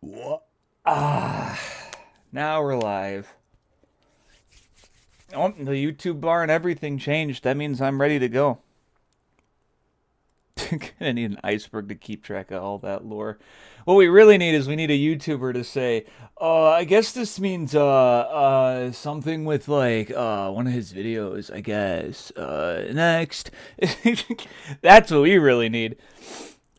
What? Ah, now we're live. Oh, the YouTube bar and everything changed. That means I'm ready to go. Gonna need an iceberg to keep track of all that lore. What we really need is we need a YouTuber to say, I guess this means something with like one of his videos, I guess. Next. That's what we really need.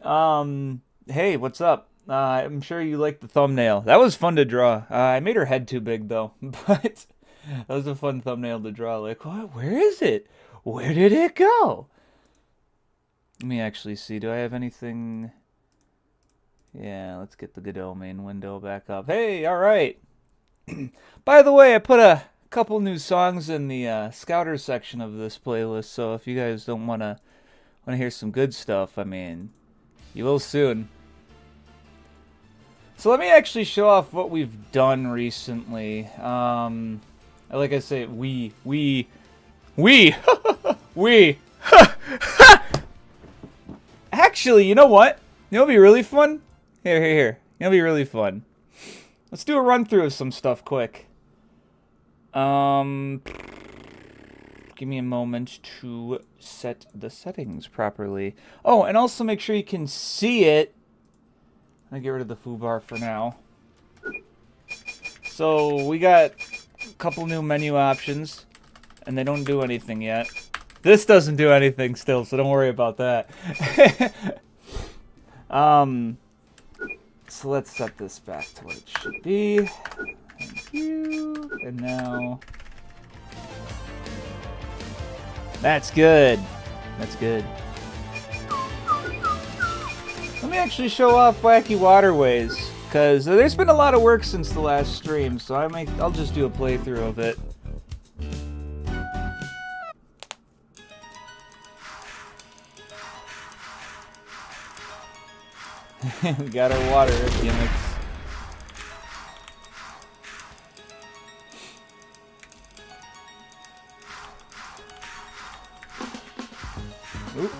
Hey, what's up? I'm sure you liked the thumbnail. That was fun to draw. I made her head too big though, but that was a fun thumbnail to draw. Like, what? Where is it? Where did it go? Let me actually see. Do I have anything? Yeah, let's get the Godot main window back up. Hey, all right. By the way, I put a couple new songs in the Scouter section of this playlist. So if you guys don't wanna hear some good stuff, I mean, you will soon. So let me actually show off what we've done recently. Like I say, we, we, Actually, you know what? It'll be really fun. Here. It'll be really fun. Let's do a run through of some stuff quick. Give me a moment to set the settings properly. Oh, and also make sure you can see it. I'm gonna get rid of the foo bar for now. So we got a couple new menu options, and they don't do anything yet. This doesn't do anything still, so don't worry about that. So let's set this back to what it should be. Thank you. And now, that's good. That's good. Let me actually show off Wacky Waterways, because there's been a lot of work since the last stream, so I'll just do a playthrough of it. We got our water gimmicks. Oop.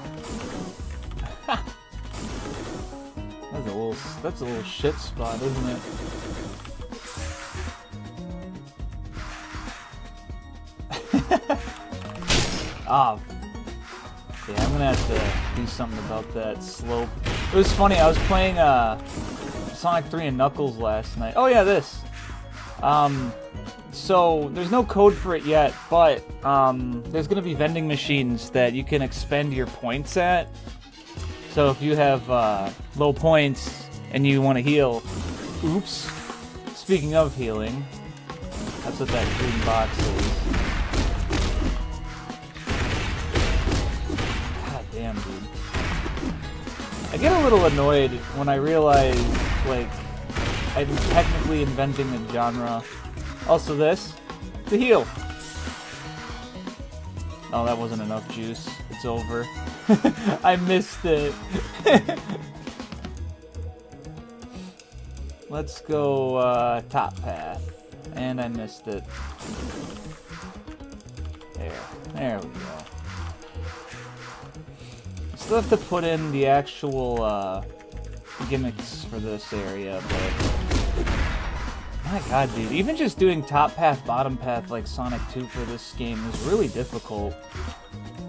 That's a little shit spot, isn't it? Ah, yeah, I'm gonna have to do something about that slope. It was funny, I was playing Sonic 3 and Knuckles last night. Oh yeah, this. So there's no code for it yet, but there's gonna be vending machines that you can expend your points at. So if you have low points and you want to heal, oops. Speaking of healing, that's what that green box is. God damn, dude. I get a little annoyed when I realize, like, I'm technically inventing a genre. Also this, to heal. Oh, that wasn't enough juice. It's over. I missed it. Let's go top path. And I missed it. There we go. Still have to put in the actual gimmicks for this area, but my god, dude, even just doing top path, bottom path like Sonic 2 for this game is really difficult.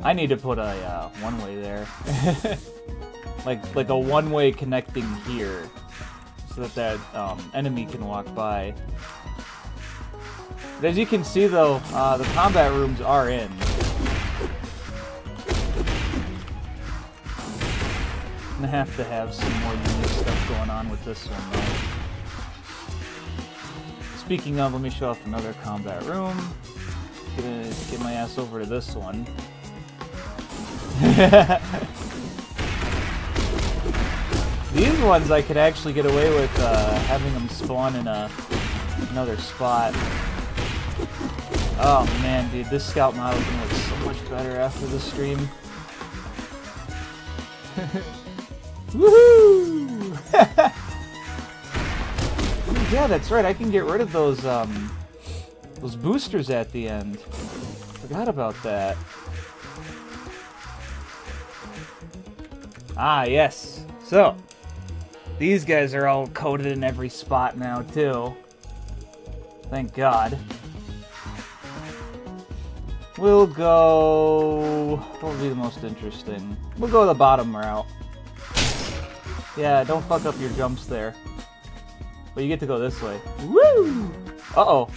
I need to put a one-way there. like a one-way connecting here, so that enemy can walk by. But as you can see though, the combat rooms are in. I'm gonna have to have some more unique stuff going on with this one though. Speaking of, let me show off another combat room. Gonna get my ass over to this one. These ones I could actually get away with having them spawn in another spot. Oh man, dude, this scout model is gonna look so much better after the stream. Woohoo! Yeah, that's right. I can get rid of those boosters at the end. Forgot about that. Ah, yes. So, These guys are all coated in every spot now, too. Thank God. We'll go... What will be the most interesting? We'll go the bottom route. Yeah, don't fuck up your jumps there. But you get to go this way. Woo! Uh-oh.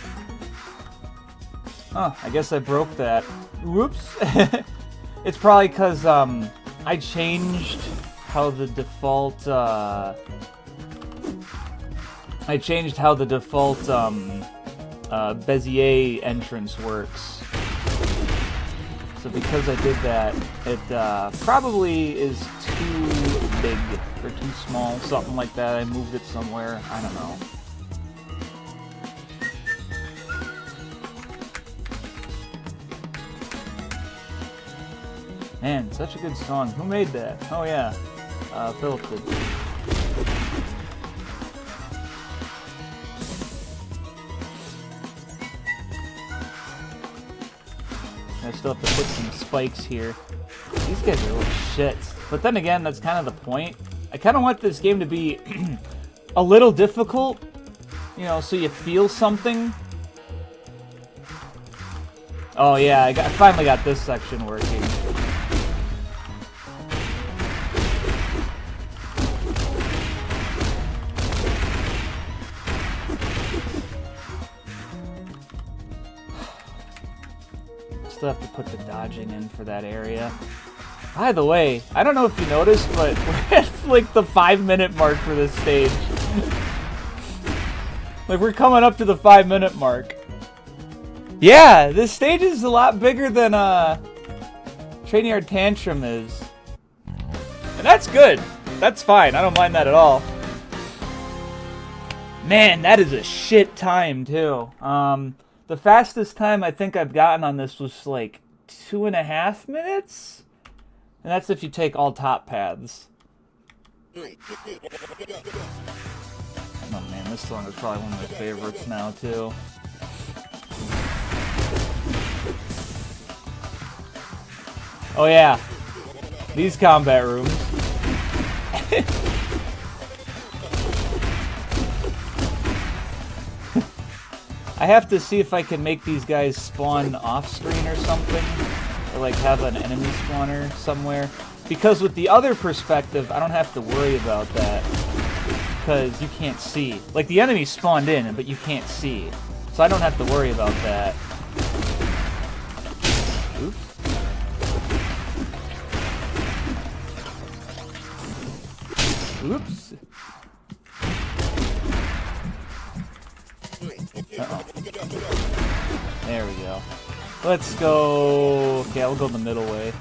Huh, I guess I broke that. Whoops. It's probably because, I changed how the default, Bezier entrance works. So because I did that, it, probably is too big or too small, something like that. I moved it somewhere. I don't know. Man, such a good song. Who made that? Oh yeah, Philip did. I still have to put some spikes here. These guys are little shits. But then again, that's kind of the point. I kind of want this game to be a little difficult, you know, so you feel something. Oh yeah, I finally got this section working. Still have to put the dodging in for that area. By the way, I don't know if you noticed, but we're at like the 5-minute mark for this stage. Like we're coming up to the 5-minute mark. Yeah, this stage is a lot bigger than Train Yard Tantrum is. And that's good. That's fine. I don't mind that at all. Man, that is a shit time too. The fastest time I think I've gotten on this was like 2.5 minutes? And that's if you take all top paths. Oh man, this song is probably one of my favorites now too. Oh yeah, these combat rooms. I have to see if I can make these guys spawn off-screen or something. Or like have an enemy spawner somewhere. Because with the other perspective, I don't have to worry about that. Because you can't see. Like the enemy spawned in, but you can't see. So I don't have to worry about that. Oops. Oops. Uh-oh. There we go. Let's go... Okay, I'll go the middle way.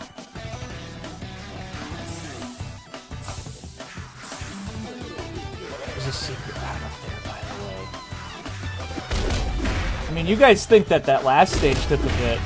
There's a secret path up there, by the way. I mean, you guys think that that last stage took a bit.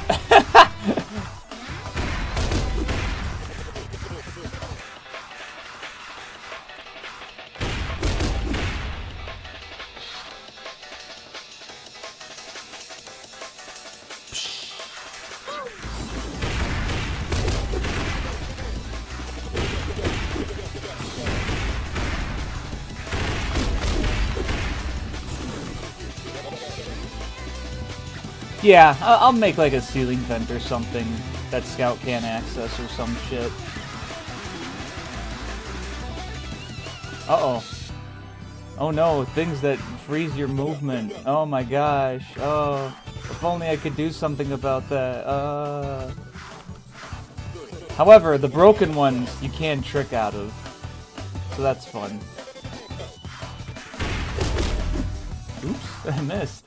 Yeah, I'll make like a ceiling vent or something that Scout can't access or some shit. Uh-oh. Oh no, things that freeze your movement. Oh my gosh. Oh, if only I could do something about that. However, the broken ones you can trick out of. So that's fun. Oops, I missed.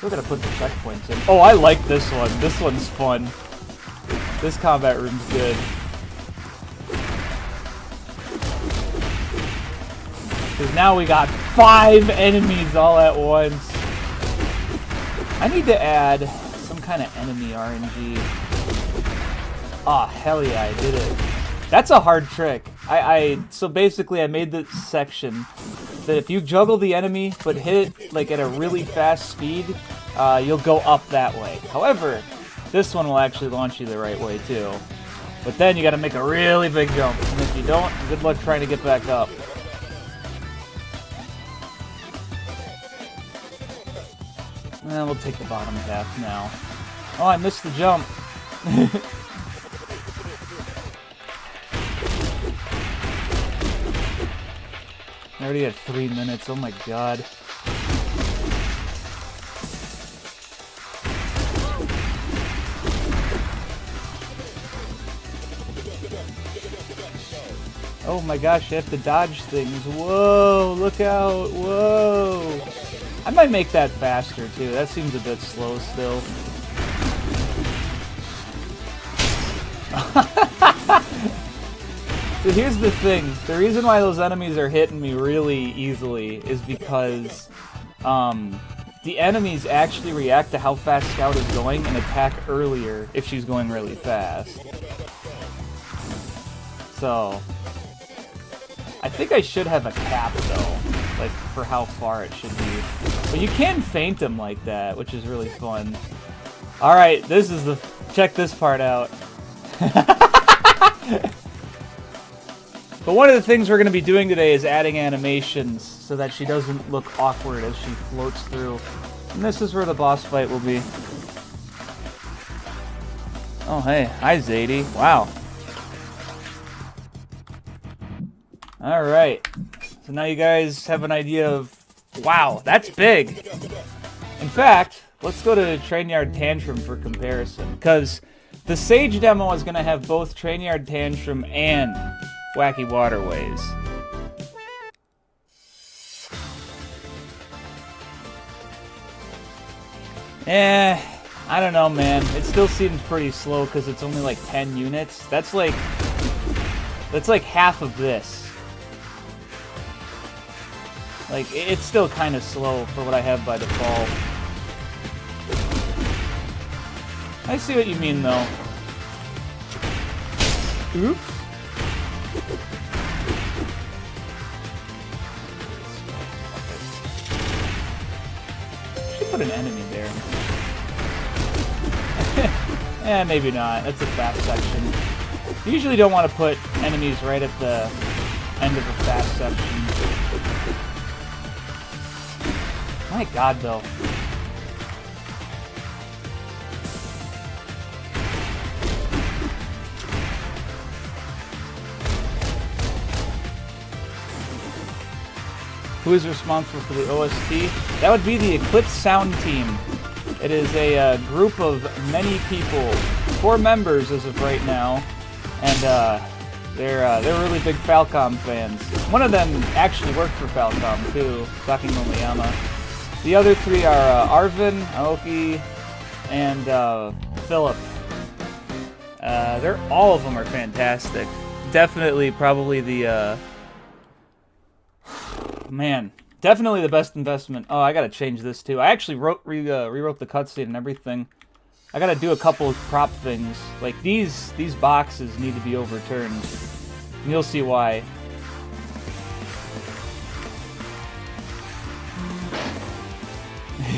We're gonna put the checkpoints in. Oh, I like this one. This one's fun. This combat room's good. Because now we got 5 enemies all at once. I need to add some kind of enemy RNG. Oh, hell yeah, I did it. That's a hard trick. So basically I made this section that if you juggle the enemy but hit it like at a really fast speed, you'll go up that way. However, this one will actually launch you the right way too. But then you gotta make a really big jump. And if you don't, good luck trying to get back up. And we'll take the bottom half now. Oh, I missed the jump. I already had 3 minutes. Oh my god. Oh my gosh, I have to dodge things. Whoa, look out. Whoa. I might make that faster too. That seems a bit slow still. So here's the thing. The reason why those enemies are hitting me really easily is because the enemies actually react to how fast Scout is going and attack earlier if she's going really fast. So I think I should have a cap though, like for how far it should be. But you can feint them like that, which is really fun. Alright, check this part out. But one of the things we're going to be doing today is adding animations so that she doesn't look awkward as she floats through. And this is where the boss fight will be. Oh hey, hi Zadie. Wow. Alright. So now you guys have an idea of... Wow, that's big! In fact, let's go to Trainyard Tantrum for comparison. Because the Sage demo is going to have both Trainyard Tantrum and Wacky Waterways. I don't know, man. It still seems pretty slow because it's only like 10 units. That's like half of this. Like, it's still kind of slow for what I have by default. I see what you mean, though. Oops. Should put an enemy there. Eh, maybe not. That's a fast section. You usually don't want to put enemies right at the end of a fast section. My god, though. Who is responsible for the OST? That would be the Eclipse Sound Team. It is a group of many people, 4 members as of right now, and they're really big Falcom fans. One of them actually worked for Falcom too, Saki Momoyama. The other 3 are Arvin, Aoki, and Philip. All of them are fantastic. Definitely, probably the man, definitely the best investment. Oh, I gotta change this too. I actually rewrote the cutscene and everything. I gotta do a couple of prop things. Like these boxes need to be overturned. And you'll see why.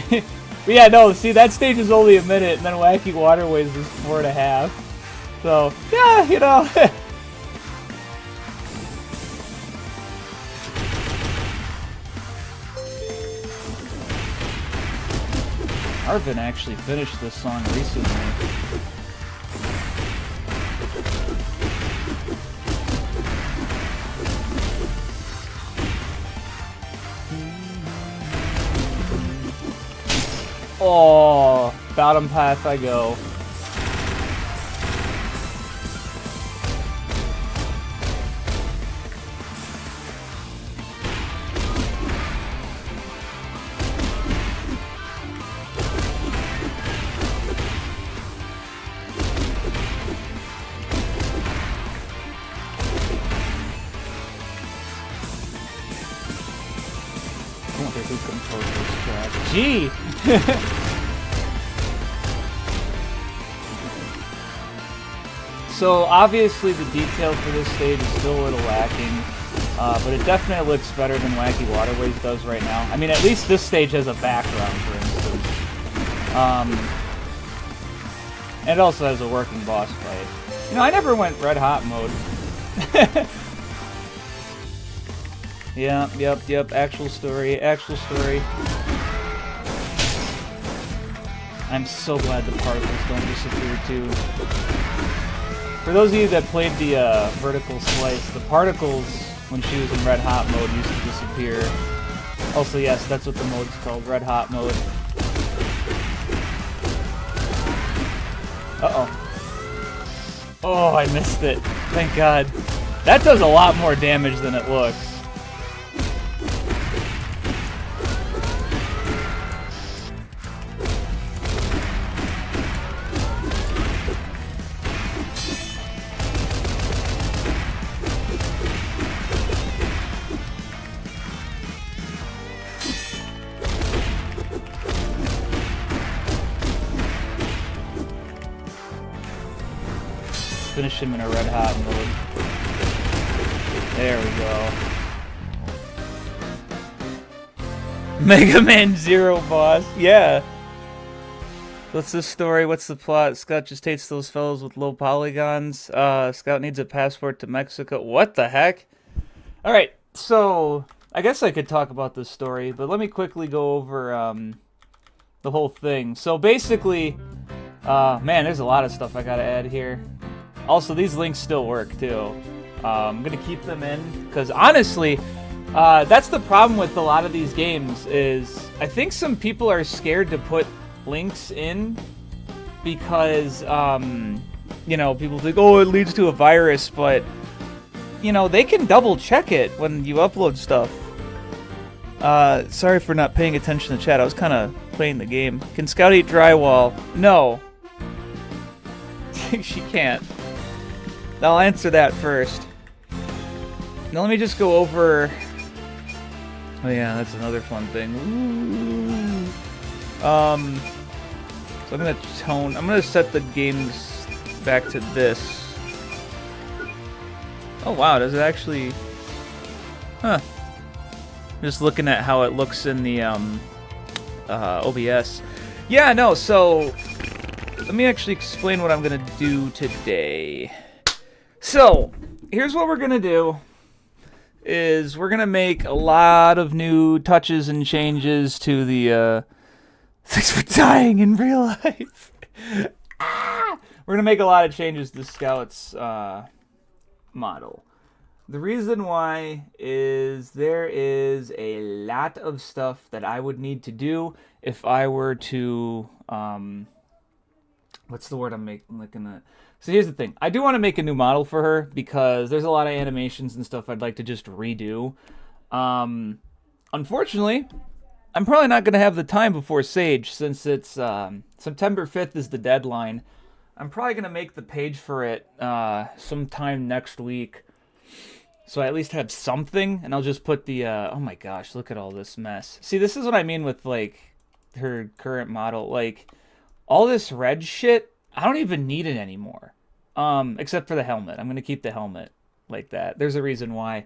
But yeah, no, see, that stage is only a minute, and then Wacky Waterways is 4.5. So, yeah, you know. Arvin actually finished this song recently. Oh, bottom path I go. I wonder who composed this track. Gee! So obviously the detail for this stage is still a little lacking, but it definitely looks better than Wacky Waterways does right now. I mean, at least this stage has a background, for instance. And it also has a working boss fight. You know, I never went red hot mode. Yep. Actual story. I'm so glad the particles don't disappear too. For those of you that played the vertical slice, the particles, when she was in red hot mode, used to disappear. Also, yes, that's what the mode's called, red hot mode. Uh-oh. Oh, I missed it. Thank God. That does a lot more damage than it looks. Finish him in a red hot mode. There we go. Mega Man Zero boss, yeah. What's the story? What's the plot? Scout just hates those fellows with low polygons. Scout needs a passport to Mexico. What the heck? Alright, so I guess I could talk about this story, but let me quickly go over the whole thing. So basically, man, there's a lot of stuff I gotta add here. Also, these links still work, too. I'm going to keep them in, because honestly, that's the problem with a lot of these games, is I think some people are scared to put links in, because, you know, people think, oh, it leads to a virus, but, you know, they can double-check it when you upload stuff. Sorry for not paying attention to chat, I was kind of playing the game. Can Scout eat drywall? No. She can't. I'll answer that first. Now let me just go over... Oh yeah, that's another fun thing. Ooh. So I'm gonna set the games back to this. Oh wow, does it actually... Huh. Just looking at how it looks in the OBS. Yeah, no, so... Let me actually explain what I'm gonna do today. So, here's what we're gonna do, is we're gonna make a lot of new touches and changes to the, thanks for dying in real life. We're gonna make a lot of changes to Scout's, model. The reason why is there is a lot of stuff that I would need to do if I were to, what's the word I'm looking at? So here's the thing. I do want to make a new model for her because there's a lot of animations and stuff I'd like to just redo. Unfortunately, I'm probably not going to have the time before Sage since it's September 5th is the deadline. I'm probably going to make the page for it sometime next week. So I at least have something, and I'll just put the, oh my gosh, look at all this mess. See, this is what I mean with, like, her current model. Like, all this red shit, I don't even need it anymore. Except for the helmet. I'm going to keep the helmet like that. There's a reason why.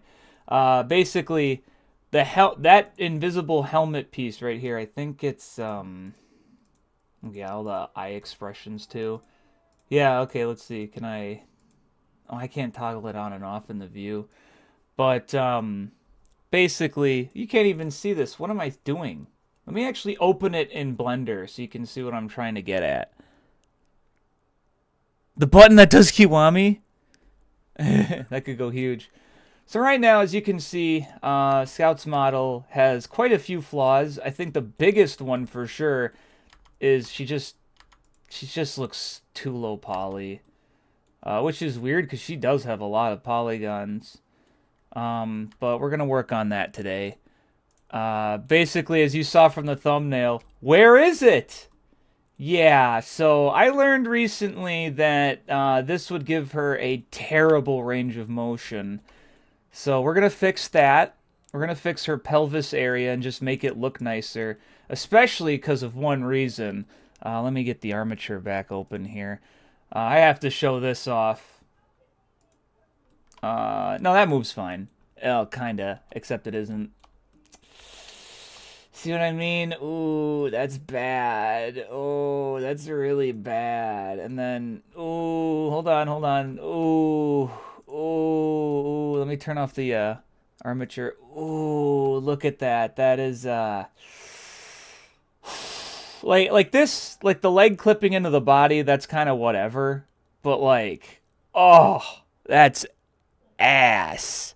Basically, that invisible helmet piece right here, I think it's, yeah, all the eye expressions too. Yeah, okay, let's see. Can I... Oh, I can't toggle it on and off in the view. But, basically, you can't even see this. What am I doing? Let me actually open it in Blender so you can see what I'm trying to get at. The button that does Kiwami? That could go huge. So right now, as you can see, Scout's model has quite a few flaws. I think the biggest one for sure is she just looks too low poly. Which is weird because she does have a lot of polygons. But we're going to work on that today. Basically, as you saw from the thumbnail, where is it? Yeah, so I learned recently that this would give her a terrible range of motion. So we're going to fix that. We're going to fix her pelvis area and just make it look nicer. Especially because of one reason. Let me get the armature back open here. I have to show this off. No, that moves fine. Oh, kinda. Except it isn't. See what I mean? Ooh, that's bad. Oh, that's really bad. And then, ooh, hold on. Ooh, ooh, let me turn off the armature. Ooh, look at that. That is like this, like the leg clipping into the body, that's kind of whatever. But like, oh, that's ass.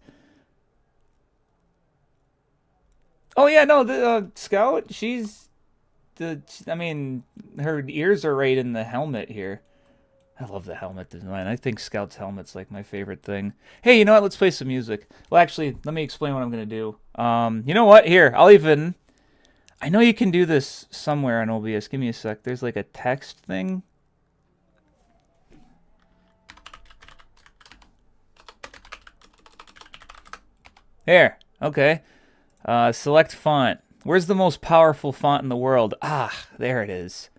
Oh yeah, no, the Scout, I mean, her ears are right in the helmet here. I love the helmet design. I think Scout's helmet's like my favorite thing. Hey, you know what? Let's play some music. Well, actually, let me explain what I'm gonna do. You know what? Here, I know you can do this somewhere on OBS. Give me a sec. There's like a text thing. Here. Okay. Select font. Where's the most powerful font in the world? Ah, there it is.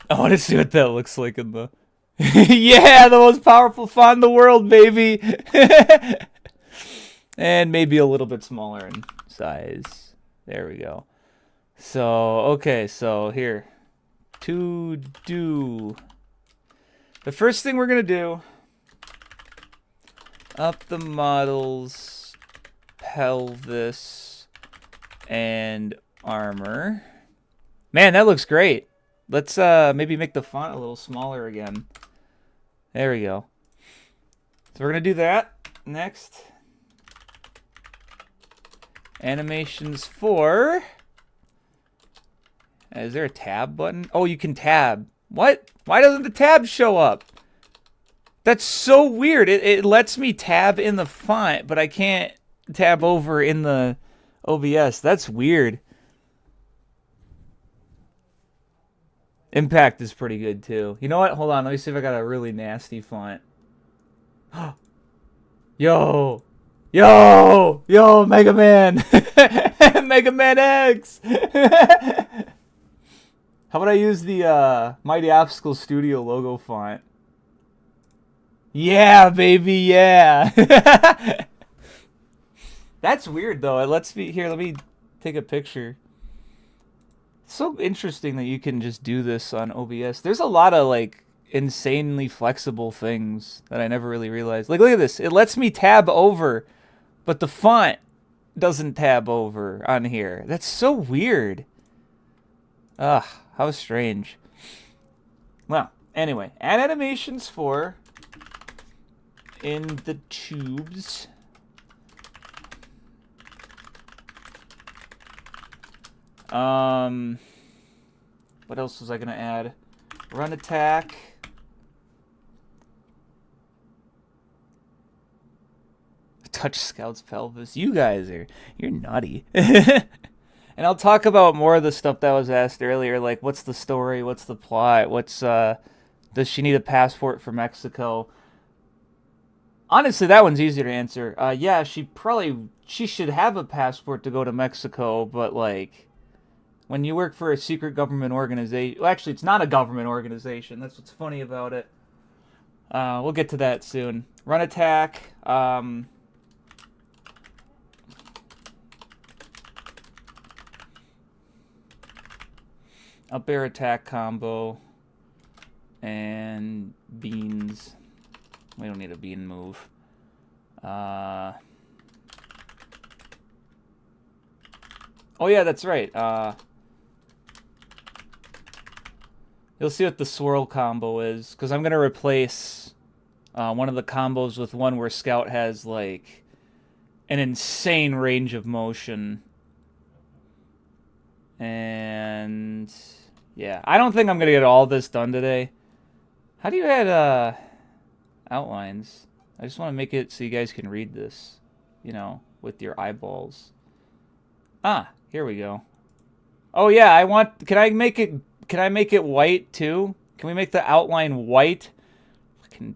I want to see what that looks like in the... Yeah, the most powerful font in the world, baby! And maybe a little bit smaller in size. There we go. So, okay, so here. To do... The first thing we're going to do... Up the models, pelvis, and armor. Man, that looks great. Let's maybe make the font a little smaller again. There we go. So we're going to do that. Next. Animations for... Is there a tab button? Oh, you can tab. What? Why doesn't the tab show up? That's so weird. It lets me tab in the font, but I can't tab over in the OBS. That's weird. Impact is pretty good, too. You know what? Hold on. Let me see if I got a really nasty font. Yo! Yo! Yo, Mega Man! Mega Man X! How about I use the Mighty Obstacle Studio logo font? Yeah, baby, yeah. That's weird though. It lets me here. Let me take a picture. It's so interesting that you can just do this on OBS. There's a lot of like insanely flexible things that I never really realized. Like, look at this. It lets me tab over, but the font doesn't tab over on here. That's so weird. Ugh, how strange. Well, anyway, add animations for in the tubes. What else was I gonna add? Run attack. Touch Scout's pelvis. You guys you're nutty. And I'll talk about more of the stuff that was asked earlier, like what's the story, what's the plot, does she need a passport for Mexico? Honestly, that one's easier to answer. Yeah, she should have a passport to go to Mexico, but like when you work for a secret government organization, well, actually it's not a government organization. That's what's funny about it. We'll get to that soon. Run attack. Up air attack combo. And beans. We don't need a bean move. Oh yeah, that's right. You'll see what the swirl combo is, because I'm going to replace one of the combos with one where Scout has like an insane range of motion. And yeah, I don't think I'm going to get all this done today. How do you add outlines? I just want to make it so you guys can read this, you know, with your eyeballs. Ah, here we go. Oh yeah, can I make it white too? Can we make the outline white? Fucking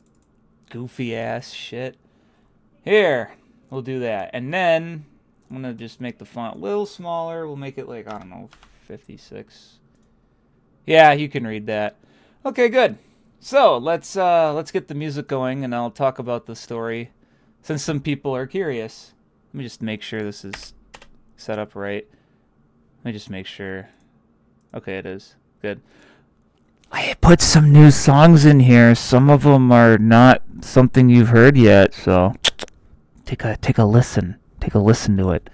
goofy ass shit. Here, we'll do that. And then I'm gonna just make the font a little smaller. We'll make it like, I don't know, 56. Yeah, you can read that. Okay, good. So let's get the music going, and I'll talk about the story, since some people are curious. Let me just make sure this is set up right. Let me just make sure. Okay, it is. Good. I put some new songs in here. Some of them are not something you've heard yet, so take a listen. Take a listen to it.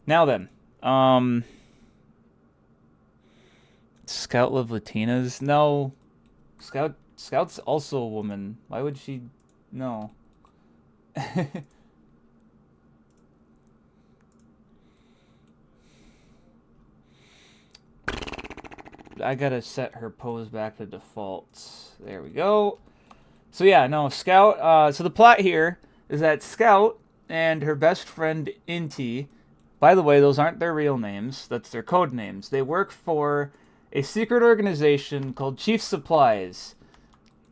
Now then, Scout Love Latinas? No. Scout's also a woman. Why would she? No. I gotta set her pose back to default. There we go. So yeah, no, Scout, so the plot here is that Scout and her best friend Inti, by the way, those aren't their real names, that's their code names. They work for a secret organization called Chief Supplies.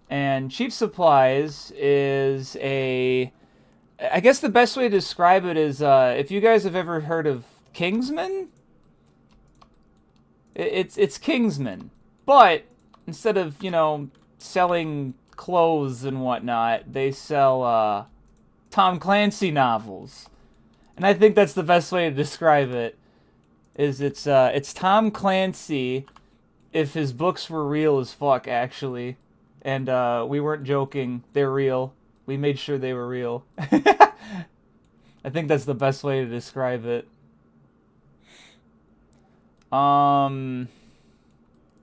And Chief Supplies is I guess the best way to describe it is, if you guys have ever heard of Kingsman? It's Kingsman. But instead of, selling clothes and whatnot, they sell Tom Clancy novels. And I think that's the best way to describe it. It's Tom Clancy if his books were real as fuck, actually. And we weren't joking. They're real. We made sure they were real. I think that's the best way to describe it.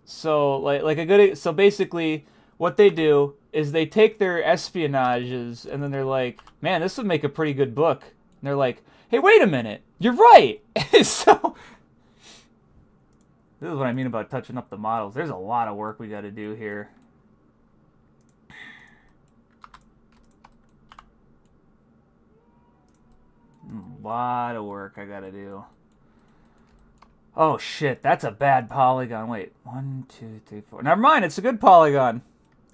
So basically what they do is they take their espionages and then they're like, man, this would make a pretty good book. And they're like, hey, wait a minute, you're right. So this is what I mean about touching up the models. There's a lot of work we got to do here. A lot of work I got to do. Oh shit, that's a bad polygon. Wait, 1, 2, 3, 4. Never mind, it's a good polygon.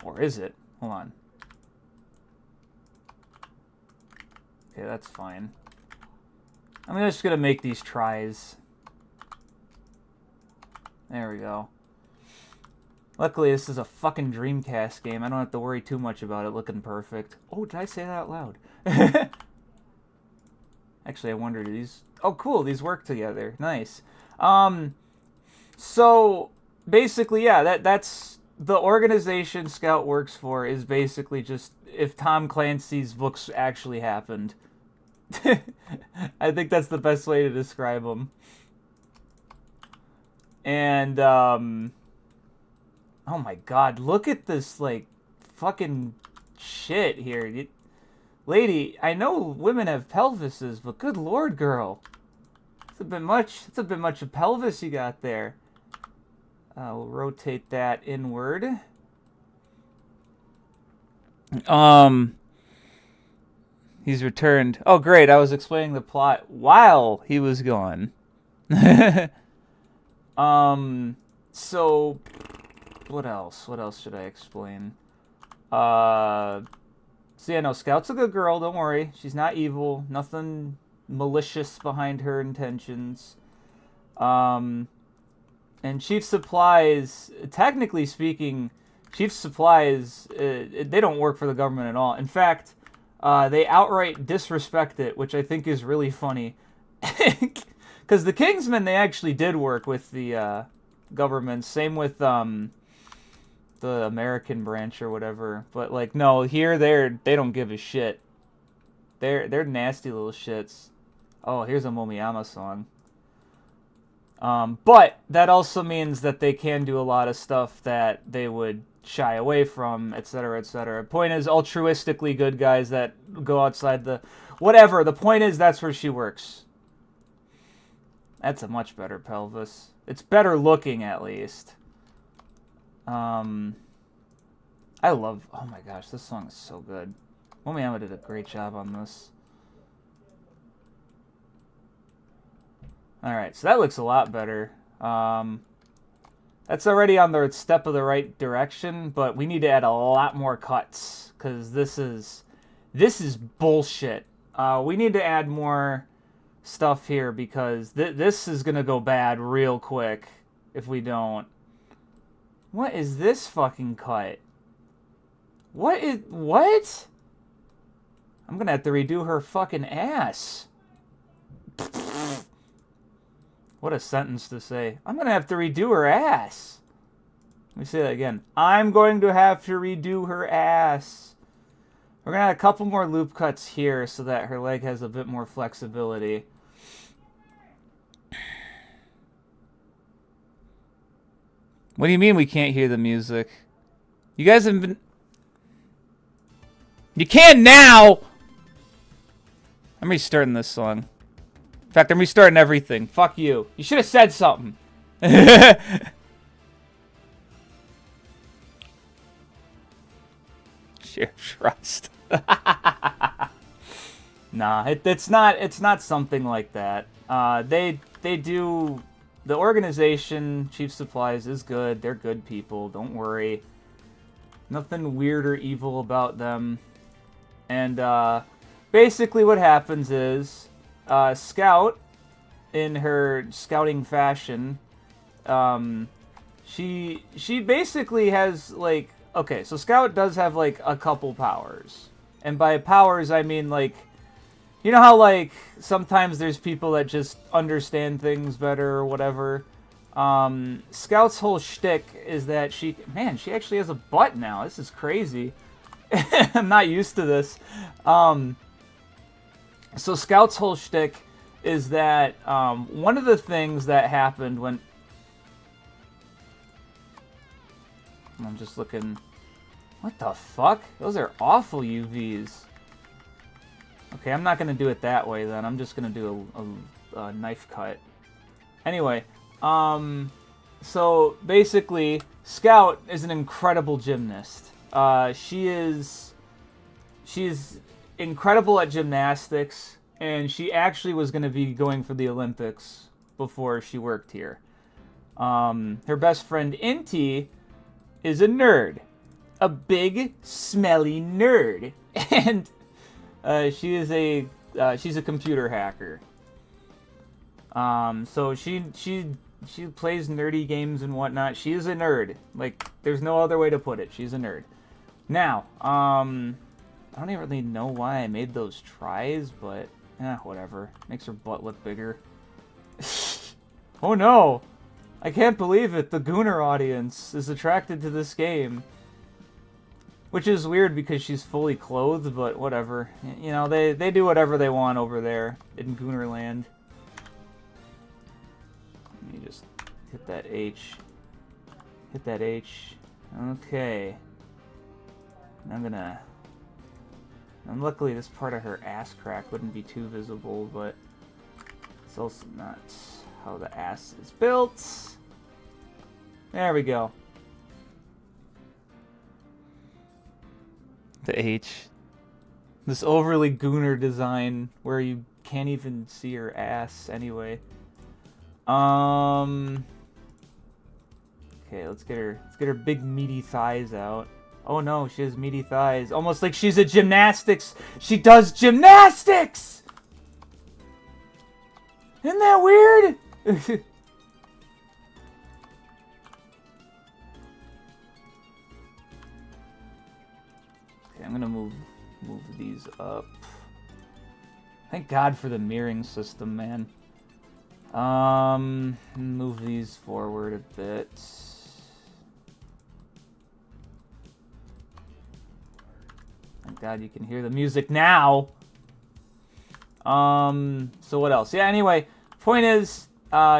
Or is it? Hold on. Okay, that's fine. I'm just gonna make these tries. There we go. Luckily, this is a fucking Dreamcast game. I don't have to worry too much about it looking perfect. Oh, did I say that out loud? Actually, I wonder, do these... Oh, cool, these work together. Nice. So, basically, yeah, that's... The organization Scout works for is basically just if Tom Clancy's books actually happened. I think that's the best way to describe them. And, oh my god, look at this, like, fucking shit here. Lady, I know women have pelvises, but good lord, girl. It's a bit much of pelvis you got there. We'll rotate that inward. He's returned. Oh, great. I was explaining the plot while he was gone. So, what else? What else should I explain? So yeah, no, Scout's a good girl, don't worry. She's not evil. Nothing malicious behind her intentions. And Chief Supplies, technically speaking, Chief Supplies, they don't work for the government at all. In fact, they outright disrespect it, which I think is really funny. Because the Kingsmen, they actually did work with the government. Same with the American branch or whatever. But like, no, here they don't give a shit. They're nasty little shits. Oh, here's a Momiyama song. But that also means that they can do a lot of stuff that they would shy away from, etc., etc. Point is, altruistically good guys that go outside the... Whatever, the point is that's where she works. That's a much better pelvis. It's better looking, at least. I love... Oh my gosh, this song is so good. Momiyama did a great job on this. Alright, so that looks a lot better. That's already on the step of the right direction, but we need to add a lot more cuts, because this is bullshit. We need to add more stuff here, because this is going to go bad real quick if we don't. What is this fucking cut? What? I'm gonna have to redo her fucking ass. What a sentence to say. I'm gonna have to redo her ass. Let me say that again. I'm going to have to redo her ass. We're gonna add a couple more loop cuts here so that her leg has a bit more flexibility. What do you mean we can't hear the music? You guys have been... You can now! I'm restarting this song. In fact, I'm restarting everything. Fuck you. You should have said something. Share trust. Nah, it's not something like that. They do... The organization, Chief Supplies, is good. They're good people. Don't worry. Nothing weird or evil about them. And basically what happens is Scout, in her scouting fashion, she basically has, like... Okay, so Scout does have, like, a couple powers. And by powers, I mean, like... You know how, like, sometimes there's people that just understand things better or whatever? Scout's whole shtick is that she... Man, she actually has a butt now. This is crazy. I'm not used to this. So Scout's whole shtick is that one of the things that happened when... I'm just looking... What the fuck? Those are awful UVs. Okay, I'm not going to do it that way then. I'm just going to do a knife cut. Anyway, so basically, Scout is an incredible gymnast. She's incredible at gymnastics, and she actually was going to be going for the Olympics before she worked here. Her best friend, Inti, is a nerd. A big, smelly nerd. And... she's a computer hacker. So she plays nerdy games and whatnot. She is a nerd. Like, there's no other way to put it. She's a nerd. Now, I don't even really know why I made those tries, but whatever. Makes her butt look bigger. Oh no! I can't believe it. The Gooner audience is attracted to this game. Which is weird because she's fully clothed, but whatever. You know, they do whatever they want over there in Goonerland. Let me just hit that H. Hit that H. Okay. And luckily this part of her ass crack wouldn't be too visible, but it's also not how the ass is built. There we go. The H. This overly Gooner design where you can't even see her ass anyway. Okay, let's get her big meaty thighs out. Oh no, she has meaty thighs. Almost like she's a gymnastics. She does gymnastics! Isn't that weird? I'm gonna move these up. Thank God for the mirroring system, man. Move these forward a bit. Thank God you can hear the music now. So what else? Yeah, anyway, point is,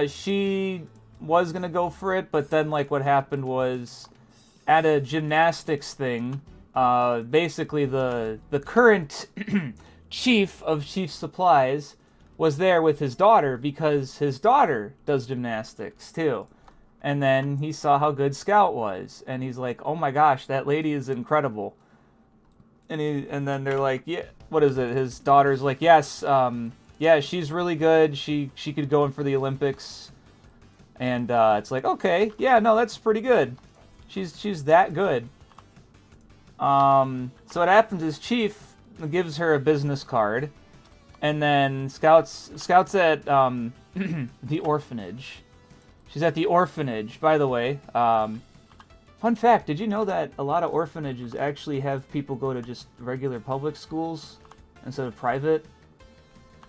she was gonna go for it, but then, like, what happened was, at a gymnastics thing, basically the current chief of Chief Supplies was there with his daughter because his daughter does gymnastics too. And then he saw how good Scout was, and he's like, "Oh my gosh, that lady is incredible." And then they're like, "Yeah, what is it?" His daughter's like, "Yes, yeah, she's really good. She could go in for the Olympics." And it's like, "Okay, yeah, no, that's pretty good. She's that good." So what happens is Chief gives her a business card, and then Scout's at the orphanage. She's at the orphanage, by the way. Fun fact, did you know that a lot of orphanages actually have people go to just regular public schools? instead of private.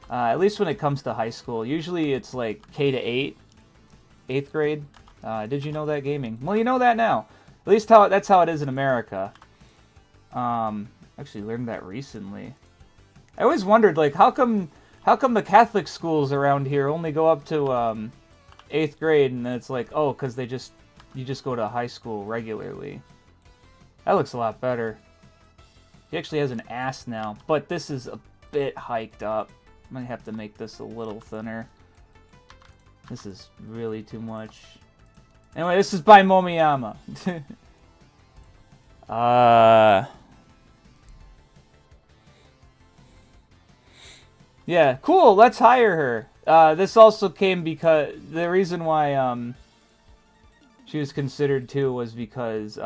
At least when it comes to high school. Usually it's like K to 8, 8th grade. Did you know that, gaming? Well, you know that now. At least that's how it is in America. Actually learned that recently. I always wondered, like, how come the Catholic schools around here only go up to 8th grade, and then it's like, oh, because you just go to high school regularly. That looks a lot better. He actually has an ass now, but this is a bit hiked up. I might have to make this a little thinner. This is really too much. Anyway, this is by Momiyama. Yeah, cool, let's hire her. This also came because the reason why she was considered too was because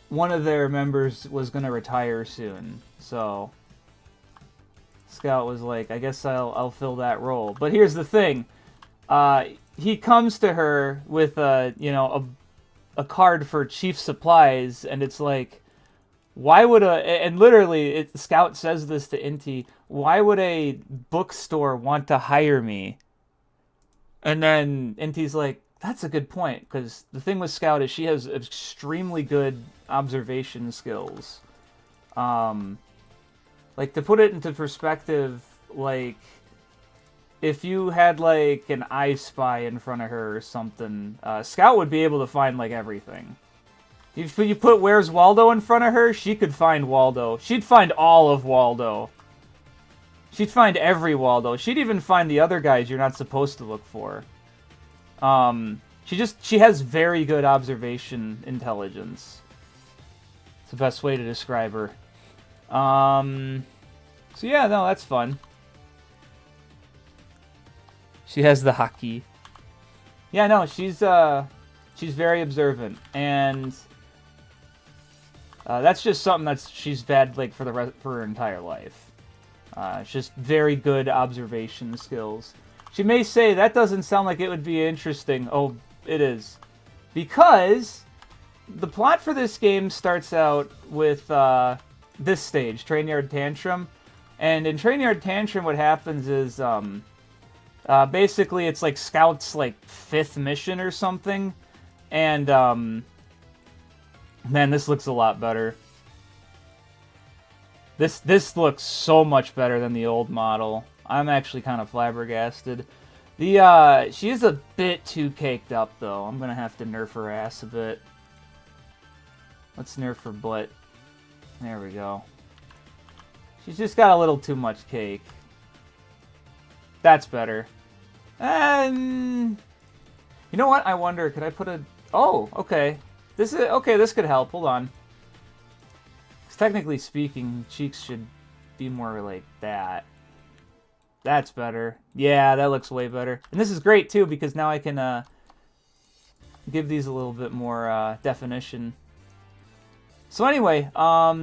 one of their members was gonna retire soon. So Scout was like, I guess I'll fill that role. But here's the thing. He comes to her with a card for chief supplies, and it's like, why would and literally Scout says this to Inti, why would a bookstore want to hire me? And then Inti's like, that's a good point, because the thing with Scout is she has extremely good observation skills. Like, to put it into perspective, like, if you had, like, an I Spy in front of her or something, Scout would be able to find, like, everything. If you put Where's Waldo in front of her, she could find Waldo. She'd find all of Waldo. She'd find every Waldo. She'd even find the other guys you're not supposed to look for. She has very good observation intelligence. It's the best way to describe her. So yeah, no, that's fun. She has the haki. Yeah, no, she's very observant, and that's just something she's had like for her entire life. It's just very good observation skills. She may say, that doesn't sound like it would be interesting. Oh, it is. Because the plot for this game starts out with this stage, Trainyard Tantrum. And in Trainyard Tantrum, what happens is, basically it's like Scout's like 5th mission or something. And, man, this looks a lot better. This looks so much better than the old model. I'm actually kind of flabbergasted. She is a bit too caked up, though. I'm gonna have to nerf her ass a bit. Let's nerf her butt. There we go. She's just got a little too much cake. That's better. And you know what? I wonder, could I put a... Oh, okay. This could help. Hold on. Because technically speaking, cheeks should be more like that. That's better. Yeah, that looks way better. And this is great, too, because now I can give these a little bit more definition. So anyway, so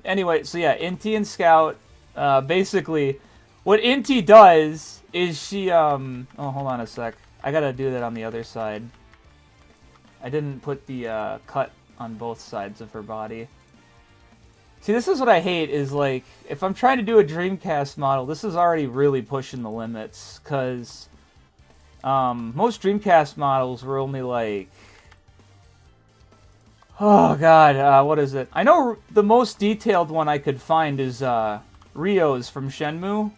yeah, Inti and Scout, basically, what Inti does is she, oh, hold on a sec. I gotta do that on the other side. I didn't put the cut on both sides of her body. See, this is what I hate, is like, if I'm trying to do a Dreamcast model, this is already really pushing the limits, because most Dreamcast models were only like, oh god, what is it? I know the most detailed one I could find is Ryo's from Shenmue.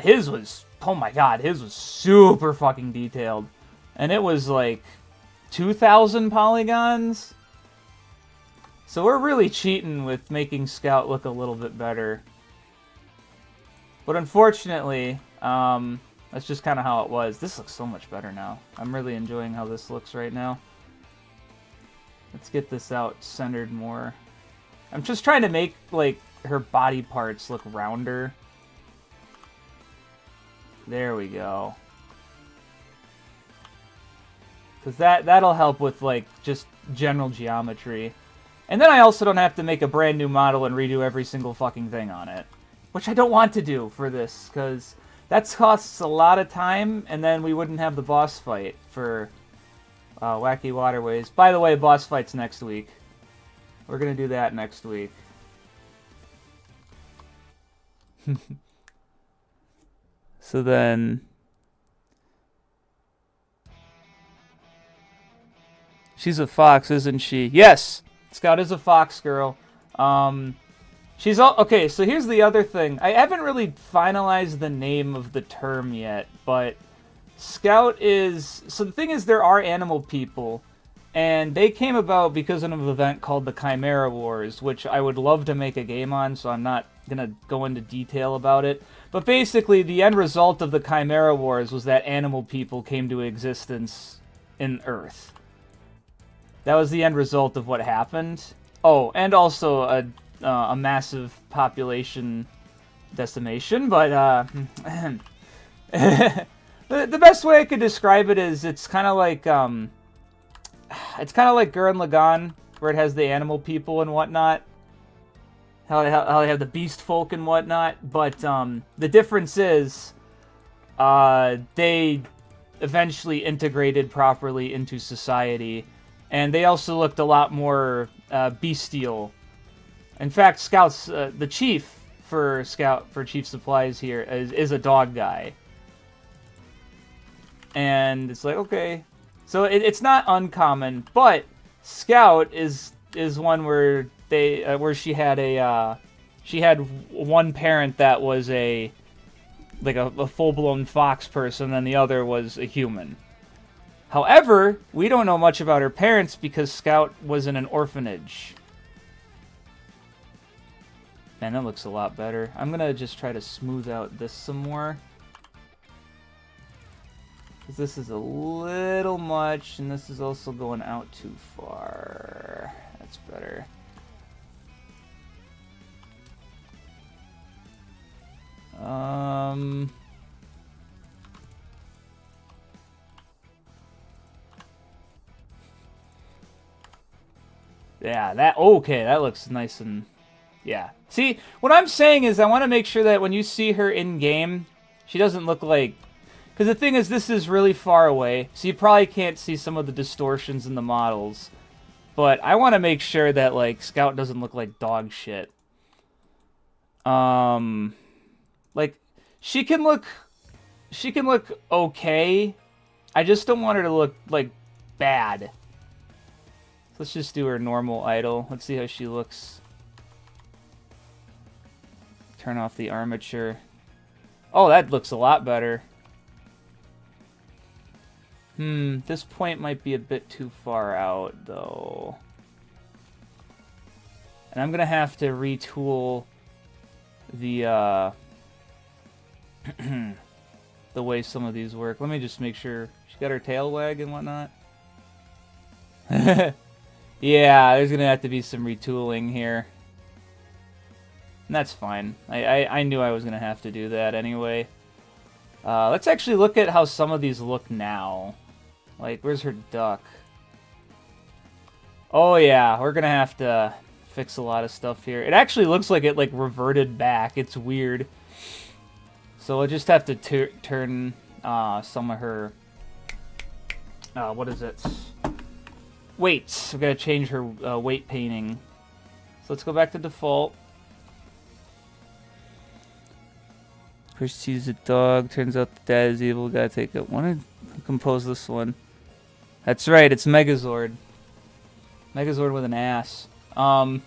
His was, oh my god, his was super fucking detailed. And it was like 2,000 polygons. So we're really cheating with making Scout look a little bit better. But unfortunately, that's just kind of how it was. This looks so much better now. I'm really enjoying how this looks right now. Let's get this out centered more. I'm just trying to make, like, her body parts look rounder. There we go. Because that'll help with, like, just general geometry. And then I also don't have to make a brand new model and redo every single fucking thing on it. Which I don't want to do for this, because that costs a lot of time, and then we wouldn't have the boss fight for Wacky Waterways. By the way, boss fight's next week. We're going to do that next week. So then... She's a fox, isn't she? Yes! Scout is a fox girl. She's all... Okay, so here's the other thing. I haven't really finalized the name of the term yet, but... Scout is... So the thing is, there are animal people, and they came about because of an event called the Chimera Wars, which I would love to make a game on, so I'm not going to go into detail about it. But basically, the end result of the Chimera Wars was that animal people came to existence in Earth. That was the end result of what happened. Oh, and also a massive population decimation, but the best way I could describe it is it's kind of like Gurren Lagann, where it has the animal people and whatnot. How they have the beast folk and whatnot, but the difference is they eventually integrated properly into society, and they also looked a lot more bestial. In fact, Scout's the chief for Chief Supplies here is a dog guy, and it's like, okay, so it's not uncommon, but Scout is one where where she had one parent that was a full-blown fox person, and the other was a human. However, we don't know much about her parents because Scout was in an orphanage. Man, that looks a lot better. I'm gonna just try to smooth out this some more, because this is a little much, and this is also going out too far. That's better. Yeah, that looks nice and... Yeah. See, what I'm saying is I want to make sure that when you see her in-game, she doesn't look like... Because the thing is, this is really far away, so you probably can't see some of the distortions in the models. But I want to make sure that, like, Scout doesn't look like dog shit. Like, she can look okay. I just don't want her to look, like, bad. Let's just do her normal idle. Let's see how she looks. Turn off the armature. Oh, that looks a lot better. This point might be a bit too far out, though. And I'm gonna have to retool the, the way some of these work. Let me just make sure she got her tail wag and whatnot. Yeah, there's gonna have to be some retooling here. And that's fine. I knew I was gonna have to do that anyway. Let's actually look at how some of these look now. Like, where's her duck? Oh yeah, we're gonna have to fix a lot of stuff here. It actually looks like it, like, reverted back. It's weird. So we'll just have to turn some of her... what is it? Weights. We've got to change her weight painting. So let's go back to default. First sees a dog. Turns out the dad is evil. Gotta take it. Want to compose this one? That's right. It's Megazord. Megazord with an ass. Alright,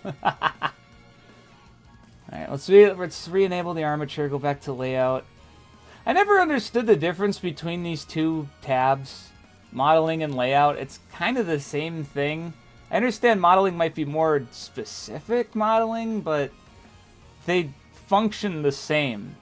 let's re-enable the armature. Go back to layout. I never understood the difference between these two tabs. Modeling and layout, it's kind of the same thing. I understand modeling might be more specific modeling, but they function the same.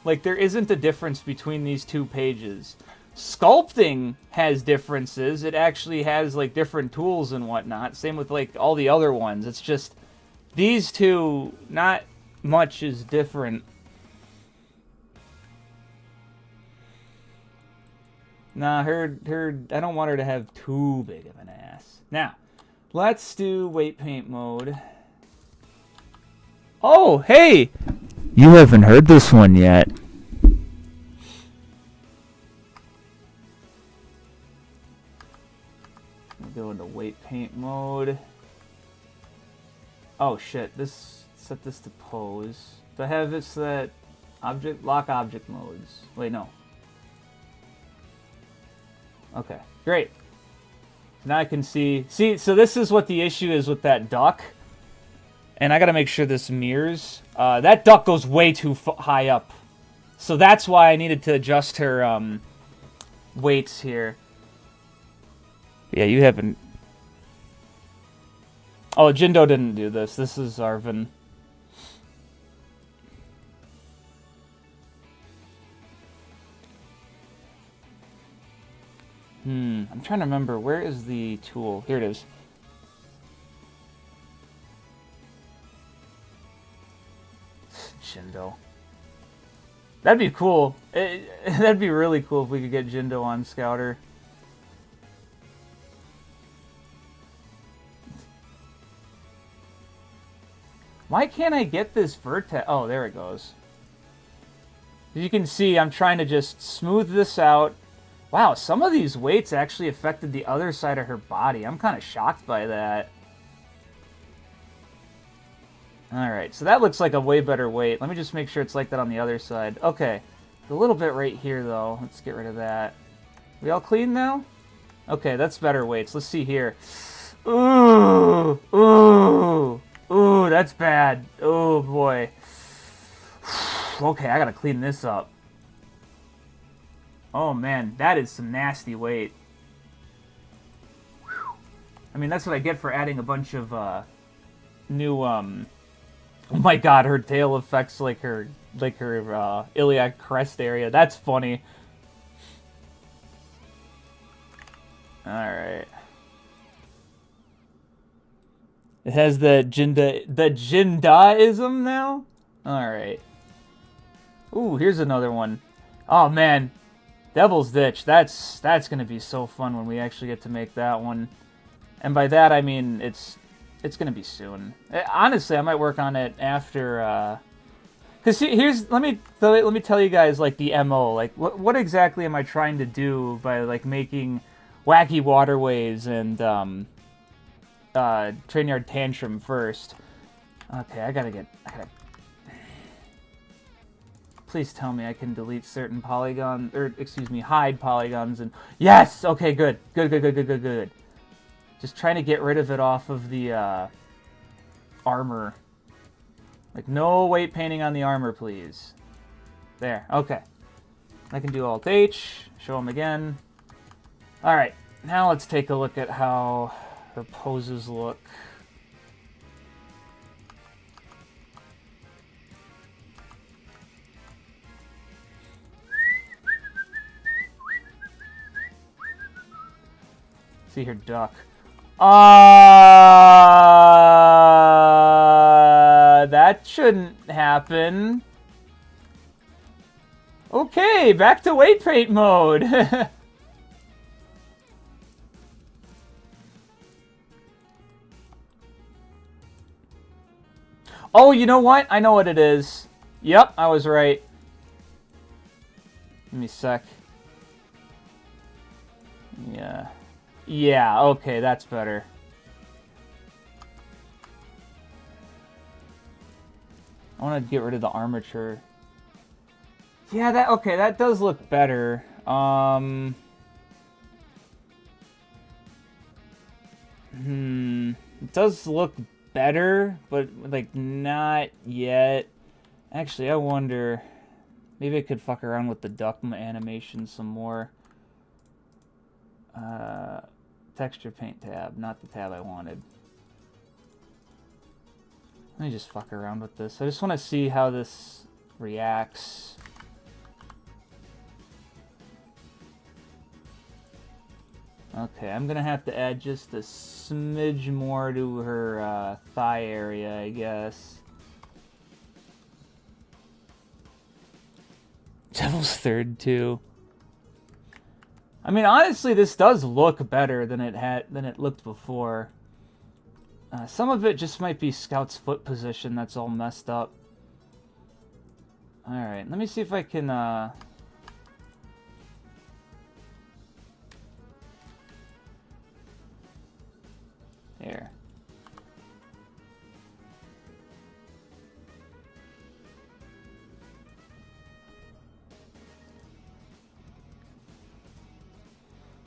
Like, there isn't a difference between these two pages. Sculpting has differences. It actually has, like, different tools and whatnot. Same with, like, all the other ones. It's just, these two, not much is different. Nah, I don't want her to have too big of an ass. Now, let's do weight paint mode. Oh, hey! You haven't heard this one yet. We'll go into weight paint mode. Oh shit, set this to pose. Do I have this that object lock object modes? Wait, no. Okay, great. Now I can see. See, so this is what the issue is with that duck. And I gotta make sure this mirrors. That duck goes way too high up. So that's why I needed to adjust her weights here. Yeah, you haven't... Oh, Jindo didn't do this. This is Arven. I'm trying to remember. Where is the tool? Here it is. Jindo. That'd be cool. That'd be really cool if we could get Jindo on Scouter. Why can't I get this vertex? Oh, there it goes. As you can see, I'm trying to just smooth this out. Wow, some of these weights actually affected the other side of her body. I'm kind of shocked by that. Alright, so that looks like a way better weight. Let me just make sure it's like that on the other side. Okay, a little bit right here, though. Let's get rid of that. We all clean now? Okay, that's better weights. Let's see here. Ooh! Ooh! Ooh, that's bad. Oh, boy. Okay, I gotta clean this up. Oh, man, that is some nasty weight. I mean, that's what I get for adding a bunch of, new, Oh my god, her tail affects, like, her iliac crest area. That's funny. Alright. It has the Jindaism now? Alright. Ooh, here's another one. Oh, man. Devil's Ditch. That's gonna be so fun when we actually get to make that one. And by that, I mean, it's gonna be soon. Honestly, I might work on it after, because here's, let me tell you guys, like, the MO. Like, what exactly am I trying to do by, like, making Wacky Waterways and, Train Yard Tantrum first? Okay, I gotta... Please tell me I can delete certain polygons, or, excuse me, hide polygons, and... Yes! Okay, good. Good. Just trying to get rid of it off of the, armor. Like, no weight painting on the armor, please. There, okay. I can do Alt-H, show them again. Alright, now let's take a look at how her poses look. See her duck. That shouldn't happen. Okay, back to weight paint mode. Oh, you know what? I know what it is. Yep, I was right. Give me a sec. Yeah. Yeah, okay, that's better. I want to get rid of the armature. Yeah, that does look better. It does look better, but, like, not yet. Actually, I wonder... Maybe I could fuck around with the duck animation some more. Texture paint tab, not the tab I wanted. Let me just fuck around with this. I just want to see how this reacts. Okay, I'm gonna have to add just a smidge more to her thigh area, I guess. Devil's Third too. I mean, honestly, this does look better than it looked before. Some of it just might be Scout's foot position that's all messed up. Alright, let me see if I can, Here.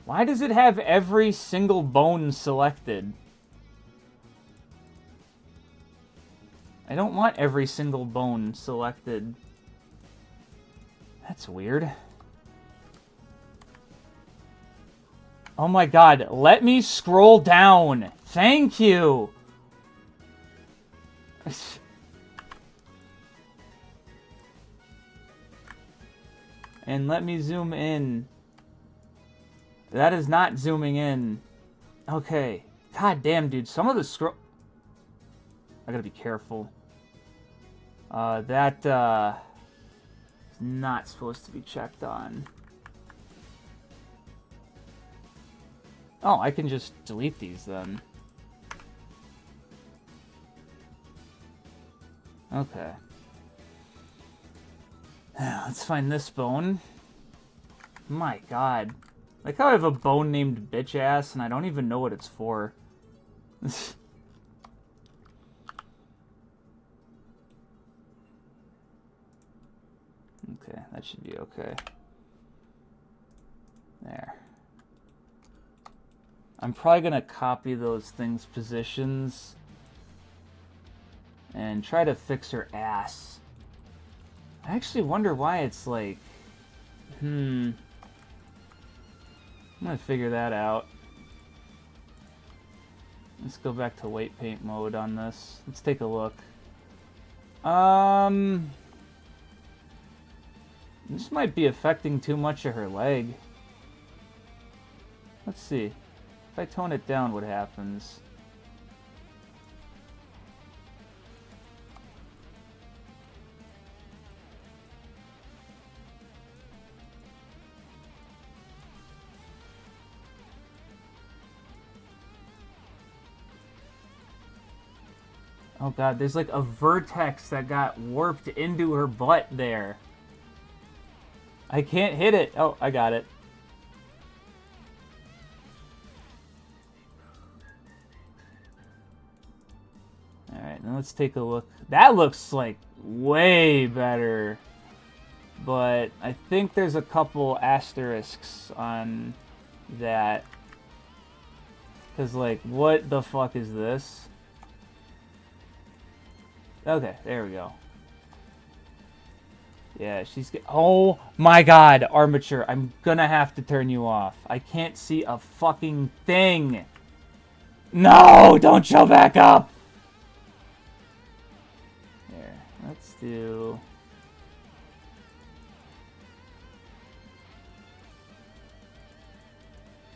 Why does it have every single bone selected? I don't want every single bone selected. That's weird. Oh my god, let me scroll down. Thank you. And let me zoom in. That is not zooming in. Okay. God damn, dude. Some of the scroll... I gotta be careful. That, is not supposed to be checked on. Oh, I can just delete these then. Okay. Let's find this bone. My god. Like how I have a bone named bitch ass and I don't even know what it's for. Okay, that should be okay. There. I'm probably gonna copy those things' positions and try to fix her ass. I actually wonder why it's like... I'm gonna figure that out. Let's go back to weight paint mode on this. Let's take a look. This might be affecting too much of her leg. Let's see. If I tone it down, what happens? Oh god, there's like a vertex that got warped into her butt there. I can't hit it. Oh, I got it. Alright, now let's take a look. That looks like way better. But I think there's a couple asterisks on that. Because, like, what the fuck is this? Okay, there we go. Yeah, she's... Oh my god, Armature, I'm gonna have to turn you off. I can't see a fucking thing. No, don't show back up! Here, let's do...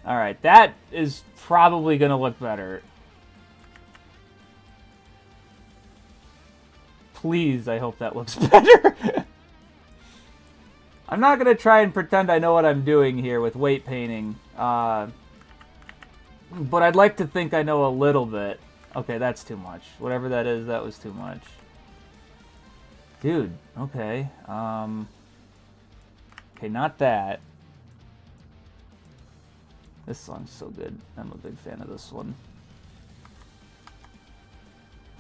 Alright, that is probably gonna look better. Please, I hope that looks better. I'm not going to try and pretend I know what I'm doing here with weight painting. But I'd like to think I know a little bit. Okay, that's too much. Whatever that is, that was too much. Dude, okay. Okay, not that. This song's so good. I'm a big fan of this one.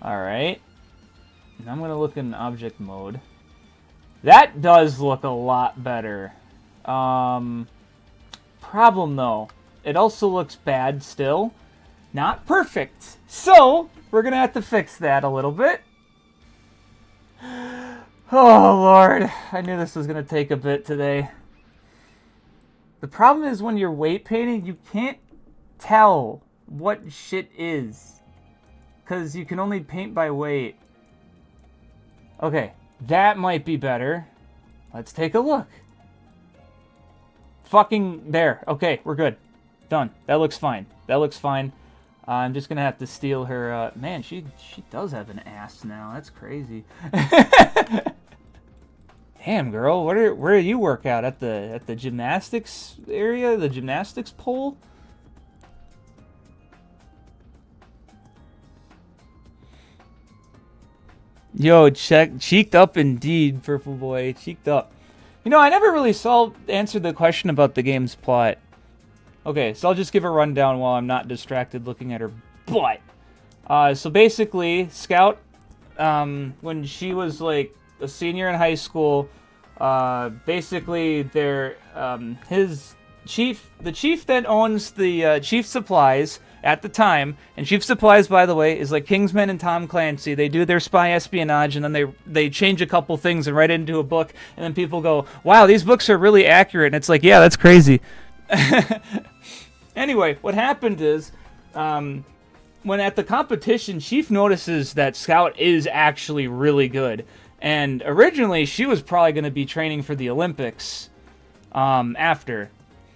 Alright. And I'm going to look in object mode. That does look a lot better. Problem though, it also looks bad still. Not perfect. So, we're going to have to fix that a little bit. Oh, Lord. I knew this was going to take a bit today. The problem is when you're weight painting, you can't tell what shit is. Because you can only paint by weight. Okay. That might be better. Let's take a look. Fucking there. Okay, we're good. Done. That looks fine. That looks fine. I'm just gonna have to steal her. Man, she does have an ass now. That's crazy. Damn, girl. Where do you work out at the gymnastics area? The gymnastics pole? Yo, cheeked up indeed, Purple Boy. Cheeked up. You know, I never really answered the question about the game's plot. Okay, so I'll just give a rundown while I'm not distracted looking at her butt. So basically, Scout, when she was like a senior in high school, basically his the chief that owns the Chief Supplies at the time, and Chief Supplies, by the way, is like Kingsman and Tom Clancy. They do their spy espionage, and then they change a couple things and write it into a book, and then people go, wow, these books are really accurate, and it's like, yeah, that's crazy. Anyway, what happened is, when at the competition, Chief notices that Scout is actually really good, and originally she was probably going to be training for the Olympics after.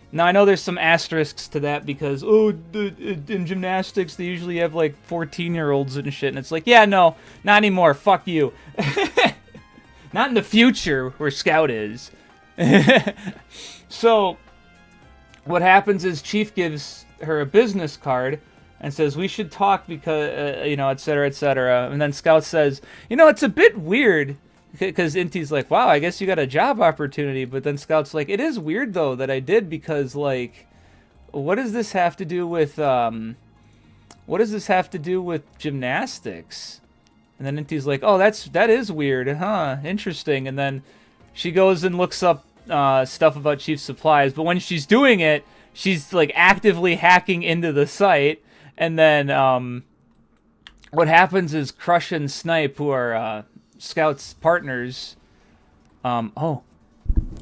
Now, I know there's some asterisks to that because, in gymnastics, they usually have, like, 14-year-olds and shit. And it's like, yeah, no, not anymore. Fuck you. Not in the future where Scout is. So, what happens is Chief gives her a business card and says, we should talk because, et cetera, et cetera. And then Scout says, it's a bit weird. Because Inti's like, wow, I guess you got a job opportunity. But then Scout's like, it is weird, though, that I did because, like, what does this have to do with, gymnastics? And then Inti's like, oh, that is weird, huh? Interesting. And then she goes and looks up stuff about Chief Supplies. But when she's doing it, she's, like, actively hacking into the site. And then what happens is Crush and Snipe, who are Scout's partners. Oh,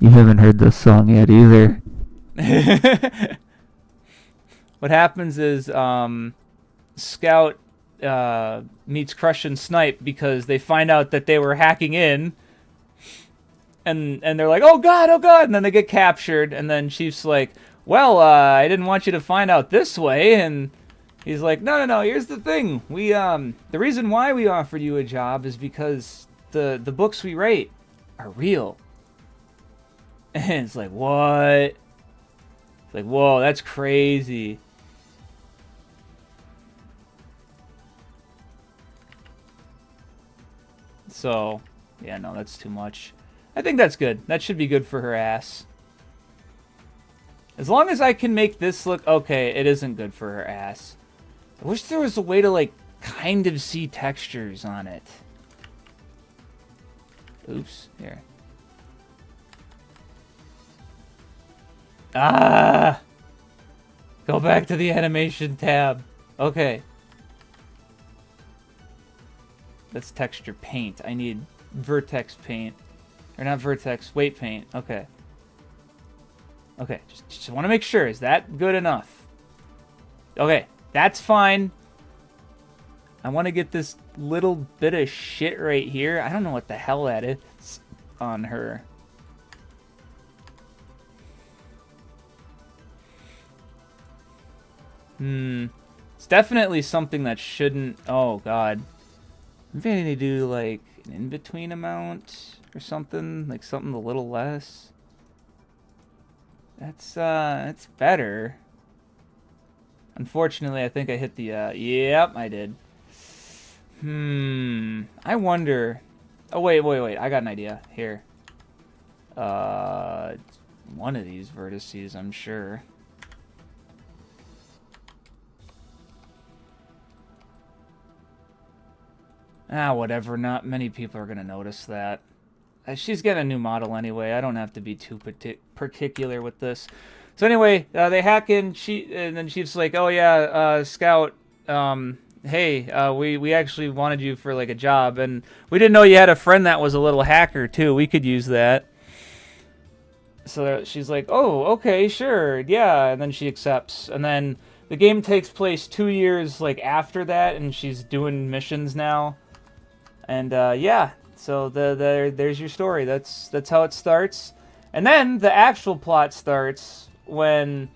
you haven't heard this song yet either. What happens is Scout meets Crush and Snipe because they find out that they were hacking in, and they're like, oh god, and then they get captured, and then Chief's like, well, I didn't want you to find out this way, and he's like, no, here's the thing. We, the reason why we offered you a job is because the books we write are real. And it's like, what? It's like, whoa, that's crazy. So, yeah, no, that's too much. I think that's good. That should be good for her ass. As long as I can make this look... Okay, it isn't good for her ass. I wish there was a way to, like, kind of see textures on it. Oops, here. Ah! Go back to the animation tab. Okay. That's texture paint. I need vertex paint. Or not vertex, weight paint. Okay. Okay, just want to make sure. Is that good enough? Okay, that's fine. I want to get this little bit of shit right here. I don't know what the hell that is on her. It's definitely something that shouldn't... Oh, God. Maybe I need to do, like, an in-between amount or something. Like, something a little less. That's better. Unfortunately, I think I hit the, Yep, I did. I wonder... Oh, wait. I got an idea. Here. One of these vertices, I'm sure. Ah, whatever. Not many people are going to notice that. She's getting a new model anyway. I don't have to be too particular with this. So anyway, they hack in, and then Chief's like, oh yeah, Scout, hey, we actually wanted you for like a job, and we didn't know you had a friend that was a little hacker too. We could use that. So she's like, oh, okay, sure, yeah, and then she accepts. And then the game takes place 2 years like after that, and she's doing missions now. And yeah, so there's your story. That's how it starts. And then the actual plot starts when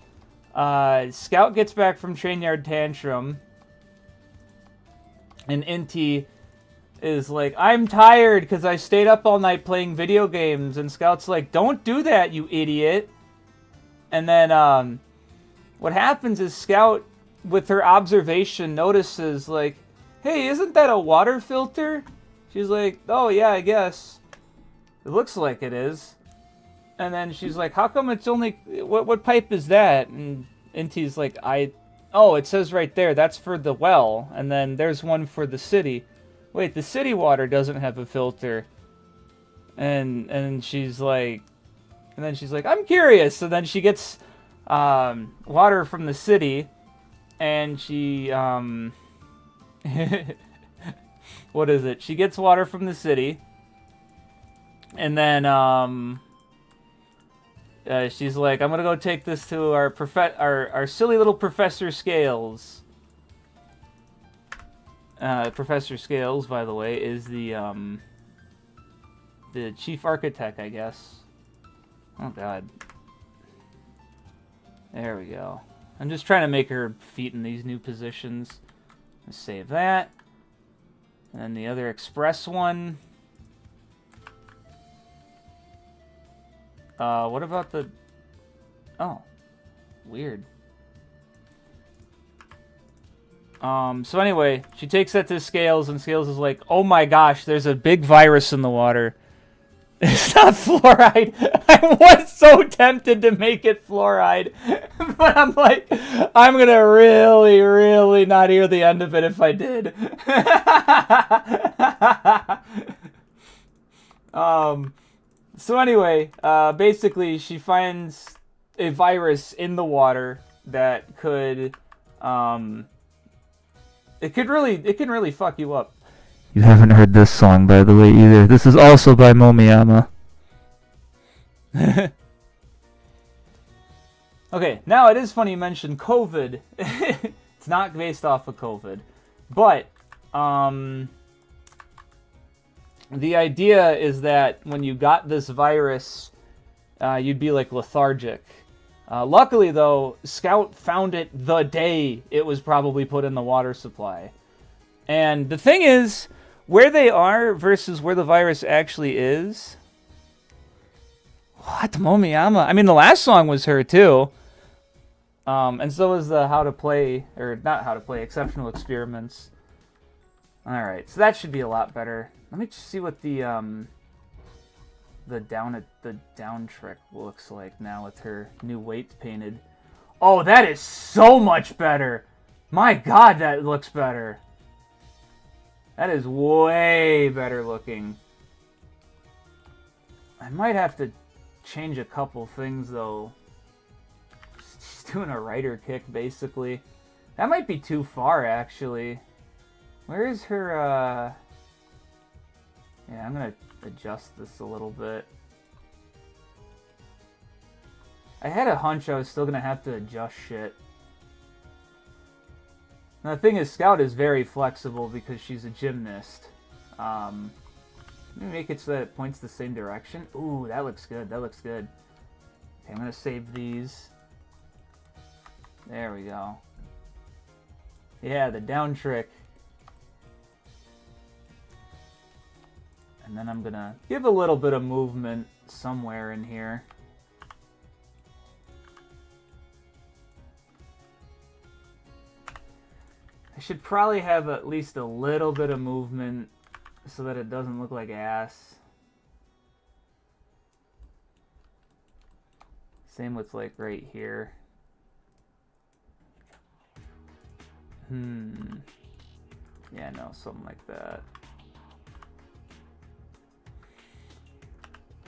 Scout gets back from Trainyard Tantrum, and Inti is like, I'm tired because I stayed up all night playing video games. And Scout's like, don't do that, you idiot. And then what happens is Scout, with her observation, notices, like, hey, isn't that a water filter? She's like, oh, yeah, I guess. It looks like it is. And then she's like, how come it's only... What pipe is that? And Inti's like, oh, it says right there, that's for the well. And then there's one for the city. Wait, the city water doesn't have a filter. And she's like... And then she's like, I'm curious. And then she gets water from the city, and she what is it? She gets water from the city, and then she's like, "I'm gonna go take this to our silly little Professor Scales." Professor Scales, by the way, is the chief architect, I guess. Oh God. There we go. I'm just trying to make her feet in these new positions. Let's save that. And then the other express one. What about the... Oh. Weird. So anyway, she takes that to Scales, and Scales is like, "Oh my gosh, there's a big virus in the water." It's not fluoride. I was so tempted to make it fluoride. But I'm like, I'm going to really, really not hear the end of it if I did. So anyway, basically she finds a virus in the water that could, it can really fuck you up. You haven't heard this song, by the way, either. This is also by Momiyama. Okay, now it is funny you mentioned COVID. It's not based off of COVID. But, the idea is that when you got this virus, you'd be, like, lethargic. Luckily, though, Scout found it the day it was probably put in the water supply. And the thing is, where they are versus where the virus actually is... What? Momiyama? I mean, the last song was her, too. And so was the How to Play... Or, not How to Play, Exceptional Experiments. Alright, so that should be a lot better. Let me just see what the down trick looks like now with her new weight painted. Oh, that is so much better! My God, that looks better! That is way better looking. I might have to change a couple things, though. She's doing a rider kick, basically. That might be too far, actually. Where is her, Yeah, I'm gonna adjust this a little bit. I had a hunch I was still gonna have to adjust shit. Now, the thing is, Scout is very flexible because she's a gymnast. Let me make it so that it points the same direction. Ooh, that looks good. That looks good. Okay, I'm going to save these. There we go. Yeah, the down trick. And then I'm going to give a little bit of movement somewhere in here. I should probably have at least a little bit of movement so that it doesn't look like ass. Same with like right here. Yeah, no, something like that.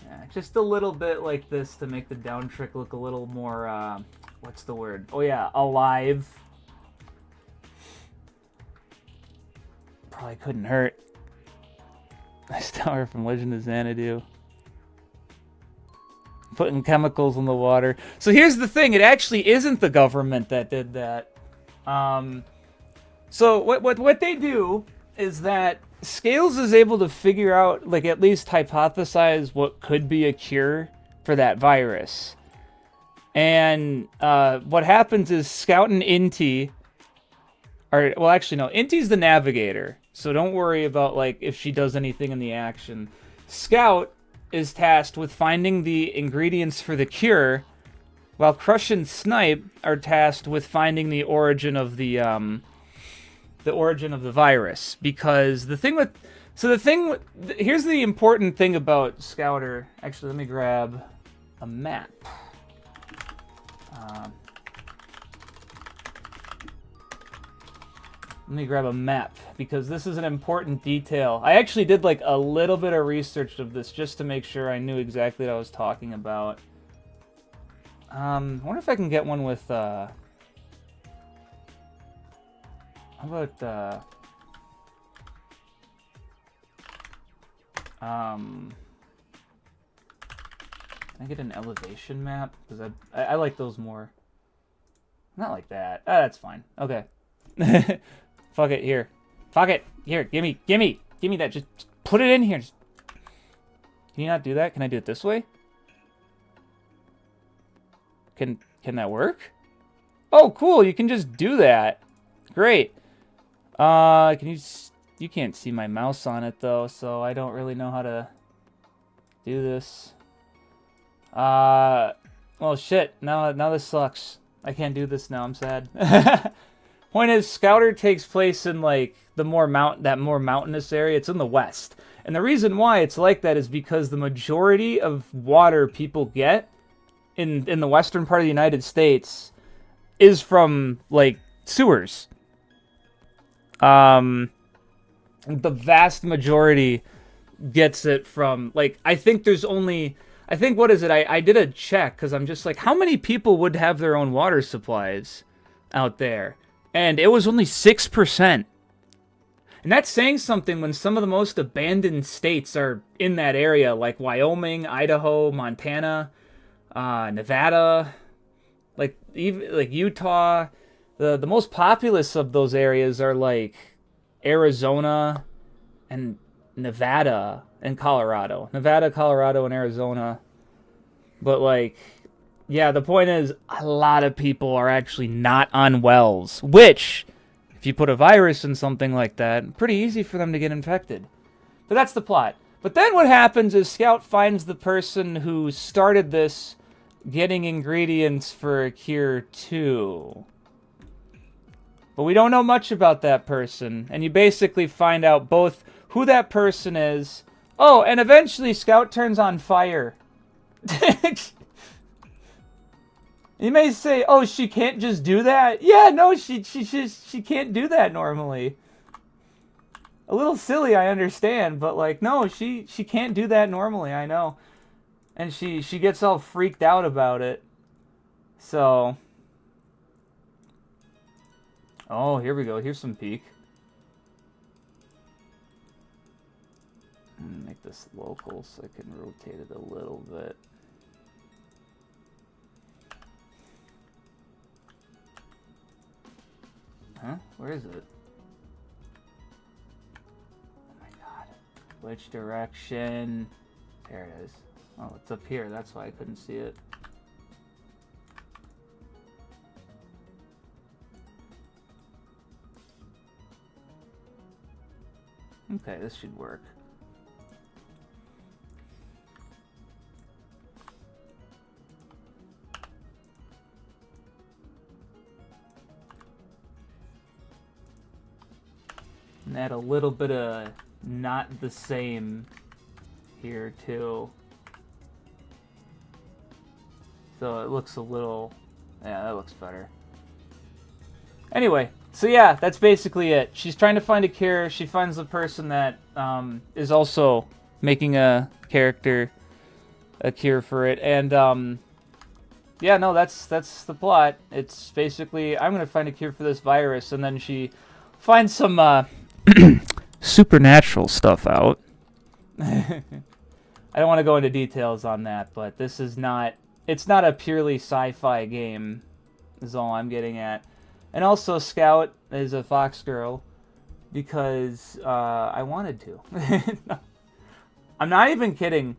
Yeah, just a little bit like this to make the down trick look a little more, what's the word? Oh yeah, alive. Probably couldn't hurt. Nice tower from Legend of Xanadu. Putting chemicals in the water. So here's the thing, it actually isn't the government that did that. So what they do is that Scales is able to figure out, like at least hypothesize what could be a cure for that virus. And what happens is Scout and Inti are, well actually no, Inti's the navigator. So don't worry about like if she does anything in the action. Scout is tasked with finding the ingredients for the cure, while Crush and Snipe are tasked with finding the origin of the virus. Because the thing with, here's the important thing about Scouter. Actually, let me grab a map. Let me grab a map, because this is an important detail. I actually did like a little bit of research of this just to make sure I knew exactly what I was talking about. I wonder if I can get one with, how about, can I get an elevation map? Because I like those more. Not like that. Ah, that's fine. Okay. Fuck it, here. Fuck it. Here, gimme that. Just put it in here. Can you not do that? Can I do it this way? Can that work? Oh, cool. You can just do that. Great. You can't see my mouse on it though, so I don't really know how to do this. Well, shit. Now this sucks. I can't do this now. I'm sad. Point is, Scouter takes place in like the more mountainous area. It's in the west, and the reason why it's like that is because the majority of water people get in the western part of the United States is from like sewers. The vast majority gets it from like I think what is it? I did a check because I'm just like, how many people would have their own water supplies out there? And it was only 6%. And that's saying something when some of the most abandoned states are in that area, like Wyoming, Idaho, Montana, Nevada, like even like Utah. The most populous of those areas are like Arizona and Nevada and Colorado. Nevada, Colorado, and Arizona. But like, yeah, the point is a lot of people are actually not on wells, which, if you put a virus in something like that, pretty easy for them to get infected. But that's the plot. But then what happens is Scout finds the person who started this getting ingredients for a cure too. But we don't know much about that person, and you basically find out both who that person is. Oh, and eventually Scout turns on fire. You may say, "Oh, she can't just do that." Yeah, no, she can't do that normally. A little silly, I understand, but like, no, she can't do that normally. I know, and she gets all freaked out about it. So, oh, here we go. Here's some peak. Make this local so I can rotate it a little bit. Huh? Where is it? Oh my god. Which direction? There it is. Oh, it's up here. That's why I couldn't see it. Okay, this should work. And add a little bit of not the same here too. So it looks a little, yeah, that looks better. Anyway, so yeah, that's basically it. She's trying to find a cure. She finds the person that is also making a character a cure for it. And yeah, no, that's the plot. It's basically, I'm going to find a cure for this virus, and then she finds some supernatural stuff out. I don't want to go into details on that, but this is not, it's not a purely sci-fi game, is all I'm getting at. And also, Scout is a fox girl because I wanted to. I'm not even kidding.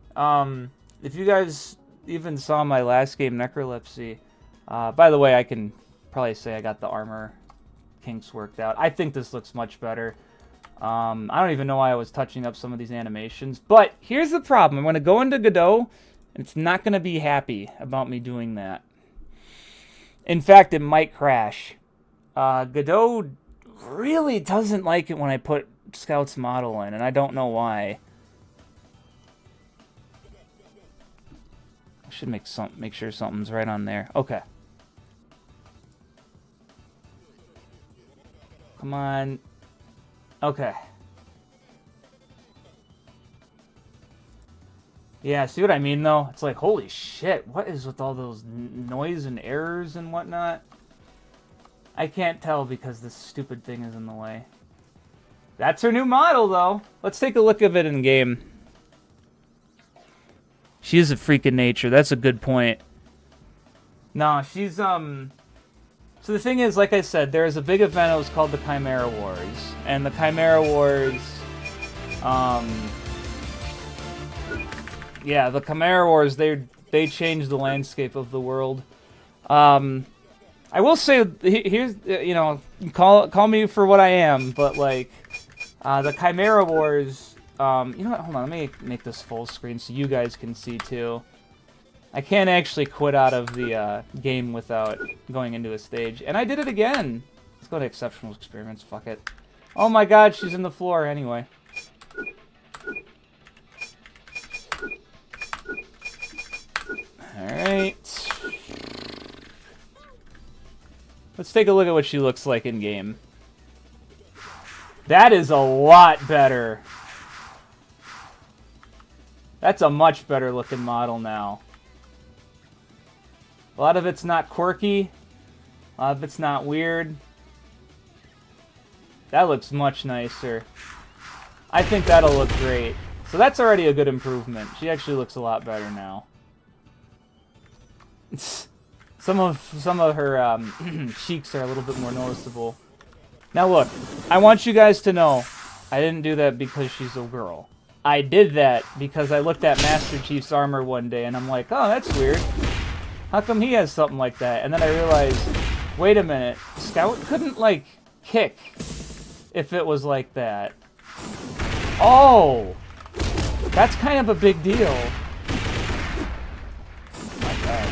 If you guys even saw my last game, Necrolepsy, by the way, I can probably say I got the armor kinks worked out. I think this looks much better. I don't even know why I was touching up some of these animations. But here's the problem. I'm going to go into Godot, and it's not going to be happy about me doing that. In fact, it might crash. Godot really doesn't like it when I put Scout's model in, and I don't know why. I should make sure something's right on there. Okay. Come on. Okay. Yeah, see what I mean, though? It's like, holy shit, what is with all those noise and errors and whatnot? I can't tell because this stupid thing is in the way. That's her new model, though. Let's take a look at it in game. She is a freak of nature. That's a good point. No, she's, So the thing is, like I said, there is a big event. It was called the Chimera Wars. And the Chimera Wars, yeah, the Chimera Wars, they changed the landscape of the world. I will say, here's, you know, call me for what I am, but, like, the Chimera Wars, you know what, hold on, let me make this full screen so you guys can see, too. I can't actually quit out of the game without going into a stage. And I did it again! Let's go to Exceptional Experiments, fuck it. Oh my god, she's in the floor, anyway. Alright. Let's take a look at what she looks like in game. That is a lot better. That's a much better looking model now. A lot of it's not quirky. A lot of it's not weird. That looks much nicer. I think that'll look great. So that's already a good improvement. She actually looks a lot better now. Some of her cheeks are a little bit more noticeable. Now look, I want you guys to know, I didn't do that because she's a girl. I did that because I looked at Master Chief's armor one day and I'm like, oh, that's weird. How come he has something like that? And then I realized, wait a minute, Scout couldn't, like, kick if it was like that. Oh! That's kind of a big deal. Oh my god.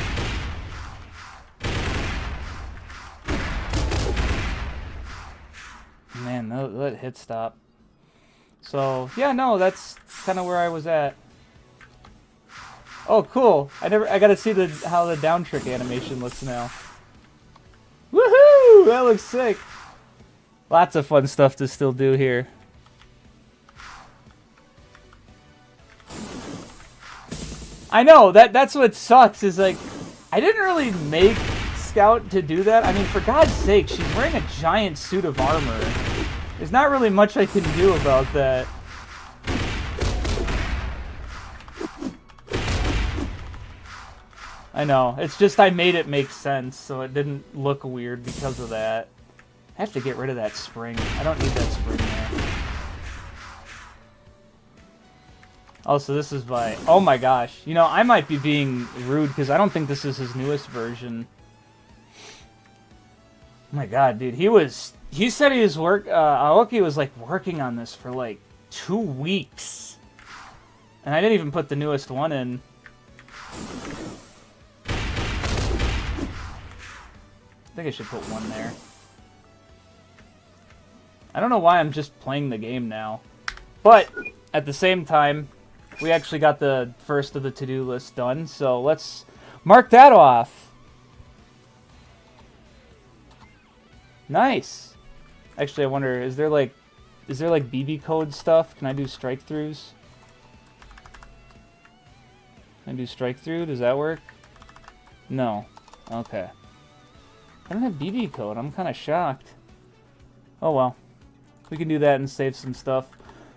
Man, that hit stop. So, yeah, no, that's kind of where I was at. Oh, cool. I gotta see how the down trick animation looks now. Woohoo! That looks sick. Lots of fun stuff to still do here. I know, that's what sucks, is like, I didn't really make Scout to do that. I mean, for God's sake, she's wearing a giant suit of armor. There's not really much I can do about that. I know, it's just I made it make sense, so it didn't look weird because of that. I have to get rid of that spring. I don't need that spring there. Also, this is by... Oh my gosh. You know, I might be being rude because I don't think this is his newest version. Oh my god, dude. He said he was Aoki was like working on this for like 2 weeks. And I didn't even put the newest one in. I think I should put one there. I don't know why I'm just playing the game now. But, at the same time, we actually got the first of the to-do list done, so let's mark that off. Nice. Actually, I wonder, is there like BB code stuff? Can I do strike-throughs? Can I do strike-through? Does that work? No. Okay. I don't have BB code. I'm kind of shocked. Oh well. We can do that and save some stuff.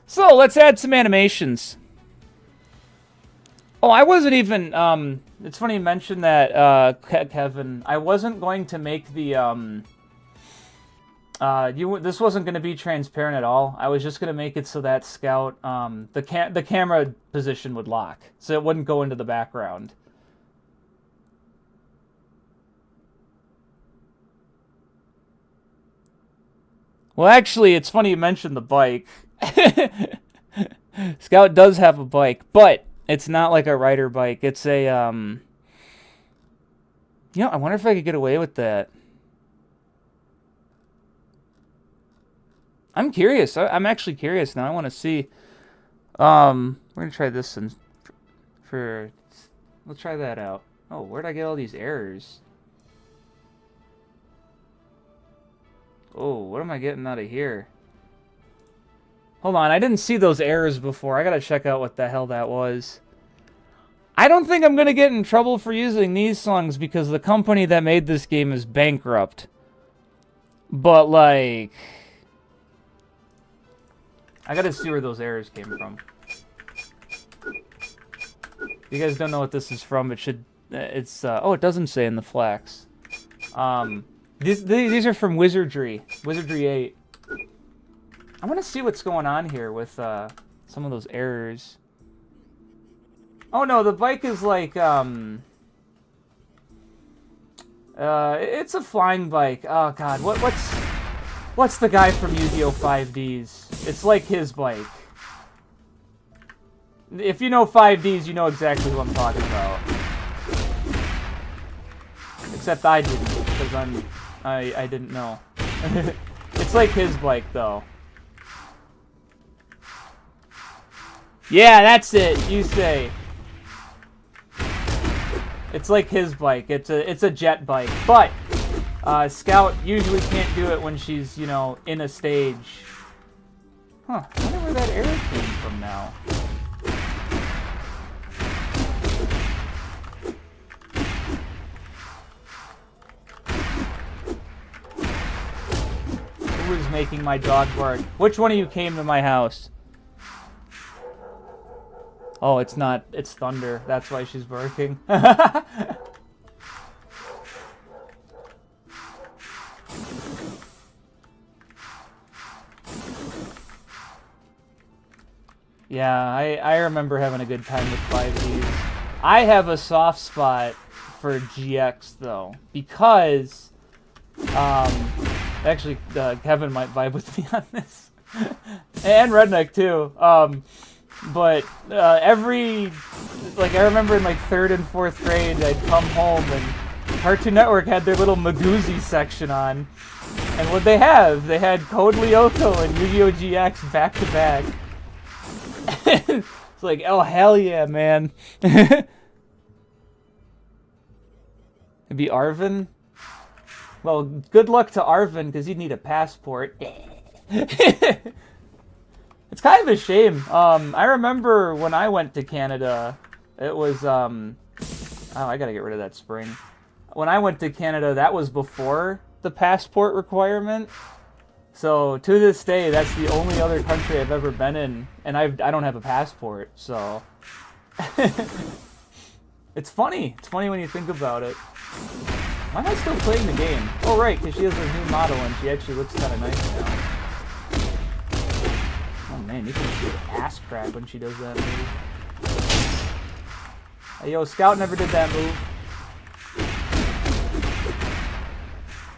So, let's add some animations. Oh, I wasn't even, it's funny you mentioned that, Kevin. I wasn't going to make the, this wasn't going to be transparent at all. I was just going to make it so that Scout, the camera position would lock. So it wouldn't go into the background. Well, actually, it's funny you mentioned the bike. Scout does have a bike, but it's not like a rider bike. It's a, You know, I wonder if I could get away with that. I'm curious. I'm actually curious now. I want to see. We're going to try this one for... We'll try that out. Oh, where'd I get all these errors? Oh, what am I getting out of here? Hold on, I didn't see those errors before. I gotta check out what the hell that was. I don't think I'm going to get in trouble for using these songs because the company that made this game is bankrupt. But, like, I gotta see where those errors came from. If you guys don't know what this is from, it should, oh, it doesn't say in the flax. These are from Wizardry 8. I want to see what's going on here with, some of those errors. Oh no, the bike is like, it's a flying bike. Oh god, what's the guy from Yu-Gi-Oh! 5Ds? It's like his bike. If you know 5Ds, you know exactly who I'm talking about. Except I didn't, because I didn't know. It's like his bike, though. Yeah, that's it, you say. It's like his bike. It's a jet bike, but Scout usually can't do it when she's, you know, in a stage. Huh? I wonder where that error came from now. Who is making my dog bark? Which one of you came to my house? Oh, it's not. It's Thunder. That's why she's barking. Yeah, I remember having a good time with 5Ds. I have a soft spot for GX, though, because, actually, Kevin might vibe with me on this. And Redneck, too. But I remember in like 3rd and 4th grade, I'd come home and Cartoon Network had their little Magoozy section on. And what they have? They had Code Lyoko and Yu-Gi-Oh! GX back to back. It's like, oh hell yeah, man. It'd be Arvin? Well, good luck to Arvin, because he'd need a passport. It's kind of a shame. I remember when I went to Canada, it was, oh, I gotta get rid of that spring. When I went to Canada, that was before the passport requirement. So, to this day, that's the only other country I've ever been in, and I don't have a passport, so... It's funny. It's funny when you think about it. Why am I still playing the game? Oh, right, because she has a new model, and she actually looks kind of nice now. Oh man, you can see her ass crack when she does that move. Hey, yo, Scout never did that move.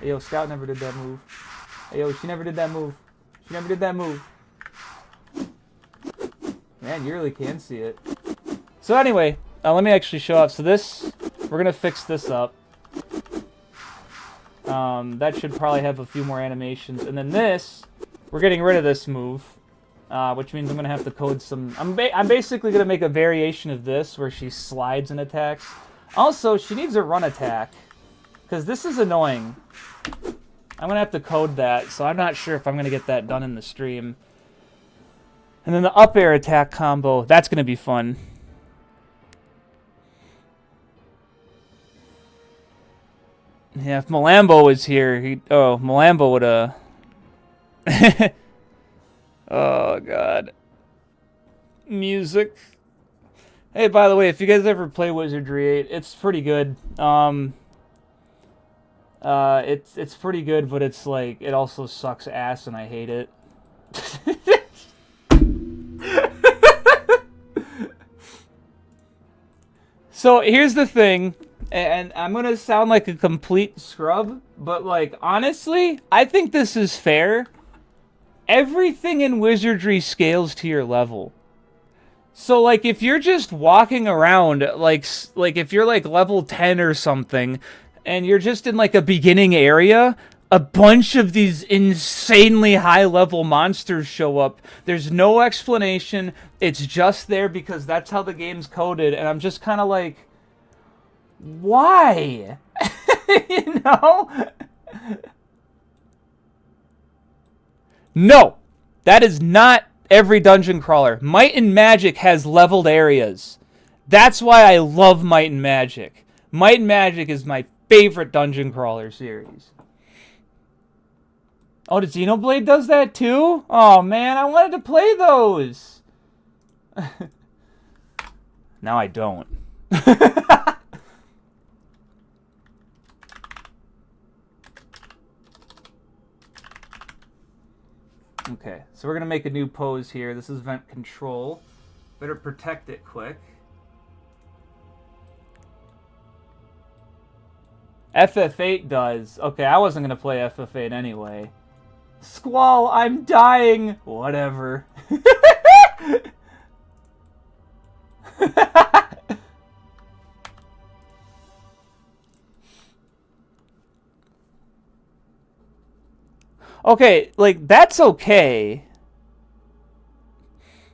Hey, yo, Scout never did that move. Hey, yo, she never did that move. She never did that move. Man, you really can see it. So anyway, let me actually show off. So this, we're gonna fix this up. That should probably have a few more animations. And then this, we're getting rid of this move. Which means I'm going to have to code some... I'm basically going to make a variation of this where she slides and attacks. Also, she needs a run attack. Because this is annoying. I'm going to have to code that, so I'm not sure if I'm going to get that done in the stream. And then the up air attack combo, that's going to be fun. Yeah, if Malambo was here, Malambo would have... Oh, God. Music. Hey, by the way, if you guys ever play Wizardry 8, it's pretty good. It's pretty good, but it's like, it also sucks ass and I hate it. So, here's the thing, and I'm gonna sound like a complete scrub, but like, honestly, I think this is fair. Everything in Wizardry scales to your level. So, like, if you're just walking around, like if you're, like, level 10 or something, and you're just in, like, a beginning area, a bunch of these insanely high-level monsters show up. There's no explanation. It's just there because that's how the game's coded, and I'm just kind of like, why? You know? No, that is not every dungeon crawler. Might and Magic has leveled areas. That's why I love Might and Magic. Might and Magic is my favorite dungeon crawler series. Oh, the Xenoblade does that too? Oh man, I wanted to play those. Now I don't. Okay, so we're gonna make a new pose here. This is vent control. Better protect it quick. FF8 does. Okay, I wasn't gonna play FF8 anyway. Squall, I'm dying! Whatever. Okay, like, that's okay.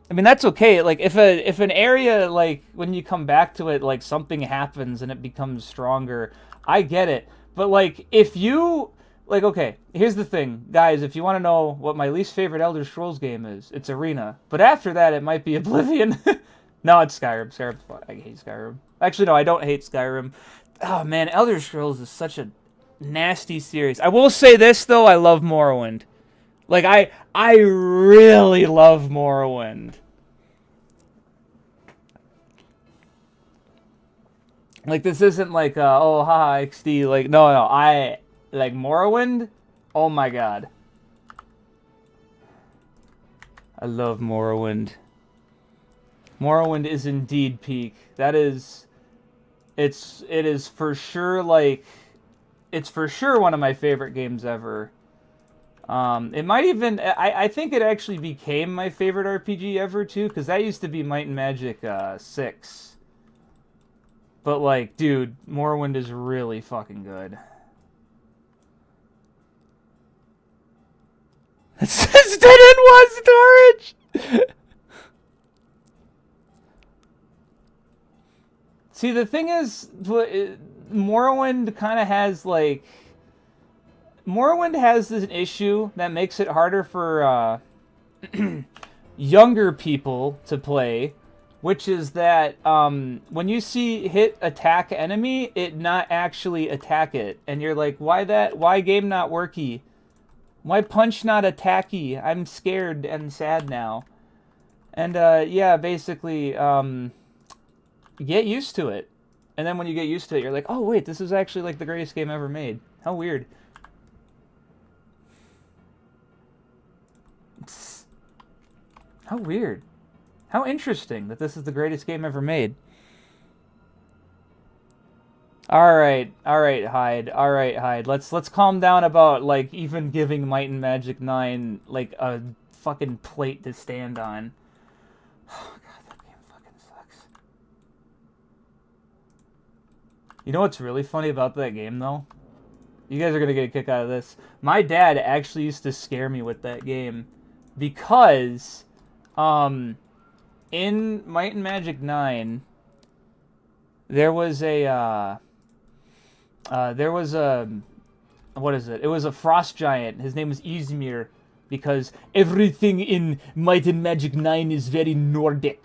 I mean, that's okay. Like, if an area, like, when you come back to it, like, something happens and it becomes stronger, I get it. But, like, if you... Like, okay, here's the thing. Guys, if you want to know what my least favorite Elder Scrolls game is, it's Arena. But after that, it might be Oblivion. No, it's Skyrim. I hate Skyrim. Actually, no, I don't hate Skyrim. Oh, man, Elder Scrolls is such a nasty series. I will say this, though. I love Morrowind. Like, I really love Morrowind. Like, this isn't like, oh, haha, XD. Like, no, I... Like, Morrowind? Oh my god. I love Morrowind. Morrowind is indeed peak. That is... It is for sure, like... It's for sure one of my favorite games ever. It might even... I think it actually became my favorite RPG ever, too, because that used to be Might and Magic 6. But, like, dude, Morrowind is really fucking good. It says dead end one storage! See, the thing is, Morrowind kind of has, like... Morrowind has this issue that makes it harder for younger people to play, which is that when you see hit attack enemy, it not actually attack it. And you're like, why game not worky? Why punch not attacky? I'm scared and sad now. And yeah, basically, get used to it. And then when you get used to it, you're like, oh wait, this is actually like the greatest game ever made. How weird. How weird. How interesting that this is the greatest game ever made. Alright, Hyde. Let's calm down about, like, even giving Might and Magic 9, like, a fucking plate to stand on. Oh, God, that game fucking sucks. You know what's really funny about that game, though? You guys are gonna get a kick out of this. My dad actually used to scare me with that game. Because, in Might and Magic 9, there was a, what is it? It was a frost giant. His name was Ysmir, because everything in Might and Magic 9 is very Nordic.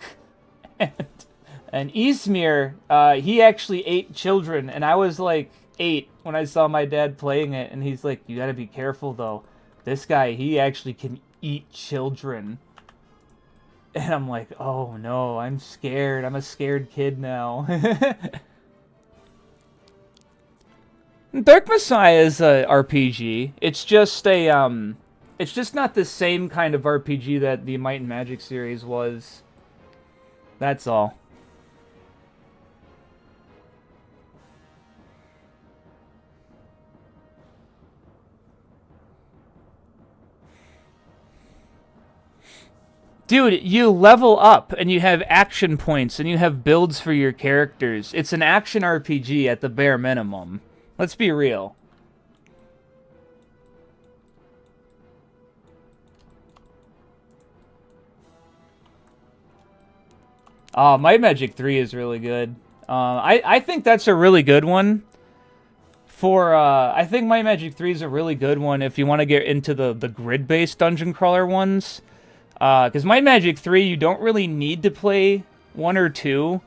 And Ysmir, he actually ate children, and I was like 8 when I saw my dad playing it, and he's like, you gotta be careful though. This guy, he actually can eat children. And I'm like, oh no, I'm scared. I'm a scared kid now. Dark Messiah is a RPG. It's just a it's just not the same kind of RPG that the Might and Magic series was. That's all. Dude, you level up, and you have action points, and you have builds for your characters. It's an action RPG at the bare minimum. Let's be real. Might Magic 3 is really good. I think that's a really good one. I think Might Magic 3 is a really good one if you want to get into the grid-based dungeon crawler ones. Because Might Magic 3, you don't really need to play 1 or 2.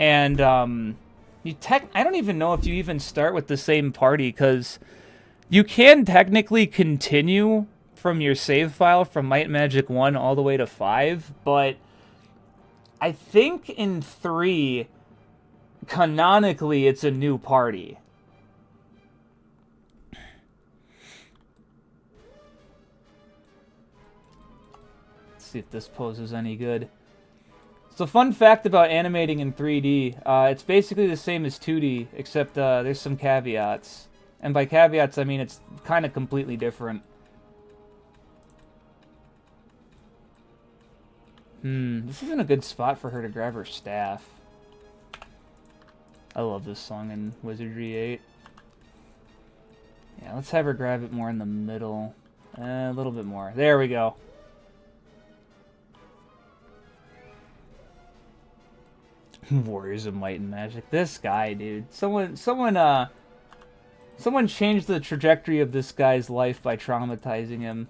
And I don't even know if you even start with the same party, because you can technically continue from your save file from Might and Magic 1 all the way to 5, but I think in 3, canonically, it's a new party. Let's see if this pose is any good. So, fun fact about animating in 3D, it's basically the same as 2D, except there's some caveats. And by caveats, I mean it's kind of completely different. This isn't a good spot for her to grab her staff. I love this song in Wizardry 8. Yeah, let's have her grab it more in the middle. A little bit more. There we go. Warriors of Might and Magic. This guy, dude. Someone changed the trajectory of this guy's life by traumatizing him.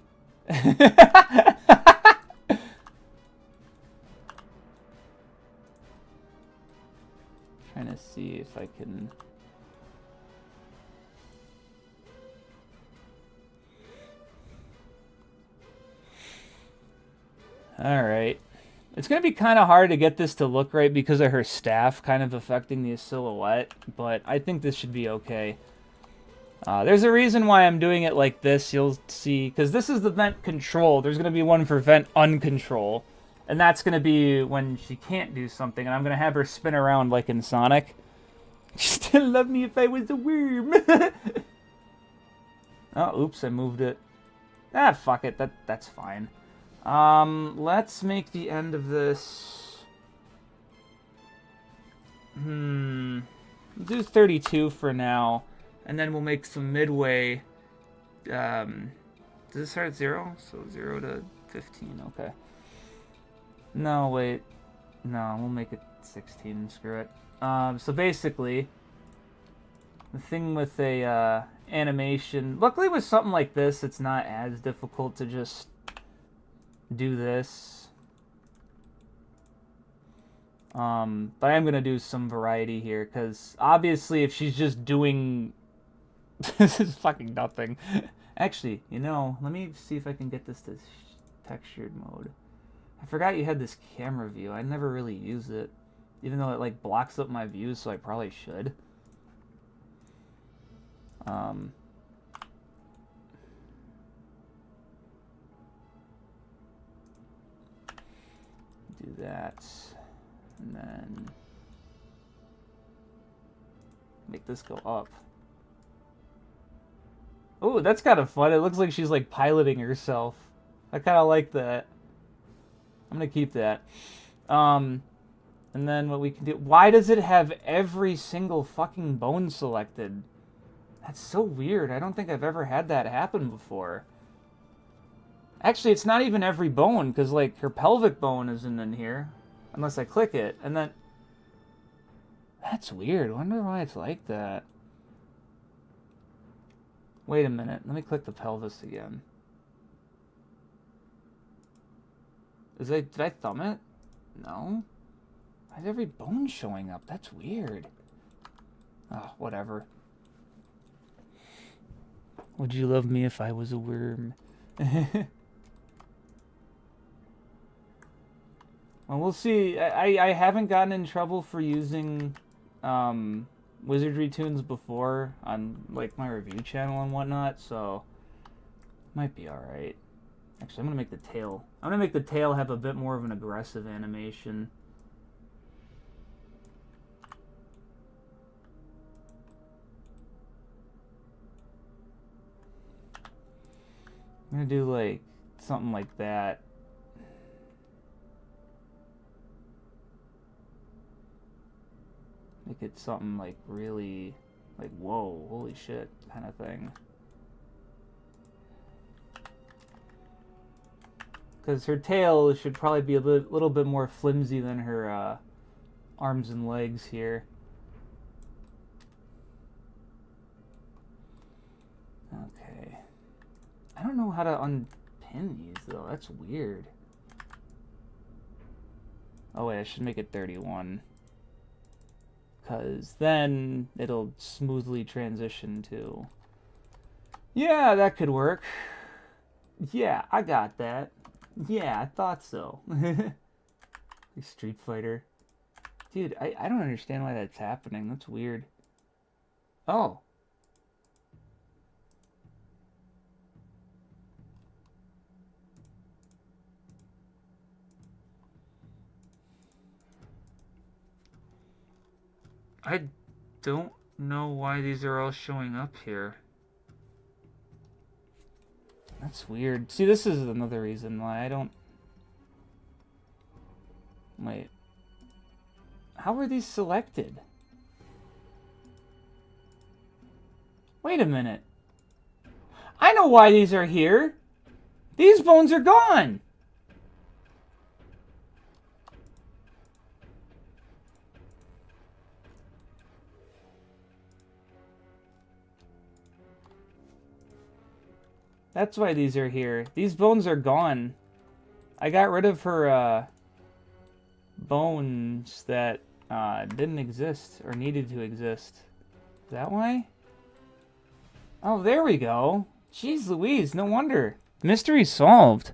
Trying to see if I can... Alright. It's going to be kind of hard to get this to look right because of her staff kind of affecting the silhouette, but I think this should be okay. There's a reason why I'm doing it like this, you'll see, because this is the vent control. There's going to be one for vent uncontrol, and that's going to be when she can't do something, and I'm going to have her spin around like in Sonic. She still love me if I was a worm. Oh, oops, I moved it. Ah, fuck it, that's fine. Let's make the end of this... do 32 for now. And then we'll make some midway. Does it start at 0? So 0 to 15, okay. No, wait. No, we'll make it 16, screw it. So basically, the thing with a animation... Luckily with something like this, it's not as difficult to just do this. But I am going to do some variety here, because obviously if she's just doing... This is fucking nothing. Actually, you know, let me see if I can get this to textured mode. I forgot you had this camera view. I never really use it. Even though it, like, blocks up my views, so I probably should. Do that. And then... make this go up. Oh, that's kind of fun. It looks like she's, like, piloting herself. I kind of like that. I'm going to keep that. And then what we can do... Why does it have every single fucking bone selected? That's so weird. I don't think I've ever had that happen before. Actually, it's not even every bone, because, like, her pelvic bone isn't in here. Unless I click it. And then... That's weird. I wonder why it's like that. Wait a minute. Let me click the pelvis again. Did I thumb it? No. Why is every bone showing up? That's weird. Oh, whatever. Would you love me if I was a worm? Well, we'll see. I haven't gotten in trouble for using Wizardry tunes before on like my review channel and whatnot, so might be alright. Actually, I'm gonna make the tail have a bit more of an aggressive animation. I'm gonna do like something like that. Make it something like really like whoa, holy shit kind of thing. Because her tail should probably be a little bit more flimsy than her arms and legs here. Okay. I don't know how to unpin these, though. That's weird. Oh, wait, I should make it 31. because then it'll smoothly transition to... Yeah, that could work. Yeah, I got that. Yeah, I thought so. Street Fighter. Dude, I don't understand why that's happening. That's weird. Oh. I don't know why these are all showing up here. That's weird. See, this is another reason why I don't... Wait. How were these selected? Wait a minute. I know why these are here. These bones are gone. That's why these are here. These bones are gone. I got rid of her bones that didn't exist or needed to exist. Is that why? Oh, there we go. Jeez Louise, no wonder. Mystery solved.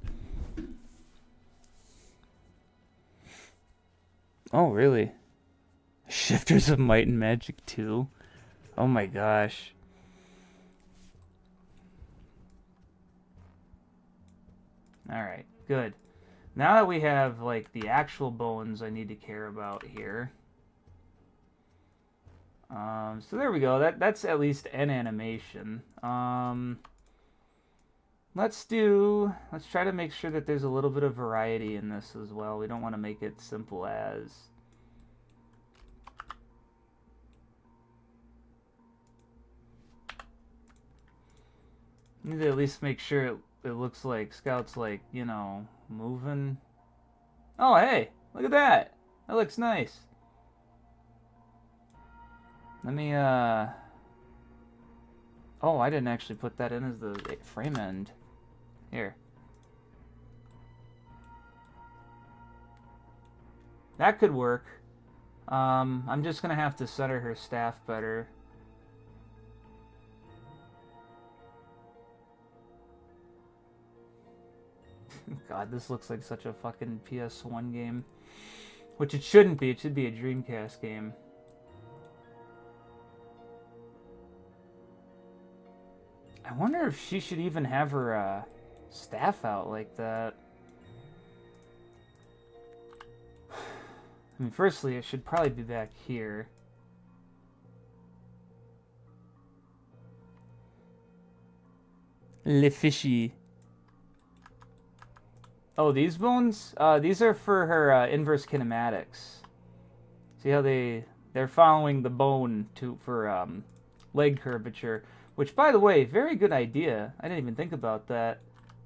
Oh, really? Shifters of Might and Magic 2? Oh my gosh. Alright, good. Now that we have, like, the actual bones I need to care about here. So there we go. That's at least an animation. Let's try to make sure that there's a little bit of variety in this as well. We don't want to make it simple as... Need to at least make sure it looks like Scout's, like, you know, moving. Oh, hey, look at that. That looks nice. Let me, Oh, I didn't actually put that in as the frame end. Here. That could work. I'm just gonna have to center her staff better. God, this looks like such a fucking PS1 game. Which it shouldn't be. It should be a Dreamcast game. I wonder if she should even have her staff out like that. I mean, firstly, it should probably be back here. Le fishy. Oh, these bones? These are for her inverse kinematics. See how they're following the bone for leg curvature. Which, by the way, very good idea. I didn't even think about that.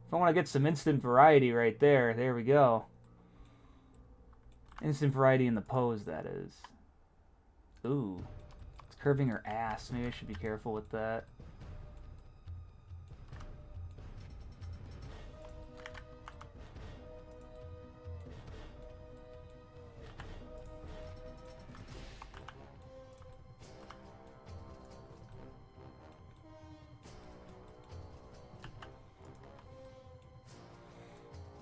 If I want to get some instant variety right there, there we go. Instant variety in the pose, that is. Ooh. It's curving her ass. Maybe I should be careful with that.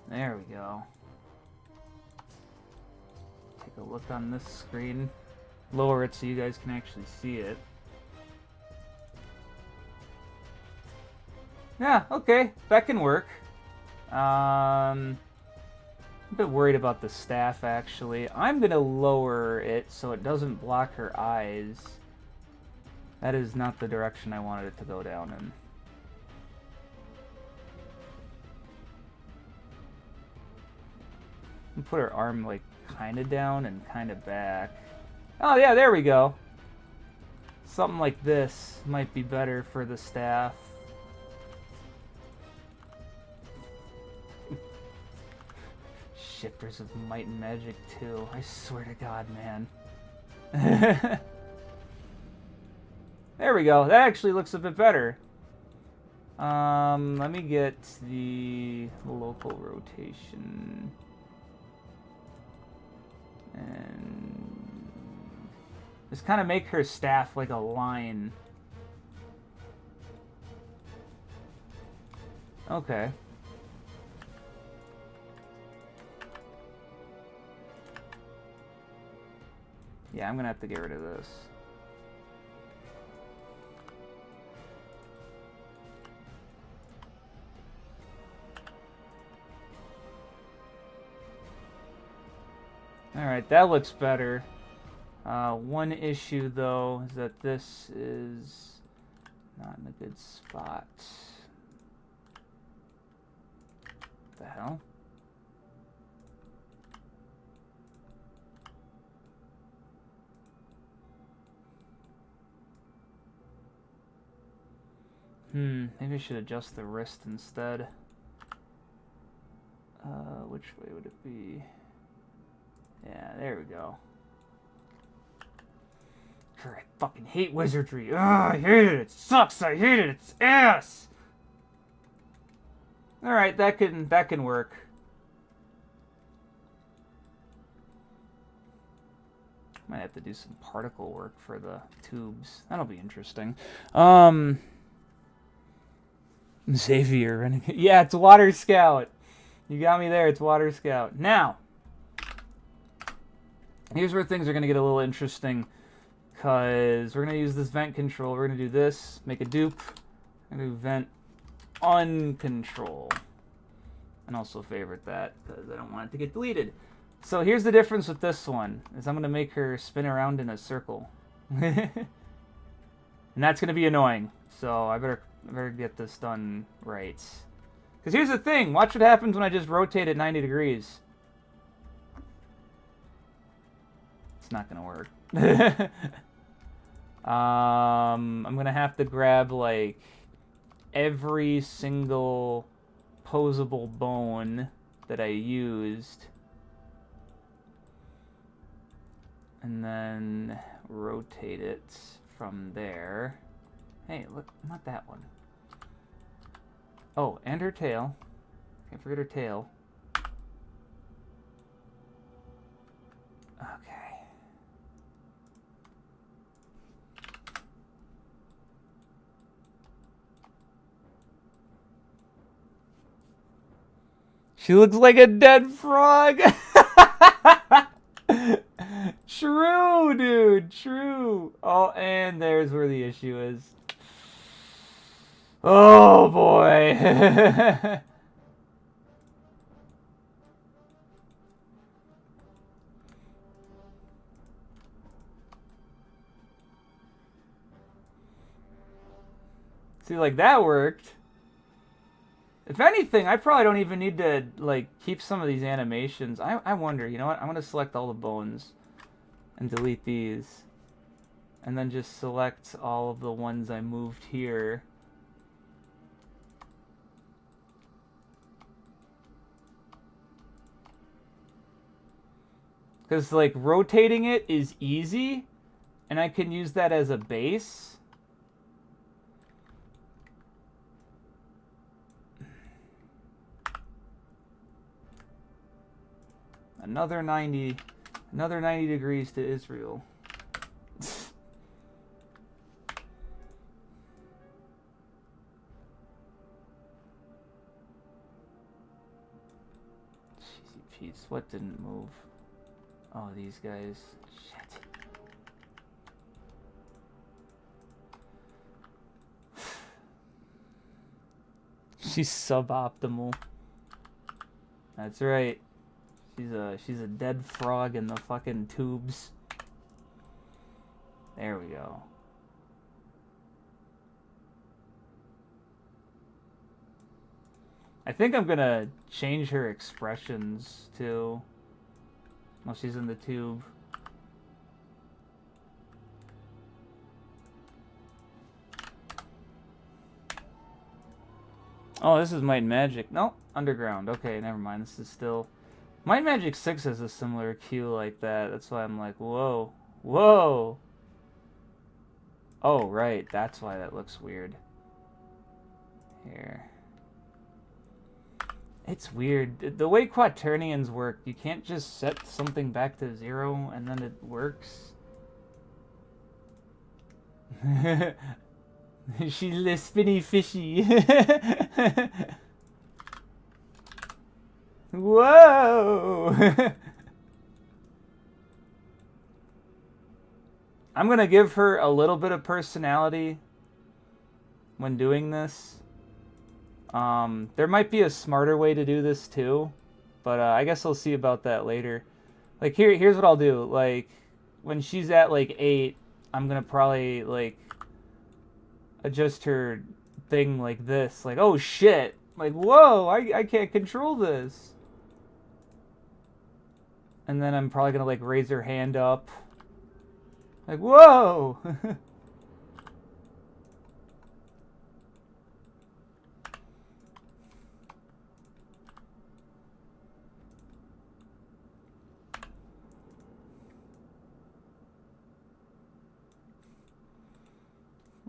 There we go. Take a look on this screen. Lower it so you guys can actually see it. Yeah, okay. That can work. I'm a bit worried about the staff, actually. I'm going to lower it so it doesn't block her eyes. That is not the direction I wanted it to go down in. Put her arm, like, kind of down and kind of back. Oh, yeah, there we go. Something like this might be better for the staff. Shifters of Might and Magic 2. I swear to God, man. There we go. That actually looks a bit better. Let me get the local rotation. And Just kind of make her staff like a line. Okay. Yeah, I'm gonna have to get rid of this. Alright, that looks better. One issue, though, is that this is not in a good spot. What the hell? Maybe I should adjust the wrist instead. Which way would it be? Yeah, there we go. God, I fucking hate wizardry. Ugh, I hate it. It sucks. I hate it. It's ass. All right, that can work. Might have to do some particle work for the tubes. That'll be interesting. Xavier Renegade. Yeah, it's Water Scout. You got me there. It's Water Scout. Now, here's where things are going to get a little interesting, because we're going to use this vent control. We're going to do this, make a dupe. We're going to do vent uncontrol. And also favorite that, because I don't want it to get deleted. So here's the difference with this one, is I'm going to make her spin around in a circle. And that's going to be annoying. So I better get this done right. Because here's the thing. Watch what happens when I just rotate it 90 degrees. It's not going to work. I'm going to have to grab, like, every single posable bone that I used. And then rotate it from there. Hey, look, not that one. Oh, and her tail. Can't forget her tail. Okay. She looks like a dead frog. True, dude. True. Oh, and there's where the issue is. Oh, boy. See, like, that worked. If anything, I probably don't even need to, like, keep some of these animations. I wonder, you know what? I'm going to select all the bones and delete these. And then just select all of the ones I moved here. Because, like, rotating it is easy, and I can use that as a base. Another 90 degrees to Israel. Cheesy Pete's. What didn't move? Oh, these guys. Shit. She's suboptimal. That's right. She's a dead frog in the fucking tubes. There we go. I think I'm gonna change her expressions too. While she's in the tube. Oh, this is Might and Magic. No, Underground. Okay, never mind. This is still... Might and Magic 6 has a similar cue like that. That's why I'm like, whoa. Whoa! Oh, right. That's why that looks weird. Here. It's weird. The way quaternions work, you can't just set something back to 0 and then it works. She's a spinny fishy. Whoa! I'm gonna give her a little bit of personality when doing this. There might be a smarter way to do this too, but I guess I'll see about that later. Like here's what I'll do. Like when she's at like 8, I'm gonna probably like adjust her thing like this. Like, oh shit! Like, whoa! I can't control this. And then I'm probably gonna like raise her hand up. Like, whoa!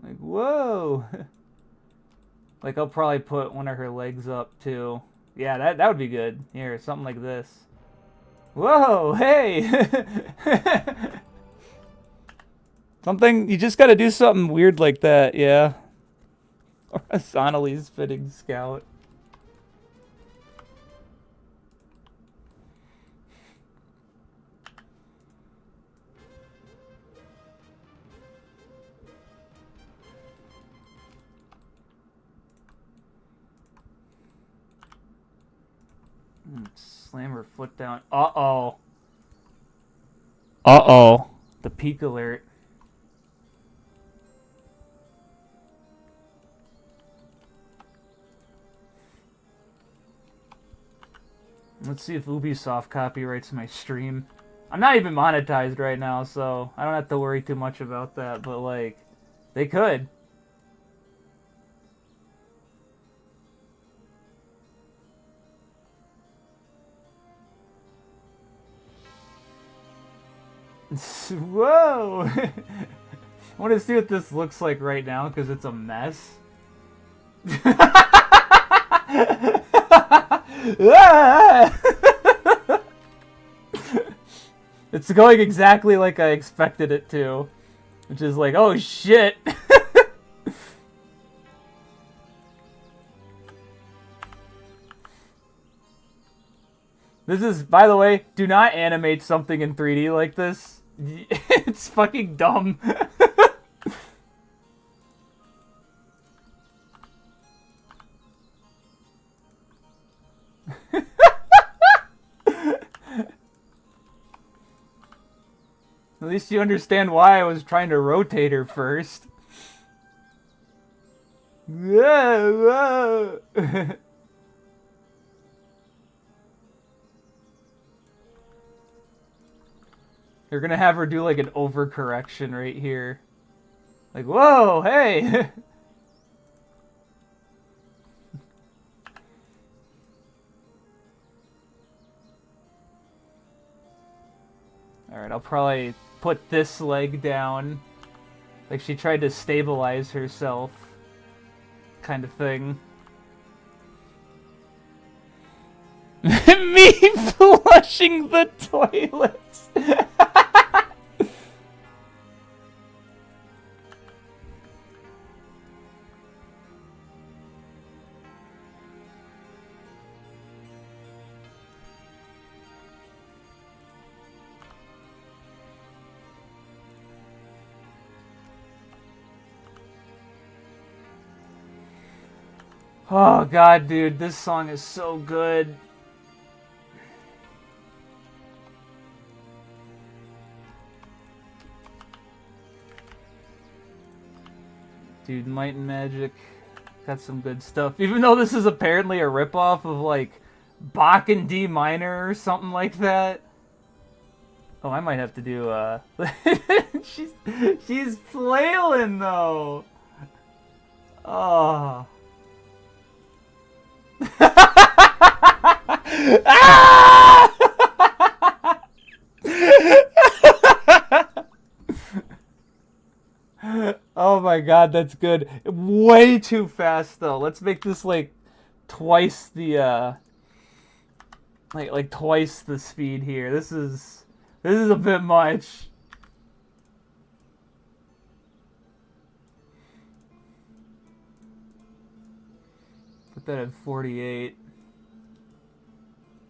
Like, whoa! Like, I'll probably put one of her legs up too. Yeah, that would be good. Here, something like this. Whoa! Hey! Something, you just gotta do something weird like that, yeah. Or a Sonalise fitting scout. Slam her foot down. Uh-oh. Uh-oh. The peak alert. Let's see if Ubisoft copyrights my stream. I'm not even monetized right now, so I don't have to worry too much about that, but like, they could. Whoa! I want to see what this looks like right now, because it's a mess. It's going exactly like I expected it to. Which is like, oh shit! This is, by the way, do not animate something in 3D like this. It's fucking dumb. At least you understand why I was trying to rotate her first. Whoa, whoa. You're gonna have her do like an overcorrection right here. Like, whoa, hey! Alright, I'll probably put this leg down. Like she tried to stabilize herself. Kind of thing. Me flushing the toilets! Oh god, dude, this song is so good. Dude, Might and Magic got some good stuff. Even though this is apparently a ripoff of like Bach in D minor or something like that. Oh, I might have to do she's flailing though. Oh. Oh my god, that's good. Way too fast though. Let's make this like twice the like twice the speed here. This is a bit much. Put that at 48.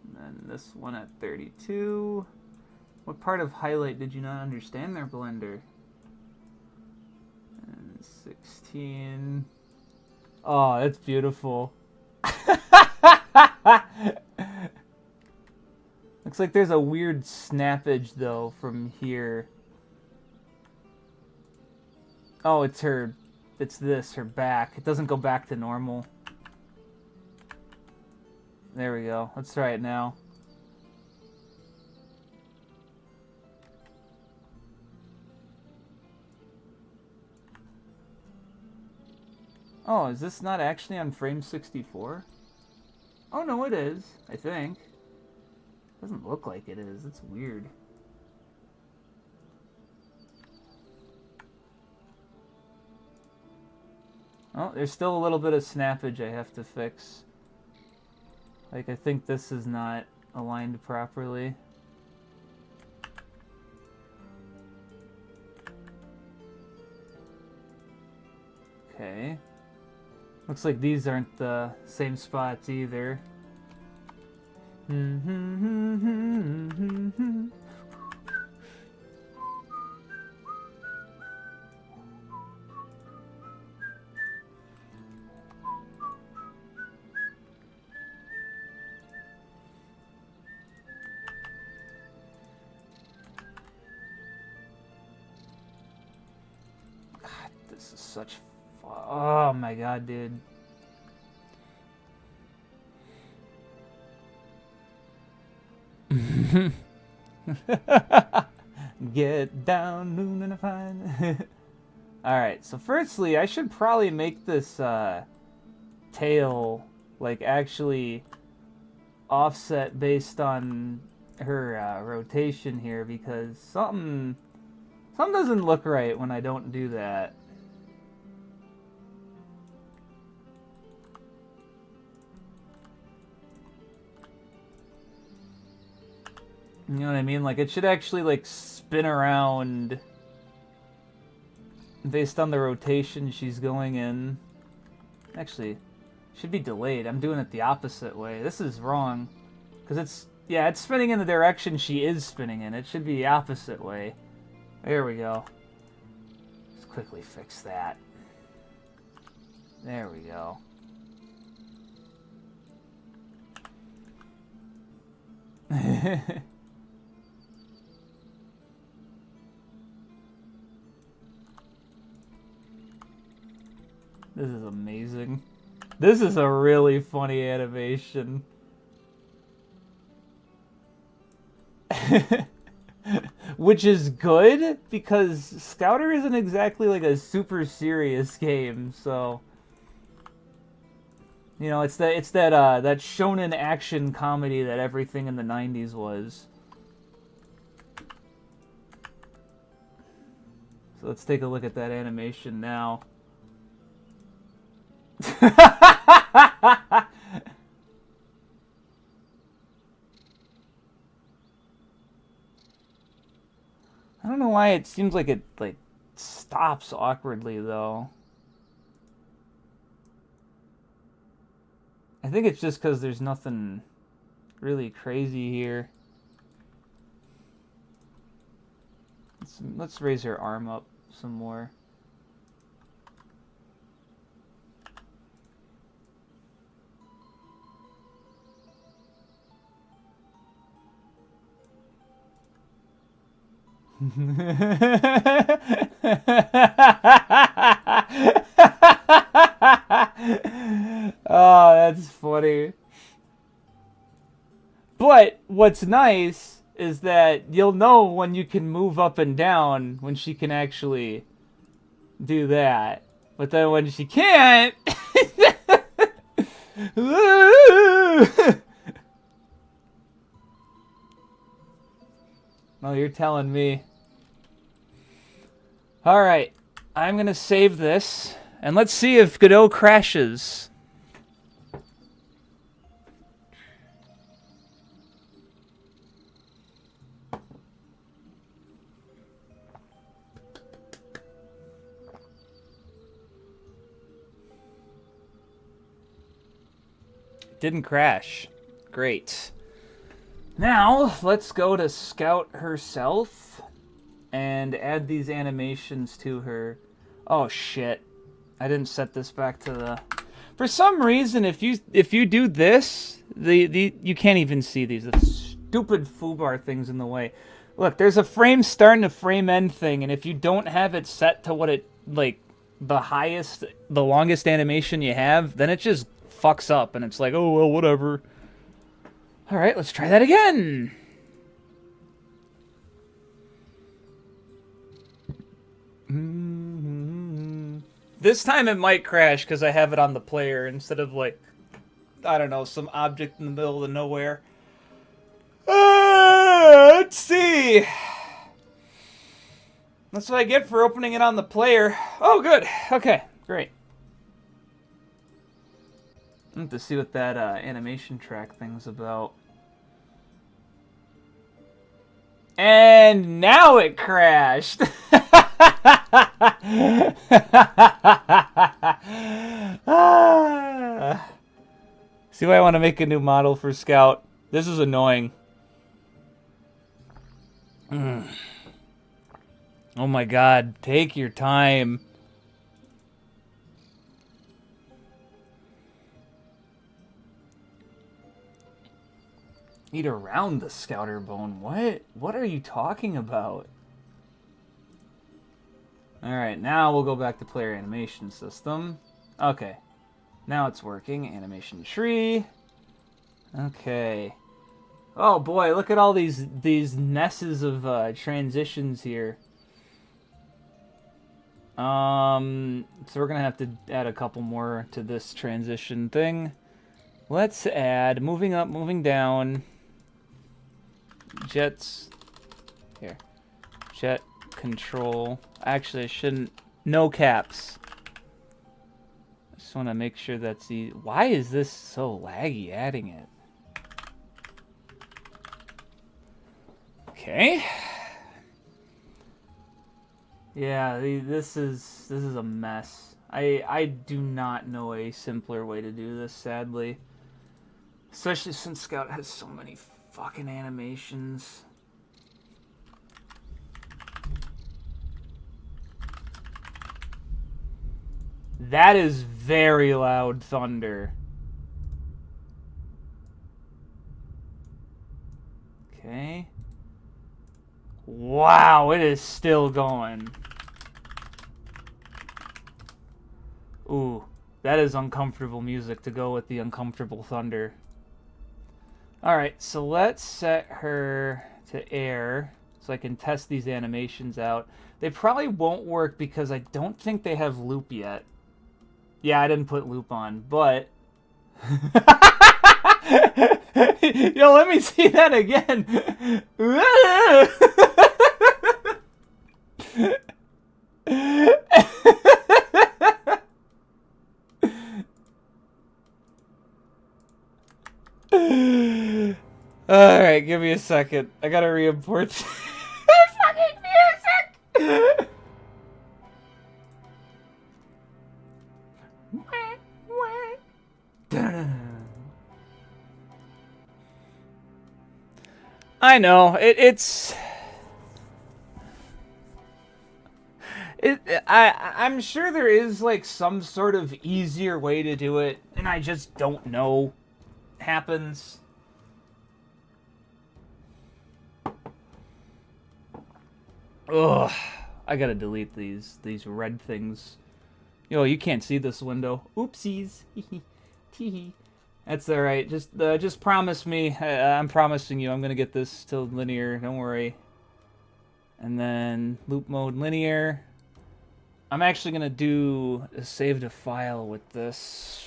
And then this one at 32. What part of highlight did you not understand there, Blender? And 16. Oh, that's beautiful. Looks like there's a weird snappage, though, from here. Oh, it's her... It's this, her back. It doesn't go back to normal. There we go. Let's try it now. Oh, is this not actually on frame 64? Oh, no, it is, I think. Doesn't look like it is. It's weird. Oh, there's still a little bit of snappage I have to fix. Like, I think this is not aligned properly. Okay. Looks like these aren't the same spots either. God, this is such... Oh my god, dude. Get down, noon and a fine. Alright, so firstly, I should probably make this tail, like, actually offset based on her rotation here, because something doesn't look right when I don't do that. You know what I mean? Like, it should actually, like, spin around based on the rotation she's going in. Actually, should be delayed. I'm doing it the opposite way. This is wrong. Because it's, yeah, it's spinning in the direction she is spinning in. It should be the opposite way. There we go. Let's quickly fix that. There we go. This is amazing. This is a really funny animation. Which is good, because Scouter isn't exactly like a super serious game, so... You know, it's that that shonen action comedy that everything in the 90s was. So let's take a look at that animation now. I don't know why it seems like it like stops awkwardly though. I think it's just because there's nothing really crazy here. Let's raise her arm up some more. Oh, that's funny. But what's nice is that you'll know when you can move up and down when she can actually do that. But then when she can't... Oh, you're telling me. Alright, I'm gonna save this, and let's see if Godot crashes. Didn't crash. Great. Now, let's go to Scout herself and add these animations to her. Oh, shit. I didn't set this back to the... For some reason, if you do this, you can't even see these. The stupid foobar things in the way. Look, there's a frame start and a frame end thing, and if you don't have it set to what it, like, the longest animation you have, then it just fucks up, and it's like, oh, well, whatever. Alright, let's try that again! This time it might crash because I have it on the player instead of, like, I don't know, some object in the middle of nowhere. Let's see. That's what I get for opening it on the player. Oh, good. Okay, great. I have to see what that animation track thing's about. And now it crashed. See why I want to make a new model for Scout? This is annoying. Oh my god, take your time. Eat around the Scouter bone. What are you talking about? Alright, now we'll go back to player animation system. Okay. Now it's working. Animation tree. Okay. Oh boy, look at all these nesses of transitions here. So we're gonna have to add a couple more to this transition thing. Let's add moving up, moving down. Jets. Here. Jet control. Actually, I shouldn't. No caps. I just want to make sure that's the. Why is this so laggy adding it? Okay. Yeah, this is a mess. I do not know a simpler way to do this, sadly. Especially since Scout has so many fucking animations. That is very loud thunder. Okay. Wow, it is still going. Ooh, that is uncomfortable music to go with the uncomfortable thunder. Alright, so let's set her to air so I can test these animations out. They probably won't work because I don't think they have loop yet. Yeah, I didn't put loop on, but... Yo, let me see that again. Alright, give me a second. I gotta re-import this fucking music! I know, I'm sure there is like some sort of easier way to do it, and I just don't know. Happens. Ugh, I gotta delete these red things. Yo, you can't see this window. Oopsies. Teehee. That's alright. Just promise me. I'm promising you I'm gonna get this to linear. Don't worry. And then loop mode linear. I'm actually gonna do a save to file with this.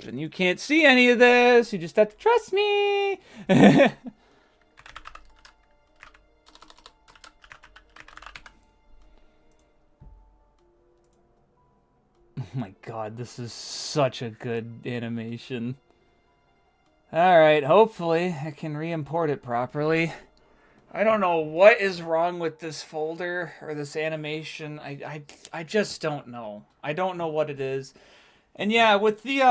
And you can't see any of this. You just have to trust me. Oh my god, this is such a good animation. Alright, hopefully I can re-import it properly. I don't know what is wrong with this folder or this animation. I just don't know. I don't know what it is. And yeah, with the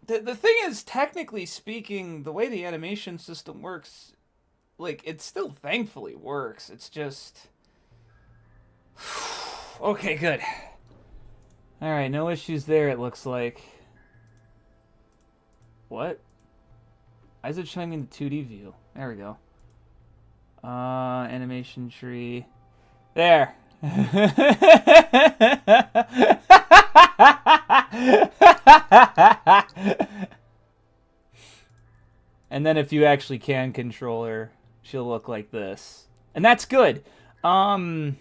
The thing is, technically speaking, the way the animation system works, like, it still thankfully works. It's just... Okay, good. Alright, no issues there, it looks like. What? Why is it showing in the 2D view? There we go. Animation tree. There! And then if you actually can control her, she'll look like this. And that's good. To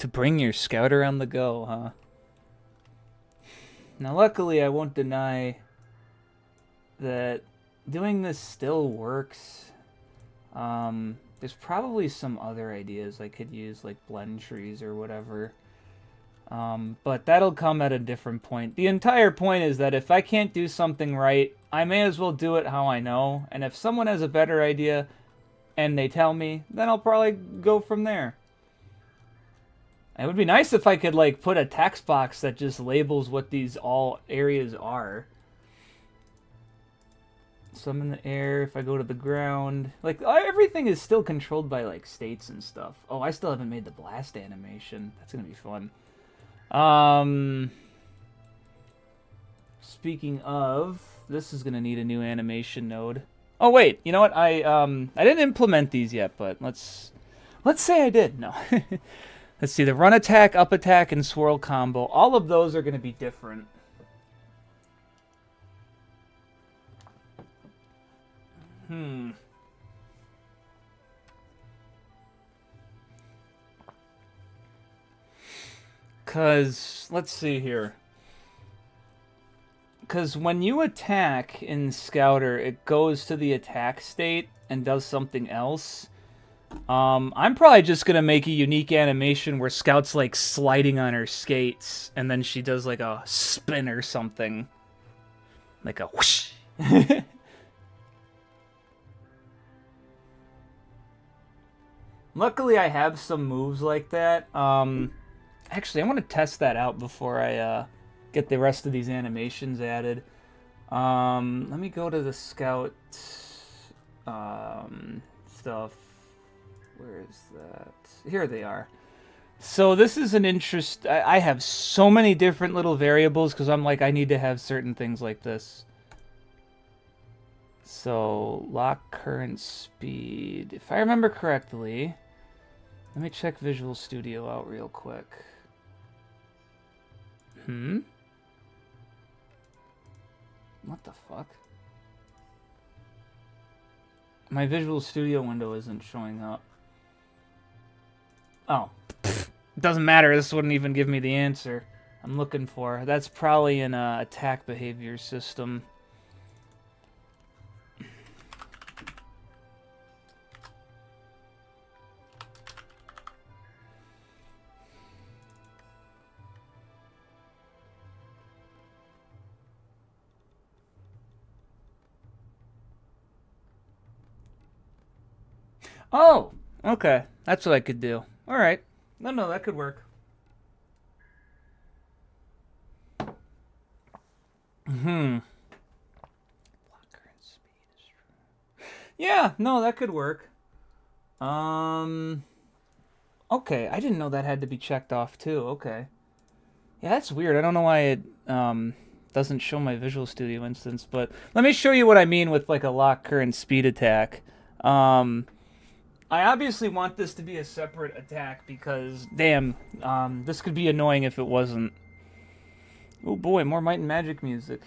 bring your scouter on the go, huh? Now, luckily, I won't deny that doing this still works. There's probably some other ideas I could use, like blend trees or whatever. But that'll come at a different point. The entire point is that if I can't do something right, I may as well do it how I know. And if someone has a better idea and they tell me, then I'll probably go from there. It would be nice if I could, like, put a text box that just labels what these all areas are. Some in the air, if I go to the ground. Like, everything is still controlled by, like, states and stuff. Oh, I still haven't made the blast animation. That's gonna be fun. Speaking of, this is gonna need a new animation node. Oh, wait, you know what? I didn't implement these yet, but let's say I did. No. Let's see, the run attack, up attack, and swirl combo. All of those are going to be different. Because, let's see here. Because when you attack in Scouter, it goes to the attack state and does something else. I'm probably just gonna make a unique animation where Scout's like sliding on her skates, and then she does like a spin or something. Like a whoosh. Luckily, I have some moves like that. Actually, I want to test that out before I get the rest of these animations added. Let me go to the Scout stuff. Where is that? Here they are. So this is an interest. I have so many different little variables because I'm like, I need to have certain things like this. So lock current speed. If I remember correctly, let me check Visual Studio out real quick. What the fuck? My Visual Studio window isn't showing up. Oh, it doesn't matter. This wouldn't even give me the answer I'm looking for. That's probably an attack behavior system. Oh, okay. That's what I could do. All right. No, that could work. Yeah, no, that could work. Okay, I didn't know that had to be checked off too. Okay. Yeah, that's weird. I don't know why it doesn't show my Visual Studio instance, but let me show you what I mean with like a lock current speed attack. I obviously want this to be a separate attack because, damn, this could be annoying if it wasn't. Oh boy, more Might and Magic music.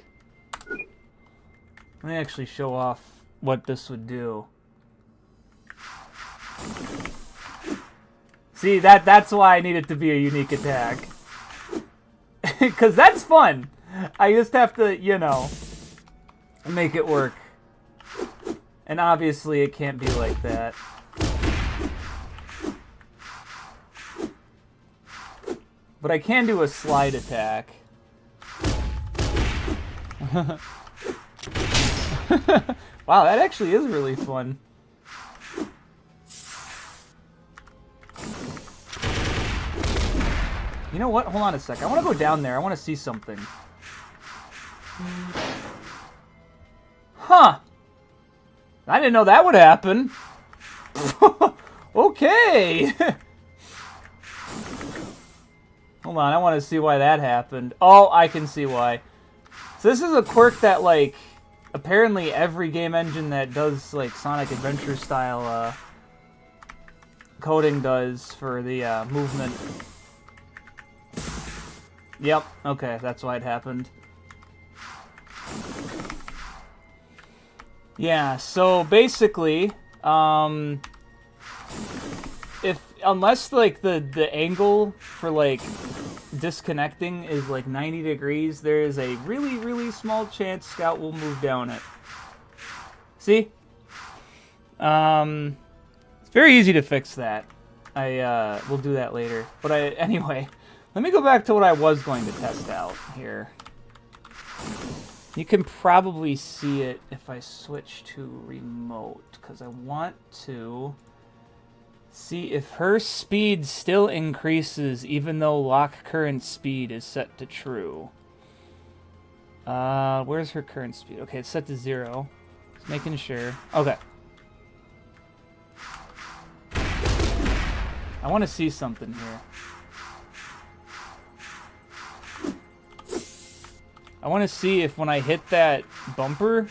Let me actually show off what this would do. See, that's why I need it to be a unique attack. Because that's fun. I just have to, you know, make it work. And obviously it can't be like that. But I can do a slide attack. Wow, that actually is really fun. You know what? Hold on a sec. I want to go down there. I want to see something. Huh. I didn't know that would happen. Okay. Hold on, I want to see why that happened. Oh, I can see why. So this is a quirk that, like, apparently every game engine that does, like, Sonic Adventure style coding does for the movement. Yep, okay, that's why it happened. Yeah, so basically, unless like the angle for like disconnecting is like 90 degrees, there is a really small chance Scout will move down it. See? It's very easy to fix that. I will do that later. But anyway, let me go back to what I was going to test out here. You can probably see it if I switch to remote, because I want to see if her speed still increases even though lock current speed is set to true. Where's her current speed? Okay, it's set to 0. Just making sure. Okay. I want to see something here. I want to see if when I hit that bumper...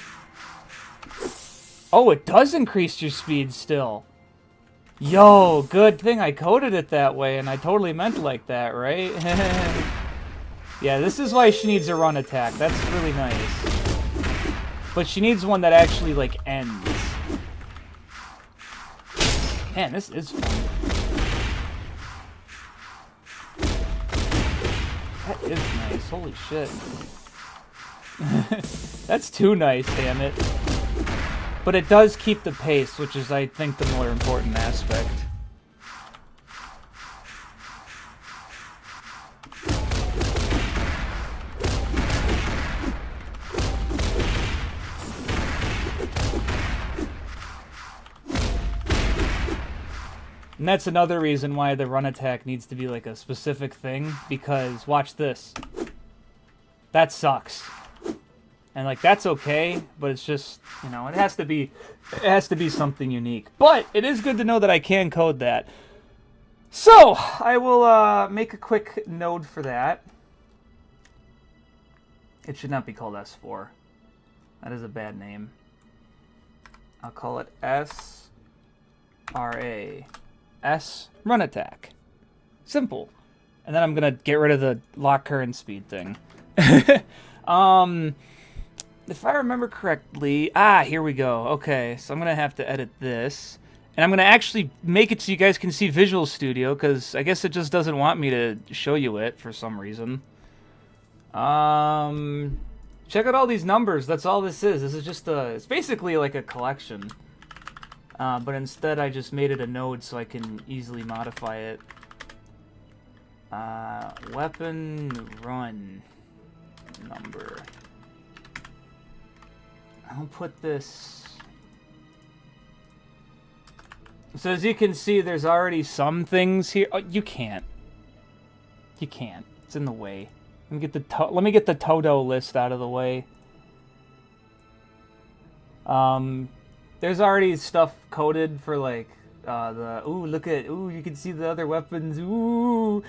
Oh, it does increase your speed still. Yo, good thing I coded it that way, and I totally meant like that, right? Yeah, this is why she needs a run attack. That's really nice. But she needs one that actually, like, ends. Man, this is fun. That is nice. Holy shit. That's too nice, damn it. But it does keep the pace, which is, I think, the more important aspect. And that's another reason why the run attack needs to be like a specific thing, because watch this. That sucks. And like that's okay, but it's just, you know, it has to be something unique. But it is good to know that I can code that. So, I will make a quick node for that. It should not be called S4. That is a bad name. I'll call it SRA. S run attack. Simple. And then I'm gonna get rid of the lock current speed thing. If I remember correctly, here we go. Okay, so I'm gonna have to edit this, and I'm gonna actually make it so you guys can see Visual Studio, because I guess it just doesn't want me to show you it for some reason. Check out all these numbers. That's all this is. This is just it's basically like a collection. But instead I just made it a node so I can easily modify it. Weapon run number. I'll put this... So as you can see, there's already some things here. Oh, you can't. You can't. It's in the way. Let me get the Todo list out of the way. There's already stuff coded for like you can see the other weapons. Ooh.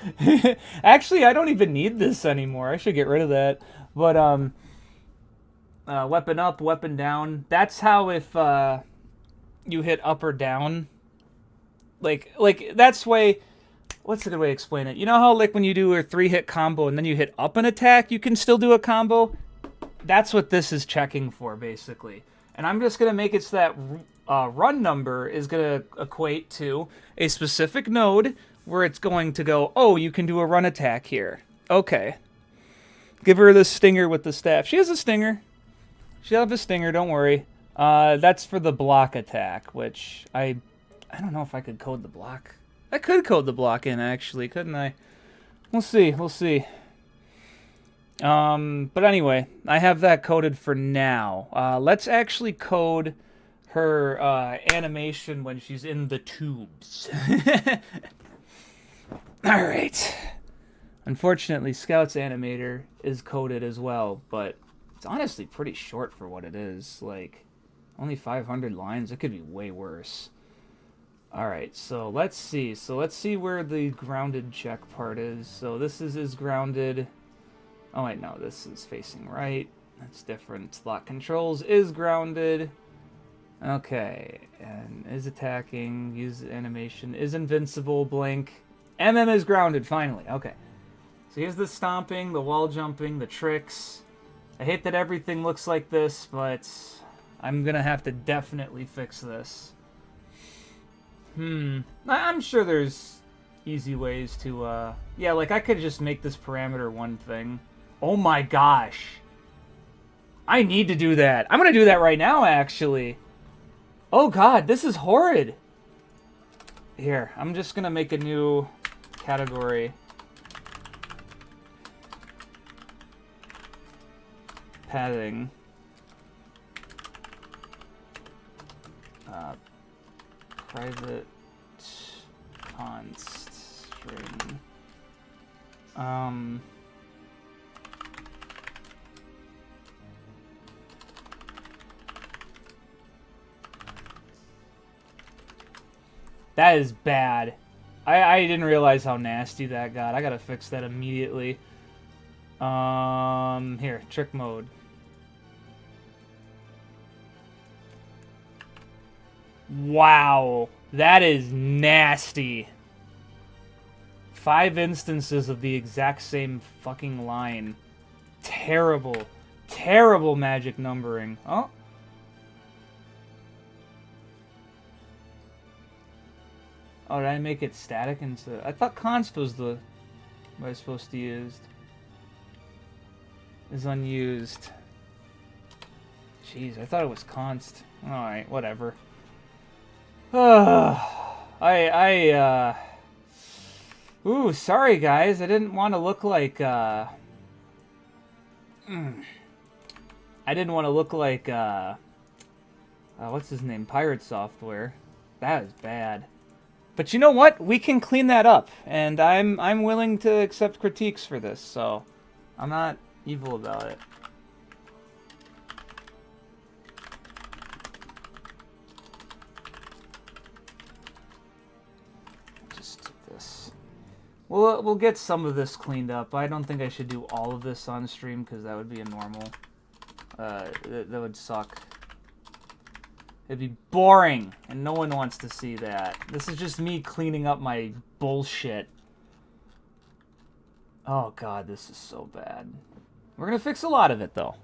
Actually, I don't even need this anymore. I should get rid of that. But weapon up, weapon down. That's how if you hit up or down. Like that's way. What's a good way to explain it? You know how like when you do a 3-hit combo and then you hit up an attack, you can still do a combo? That's what this is checking for, basically. And I'm just going to make it so that run number is going to equate to a specific node where it's going to go, oh, you can do a run attack here. Okay. Give her the stinger with the staff. She has a stinger. She'll have a stinger, don't worry. That's for the block attack, which I don't know if I could code the block. I could code the block in, actually, couldn't I? We'll see, we'll see. But anyway, I have that coded for now. Let's actually code her animation when she's in the tubes. Alright. Unfortunately, Scout's animator is coded as well, but it's honestly pretty short for what it is. Like, only 500 lines. It could be way worse. Alright, so let's see. So let's see where the grounded check part is. So this is grounded. Oh wait, no, this is facing right. That's different. Lock controls is grounded. Okay, and is attacking. Use animation. Is invincible. Blink. MM is grounded, finally. Okay. So here's the stomping, the wall jumping, the tricks. I hate that everything looks like this, but I'm gonna have to definitely fix this. I'm sure there's easy ways to, yeah, like I could just make this parameter one thing. Oh my gosh. I need to do that. I'm gonna do that right now, actually. Oh god, this is horrid. Here, I'm just gonna make a new category. Padding. Private const string. That is bad. I didn't realize how nasty that got. I gotta fix that immediately. Here, trick mode. Wow, that is nasty. 5 instances of the exact same fucking line. Terrible, terrible magic numbering. Oh. Oh, did I make it static instead? I thought const was the what I was supposed to use. Is unused. Jeez, I thought it was const. Alright, whatever. Ooh, sorry guys, I didn't want to look like, I didn't want to look like, what's his name? Pirate Software. That is bad. But you know what? We can clean that up, and I'm willing to accept critiques for this, so I'm not evil about it. We'll get some of this cleaned up. I don't think I should do all of this on stream because that would be a normal. That would suck. It'd be boring, and no one wants to see that. This is just me cleaning up my bullshit. Oh god, this is so bad. We're gonna fix a lot of it though.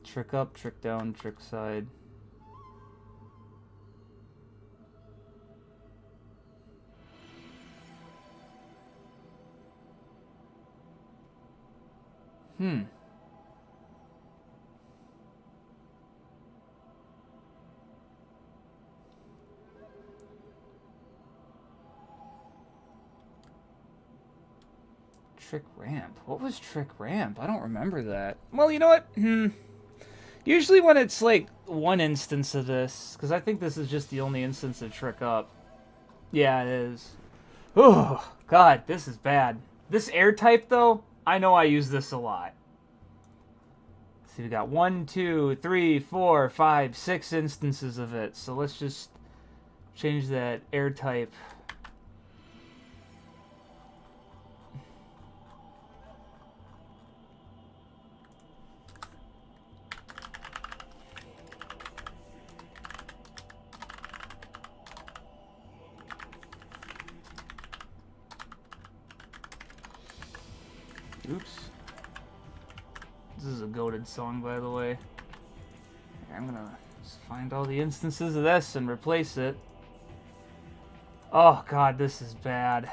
Trick up, trick down, trick side. Trick ramp. What was trick ramp? I don't remember that. Well, you know what? Usually when it's like one instance of this, because I think this is just the only instance of trick up. Yeah, it is. Oh, god, this is bad. This air type, though, I know I use this a lot. See, we got 1, 2, 3, 4, 5, 6 instances of it. So let's just change that air type. Oops. This is a goated song, by the way. I'm gonna just find all the instances of this and replace it. Oh god, this is bad.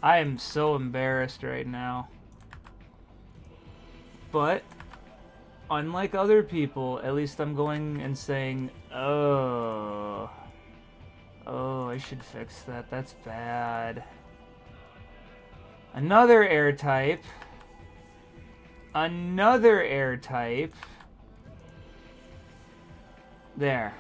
I am so embarrassed right now. But, unlike other people, at least I'm going and saying, oh, I should fix that. That's bad. Another air type. Another air type. There.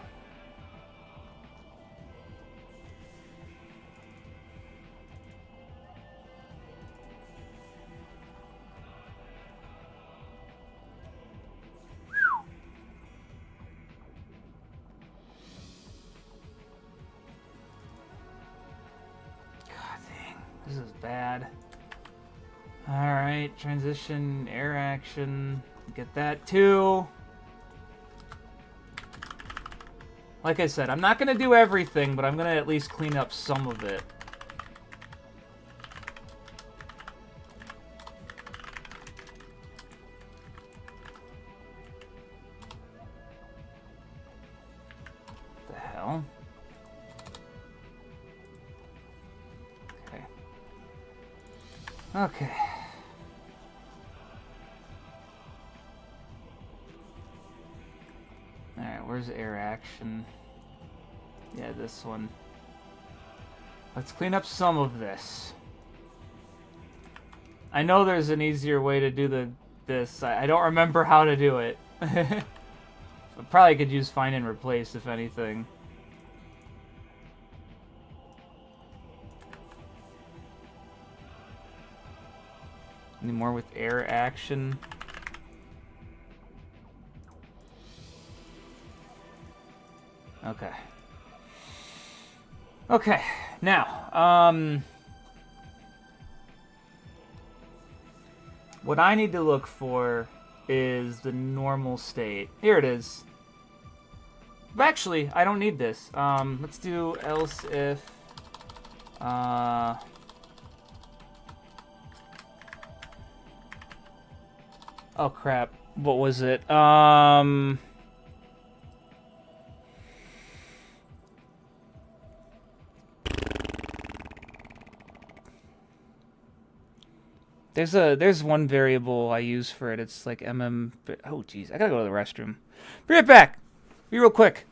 This is bad. Alright, transition, air action. Get that too. Like I said, I'm not going to do everything, but I'm going to at least clean up some of it. The hell? Okay. Okay. Alright, where's air action? Yeah, this one. Let's clean up some of this. I know there's an easier way to do this. I don't remember how to do it. I probably could use find and replace, if anything. Any more with air action? Okay. Okay, now, what I need to look for is the normal state. Here it is. But actually, I don't need this. Let's do else if, oh crap, what was it? There's one variable I use for it. It's like mm. Oh jeez, I gotta go to the restroom. Be right back. Be real quick.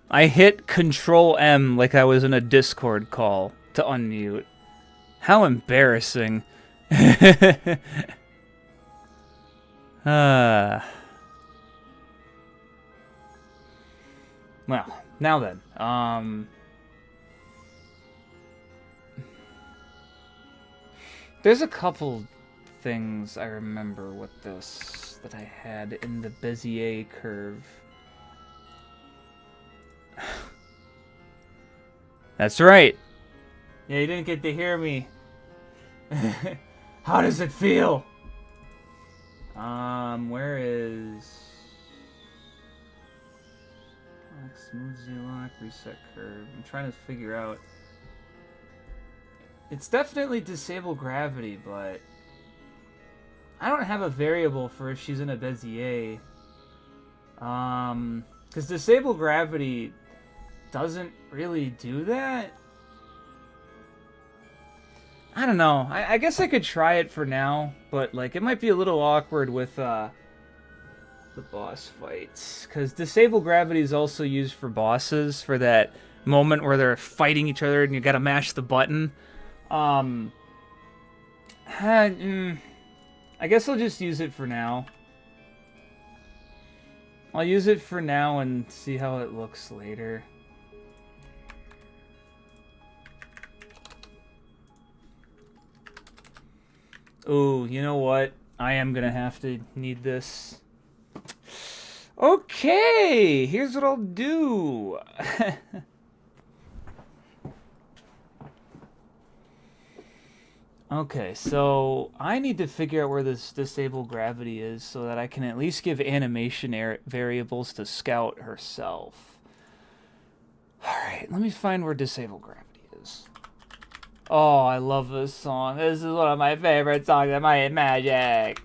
I hit Control M like I was in a Discord call to unmute. How embarrassing. Well, now then. There's a couple things I remember with this that I had in the Bezier curve. That's right. Yeah, you didn't get to hear me. How does it feel? Where is... Smooth Z-lock, reset curve. I'm trying to figure out... It's definitely disable gravity, but... I don't have a variable for if she's in a Bezier. Because disable gravity doesn't really do that. I don't know. I guess I could try it for now, but like it might be a little awkward with the boss fights. Because disable gravity is also used for bosses for that moment where they're fighting each other and you gotta mash the button. I guess I'll just use it for now. I'll use it for now and see how it looks later. Ooh, you know what? I am gonna have to need this. Okay, here's what I'll do. Okay, so I need to figure out where this disable gravity is so that I can at least give animation variables to Scout herself. Alright, let me find where disable gravity is. Oh, I love this song. This is one of my favorite songs in Might and Magic.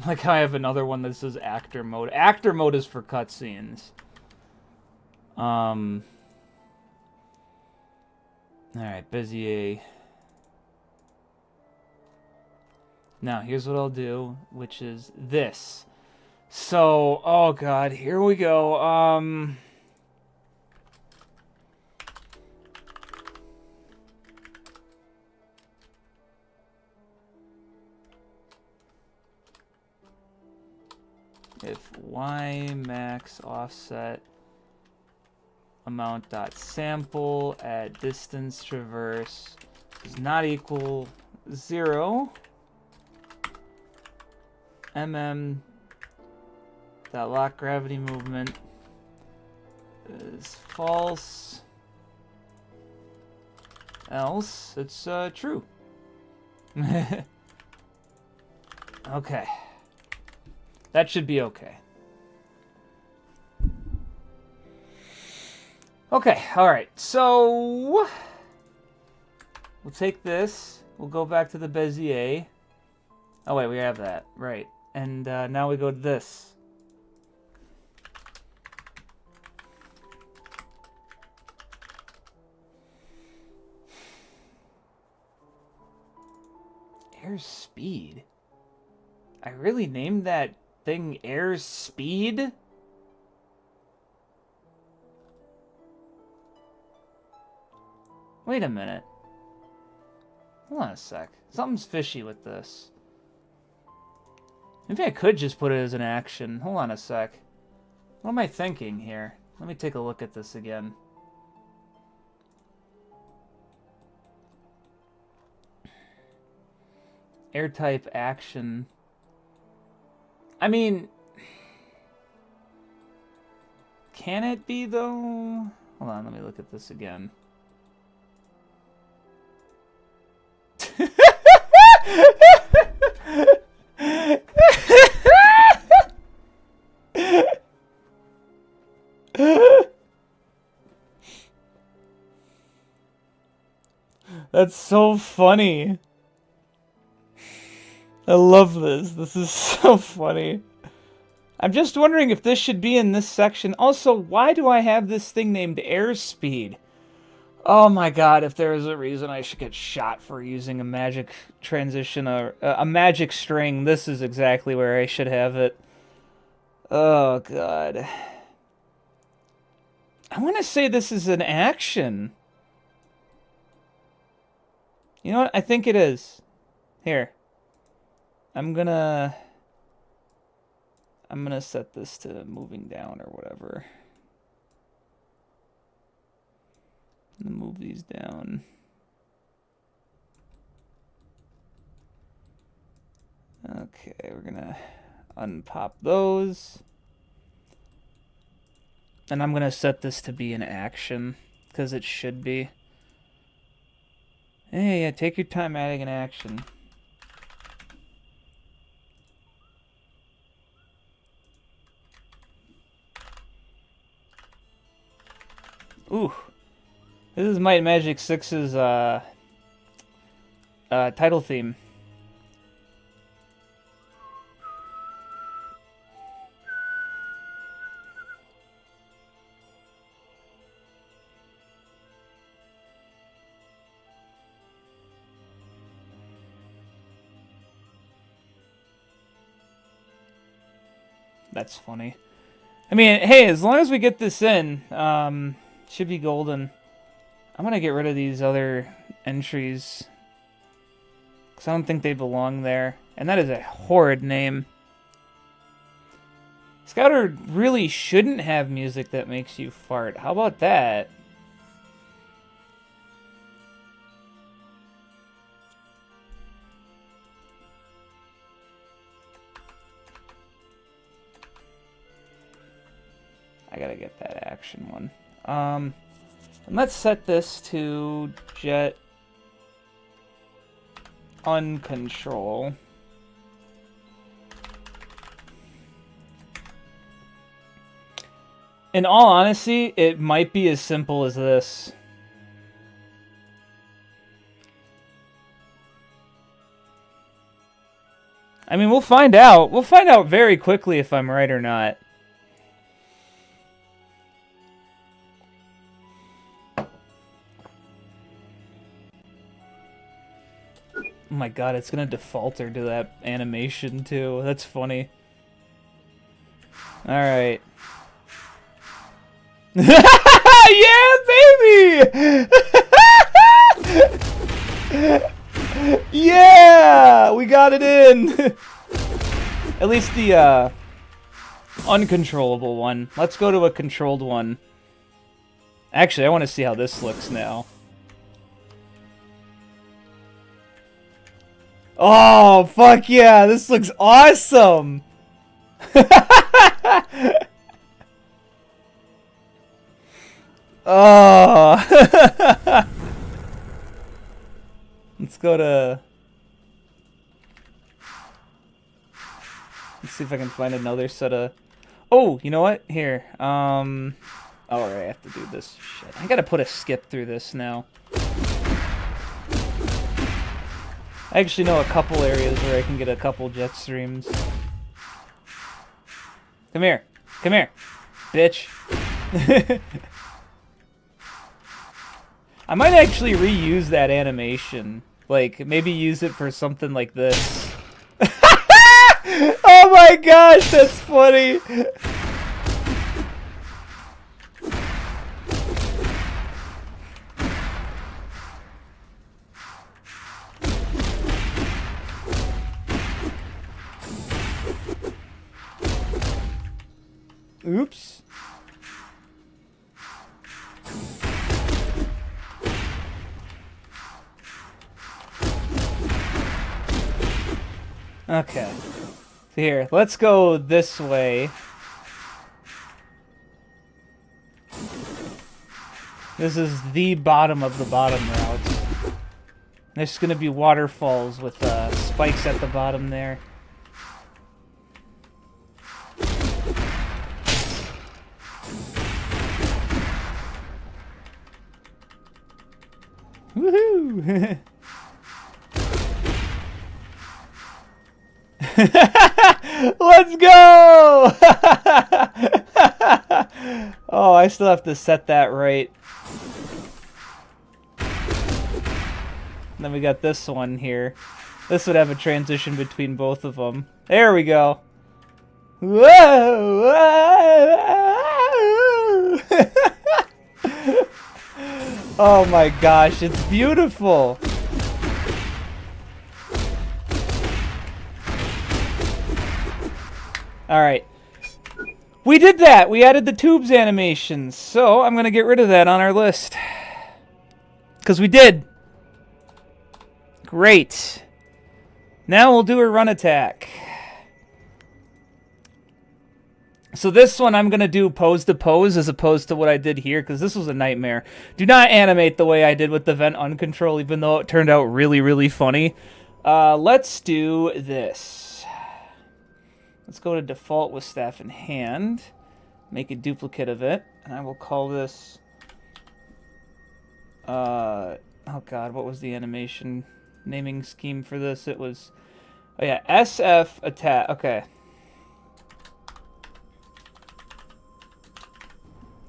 Like how I have another one that says actor mode. Actor mode is for cutscenes. Alright, Bezier. Now, here's what I'll do, which is this. So, oh god, here we go. If y max offset amount dot sample at distance traverse does not equal 0, that lock gravity movement is false, else it's true. Okay. That should be okay. Okay, alright, so we'll take this, we'll go back to the Bezier. Oh wait, we have that, right. And now we go to this. Airspeed? I really named that thing Airspeed? Wait a minute. Hold on a sec. Something's fishy with this. Maybe I could just put it as an action. Hold on a sec. What am I thinking here? Let me take a look at this again. Air type action. I mean, can it be though? Hold on, let me look at this again. That's so funny. I love this. This is so funny. I'm just wondering if this should be in this section. Also, why do I have this thing named Airspeed? Oh my god, if there is a reason I should get shot for using a magic transition or a magic string, this is exactly where I should have it. Oh god. I want to say this is an action. You know what? I think it is. Here. I'm gonna set this to moving down or whatever. I'm gonna move these down. Okay, we're gonna unpop those. And I'm gonna set this to be an action, because it should be. Hey, yeah, take your time adding an action. Ooh. This is Might and Magic 6's title theme. That's funny. I mean, hey, as long as we get this in, should be golden. I'm gonna get rid of these other entries. Because I don't think they belong there. And that is a horrid name. Scouter really shouldn't have music that makes you fart. How about that? I gotta get that action one. And let's set this to jet uncontrol. In all honesty, it might be as simple as this. I mean, we'll find out. We'll find out very quickly if I'm right or not. Oh my god, it's gonna default her to that animation too. That's funny. Alright. Yeah, baby! Yeah! We got it in! At least the uncontrollable one. Let's go to a controlled one. Actually, I want to see how this looks now. Oh, fuck yeah! This looks awesome! Oh! Let's go to... Let's see if I can find another set of... Oh, you know what? Here. Oh, right, I have to do this. Shit. I gotta put a skip through this now. I actually know a couple areas where I can get a couple jet streams. Come here. Come here, bitch. I might actually reuse that animation. Like, maybe use it for something like this. Oh my gosh, that's funny! Oops. Okay. So here, let's go this way. This is the bottom of the bottom route. There's gonna be waterfalls with spikes at the bottom there. Woohoo! Let's go! Oh, I still have to set that right. And then we got this one here. This would have a transition between both of them. There we go. Whoa! Oh my gosh, it's beautiful. Alright. We did that! We added the tubes animations. So, I'm gonna get rid of that on our list. Because we did. Great. Now we'll do a run attack. So this one I'm going to do pose to pose as opposed to what I did here, because this was a nightmare. Do not animate the way I did with the vent uncontrol, even though it turned out really, really funny. Let's do this. Let's go to default with staff in hand. Make a duplicate of it. And I will call this... oh god, what was the animation naming scheme for this? It was... Oh yeah, SF attack. Okay.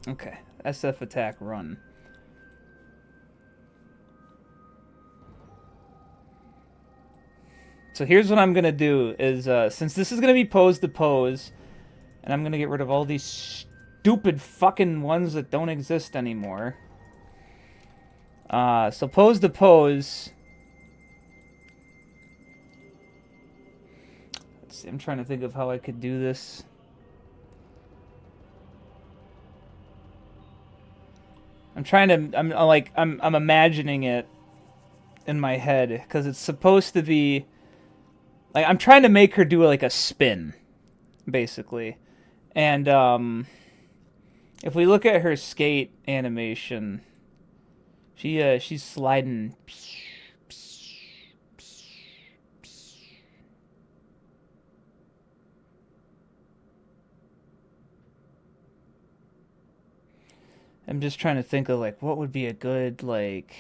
Okay, SF attack run. So here's what I'm gonna do is, since this is gonna be pose to pose, and I'm gonna get rid of all these stupid fucking ones that don't exist anymore. So pose to pose. Let's see, I'm trying to think of how I could do this. I'm imagining it in my head because it's supposed to be like I'm trying to make her do like a spin, basically. And if we look at her skate animation, she's sliding. I'm just trying to think of like what would be a good like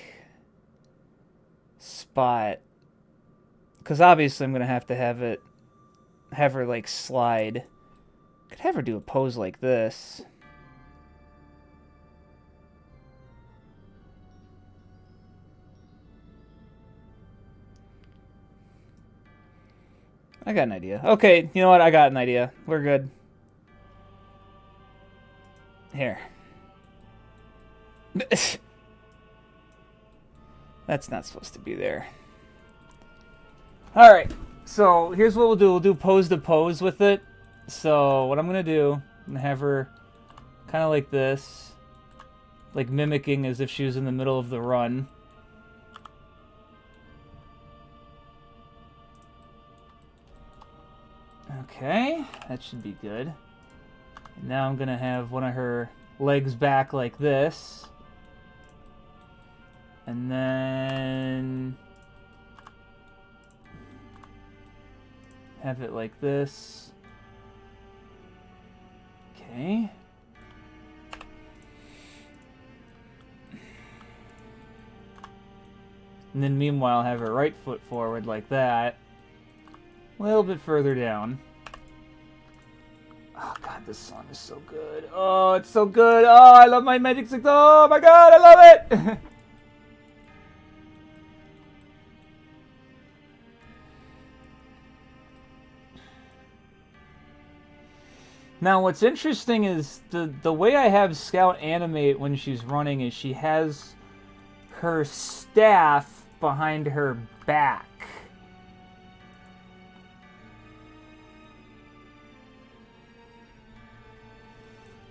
spot, because obviously I'm gonna have to have her like slide. Could have her do a pose like this. I got an idea. Okay, you know what? I got an idea. We're good. Here. That's not supposed to be there. Alright, so here's what we'll do. We'll do pose to pose with it. So what I'm going to do, I'm going to have her kind of like this. Like mimicking as if she was in the middle of the run. Okay, that should be good. And now I'm going to have one of her legs back like this. And then have it like this. Okay. And then meanwhile have her right foot forward like that. A little bit further down. Oh god, this song is so good. Oh, it's so good. Oh, I love my Magic 6. Oh my god, I love it! Now, what's interesting is the way I have Scout animate when she's running is she has her staff behind her back.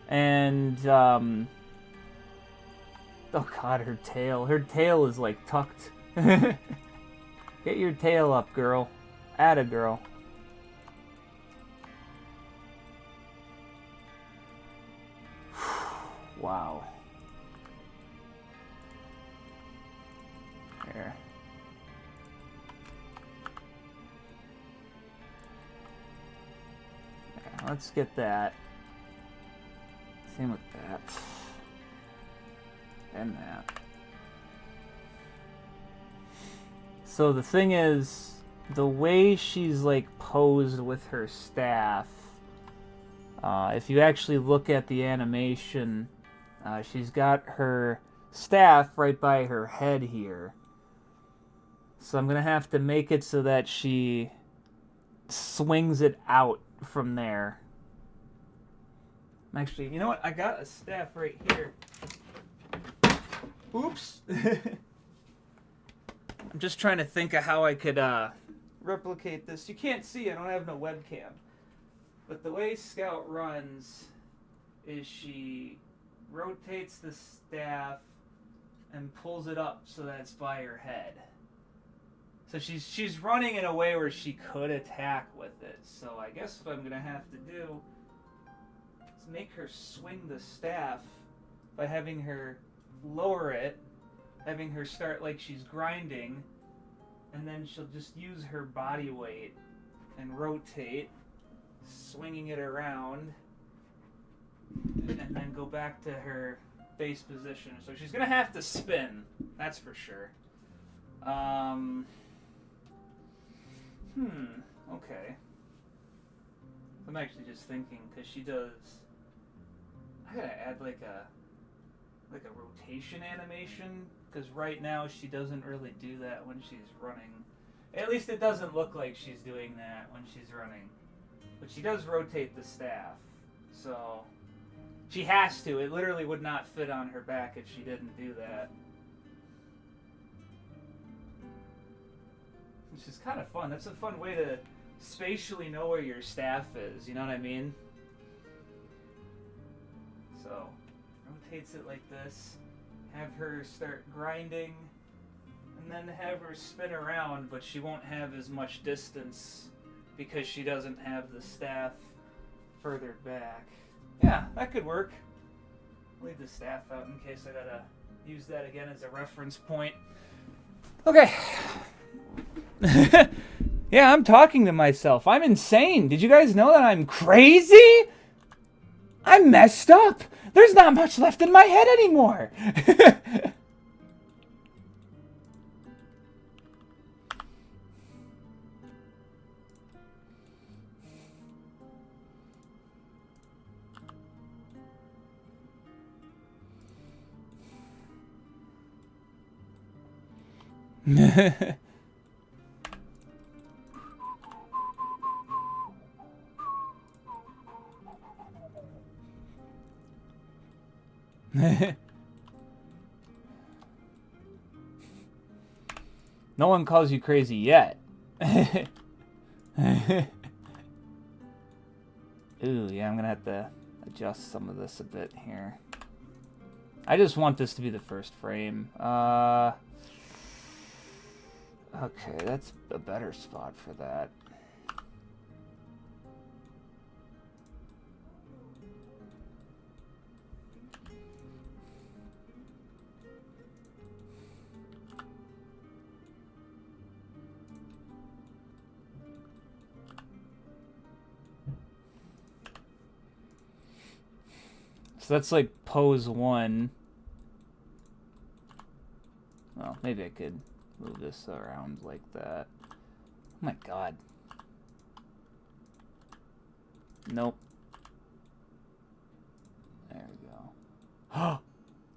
And, oh god, her tail. Her tail is, like, tucked. Get your tail up, girl. Atta girl. Wow. Here. Okay, let's get that. Same with that. And that. So the thing is, the way she's like posed with her staff, if you actually look at the animation, she's got her staff right by her head here. So I'm going to have to make it so that she swings it out from there. Actually, you know what? I got a staff right here. Oops. I'm just trying to think of how I could replicate this. You can't see, I don't have no webcam. But the way Scout runs is she rotates the staff and pulls it up so that it's by her head. So she's running in a way where she could attack with it. So I guess what I'm going to have to do is make her swing the staff by having her lower it, having her start like she's grinding, and then she'll just use her body weight and rotate, swinging it around, and then go back to her base position. So she's going to have to spin, that's for sure. Okay. I'm actually just thinking, because she does... I gotta add like a rotation animation, because right now she doesn't really do that when she's running. At least it doesn't look like she's doing that when she's running. But she does rotate the staff, so she has to. It literally would not fit on her back if she didn't do that. which is kind of fun. That's a fun way to spatially know where your staff is, you know what I mean? So, rotates it like this, have her start grinding, and then have her spin around, but she won't have as much distance because she doesn't have the staff further back. Yeah, that could work. Leave the staff out in case I gotta use that again as a reference point. Okay. Yeah, I'm talking to myself. I'm insane. Did you guys know that I'm crazy? I'm messed up. There's not much left in my head anymore. No one calls you crazy yet. Ooh, yeah, I'm gonna have to adjust some of this a bit here. I just want this to be the first frame. Okay, that's a better spot for that. So that's like pose 1. Well, maybe I could move this around like that. Oh my god. Nope. There we go.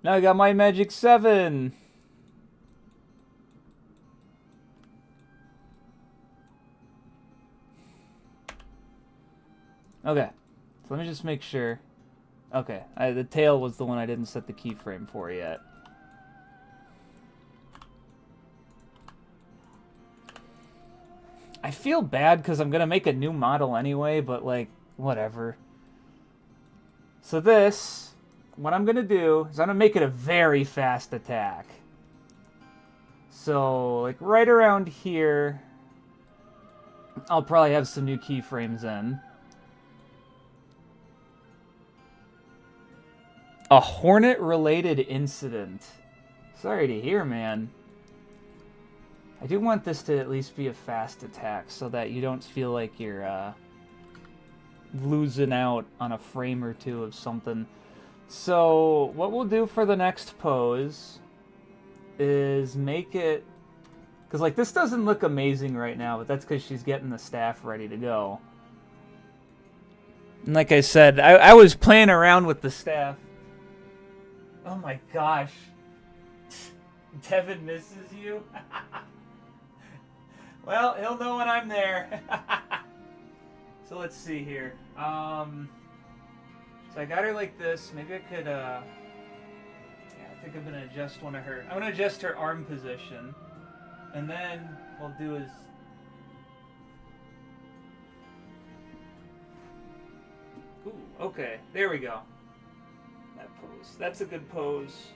Now I got my Magic 7! Okay. So let me just make sure. Okay, the tail was the one I didn't set the keyframe for yet. I feel bad because I'm going to make a new model anyway, but like, whatever. So this, what I'm going to do is I'm going to make it a very fast attack. So, like, right around here, I'll probably have some new keyframes in. A Hornet-related incident. Sorry to hear, man. I do want this to at least be a fast attack so that you don't feel like you're losing out on a frame or two of something. So what we'll do for the next pose is make it... Because like this doesn't look amazing right now, but that's because she's getting the staff ready to go. And like I said, I was playing around with the staff. Oh my gosh. Devin misses you? Well, he'll know when I'm there. So let's see here. So I got her like this. Maybe I could, yeah, I think I'm going to adjust one of her. I'm going to adjust her arm position. And then what we'll do is... Ooh, okay. There we go. That pose. That's a good pose.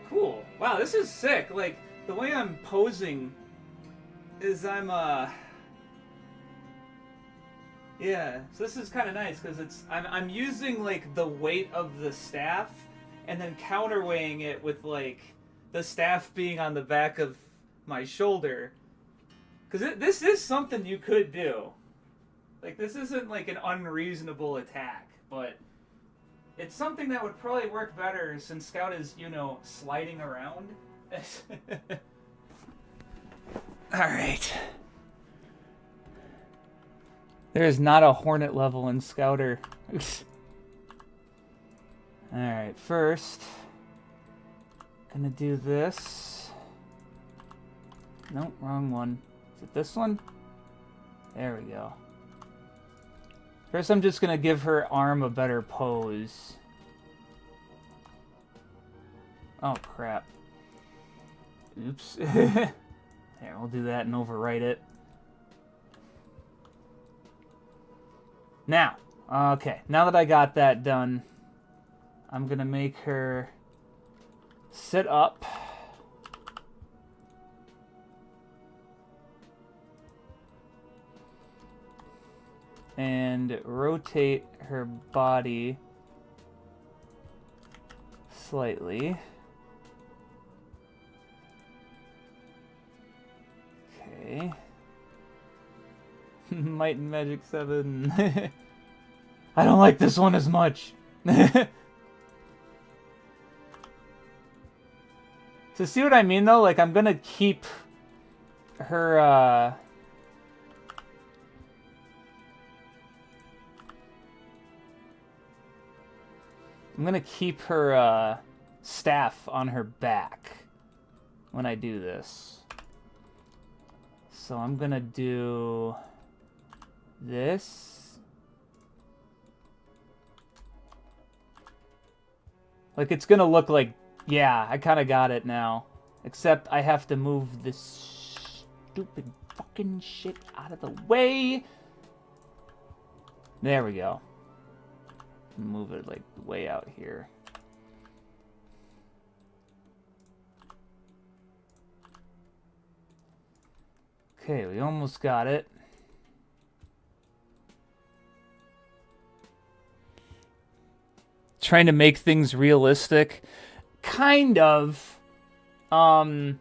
Cool. Wow, this is sick. Like, the way I'm posing is yeah, so this is kind of nice because it's I'm using like the weight of the staff and then counterweighing it with like the staff being on the back of my shoulder, because this is something you could do. Like, this isn't like an unreasonable attack, but it's something that would probably work better since Scout is, you know, sliding around. Alright. There is not a Hornet level in Scouter. Alright, first, gonna do this. Nope, wrong one. Is it this one? There we go. First, I'm just gonna give her arm a better pose. Oh, crap. Oops. Here, we'll do that and overwrite it. Now, okay, now that I got that done, I'm gonna make her sit up. And rotate her body slightly. Okay. Might and Magic 7. I don't like this one as much. So see what I mean though? Like I'm gonna keep her I'm gonna keep her staff on her back when I do this. So I'm gonna do this. Like it's gonna look like, yeah, I kind of got it now. Except I have to move this stupid fucking shit out of the way. There we go. Move it like way out here. Okay, we almost got it. Trying to make things realistic. Kind of. The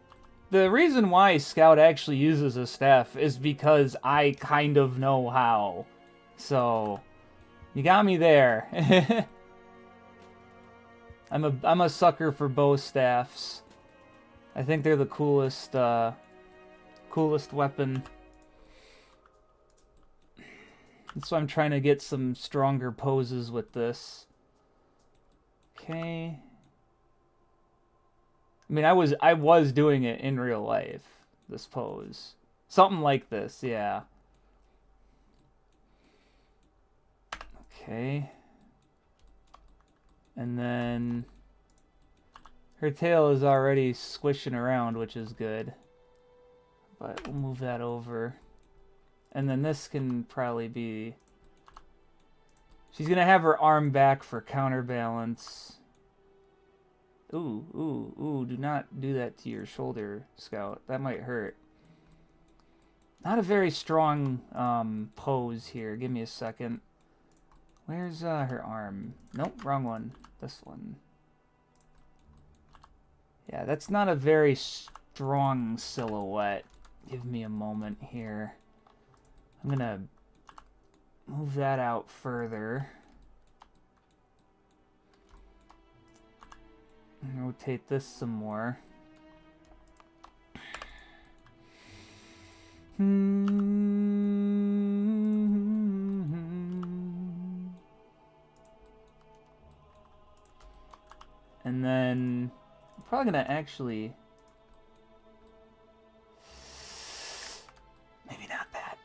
reason why Scout actually uses a staff is because I kind of know how. So, you got me there. I'm a sucker for bow staffs. I think they're the coolest weapon. So I'm trying to get some stronger poses with this. Okay. I mean, I was doing it in real life, this pose. Something like this, yeah. Okay. And then her tail is already squishing around, which is good. But we'll move that over. And then this can probably be... She's going to have her arm back for counterbalance. Ooh, do not do that to your shoulder, Scout. That might hurt. Not a very strong pose here. Give me a second. Where's her arm? Nope, wrong one. This one. Yeah, that's not a very strong silhouette. Give me a moment here. I'm gonna move that out further. And rotate this some more. And then I'm probably gonna actually... Maybe not that.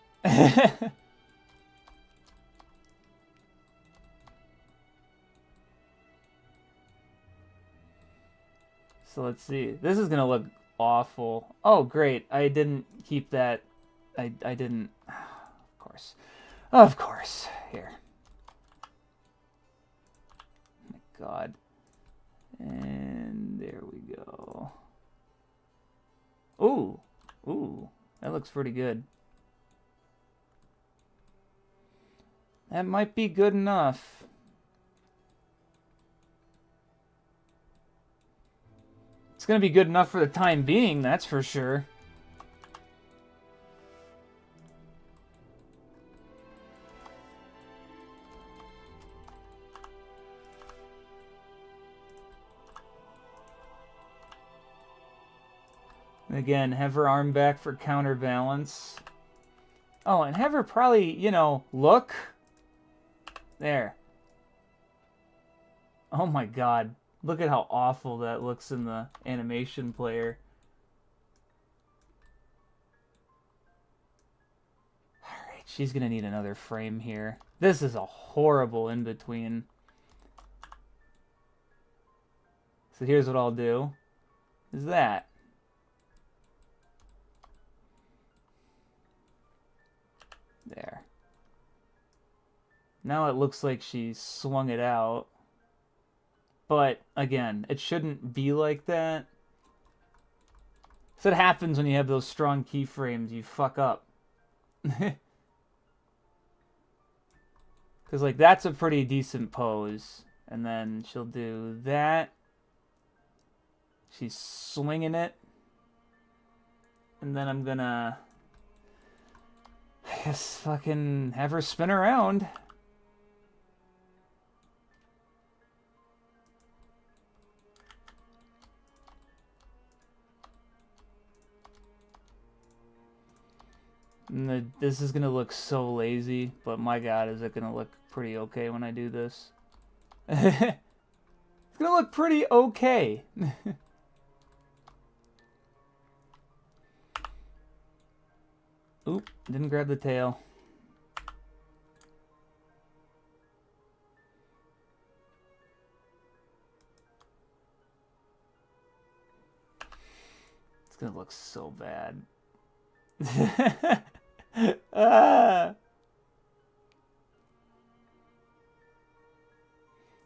So let's see. This is gonna look awful. Oh, great. I didn't keep that. I didn't. Of course. Of course. Here. Oh my God. And there we go. Ooh. That looks pretty good. That might be good enough. It's going to be good enough for the time being, that's for sure. Again, have her arm back for counterbalance. Oh, and have her probably, you know, look. There. Oh my God. Look at how awful that looks in the animation player. Alright, she's gonna need another frame here. This is a horrible in-between. So here's what I'll do. Is that. There. Now it looks like she swung it out. But, again, it shouldn't be like that. So it happens when you have those strong keyframes. You fuck up. Because, like, that's a pretty decent pose. And then she'll do that. She's swinging it. And then I'm gonna... I guess fucking have her spin around. And this is gonna look so lazy, but my god, is it gonna look pretty okay when I do this. It's gonna look pretty okay. Oop, didn't grab the tail. It's gonna look so bad. Ah.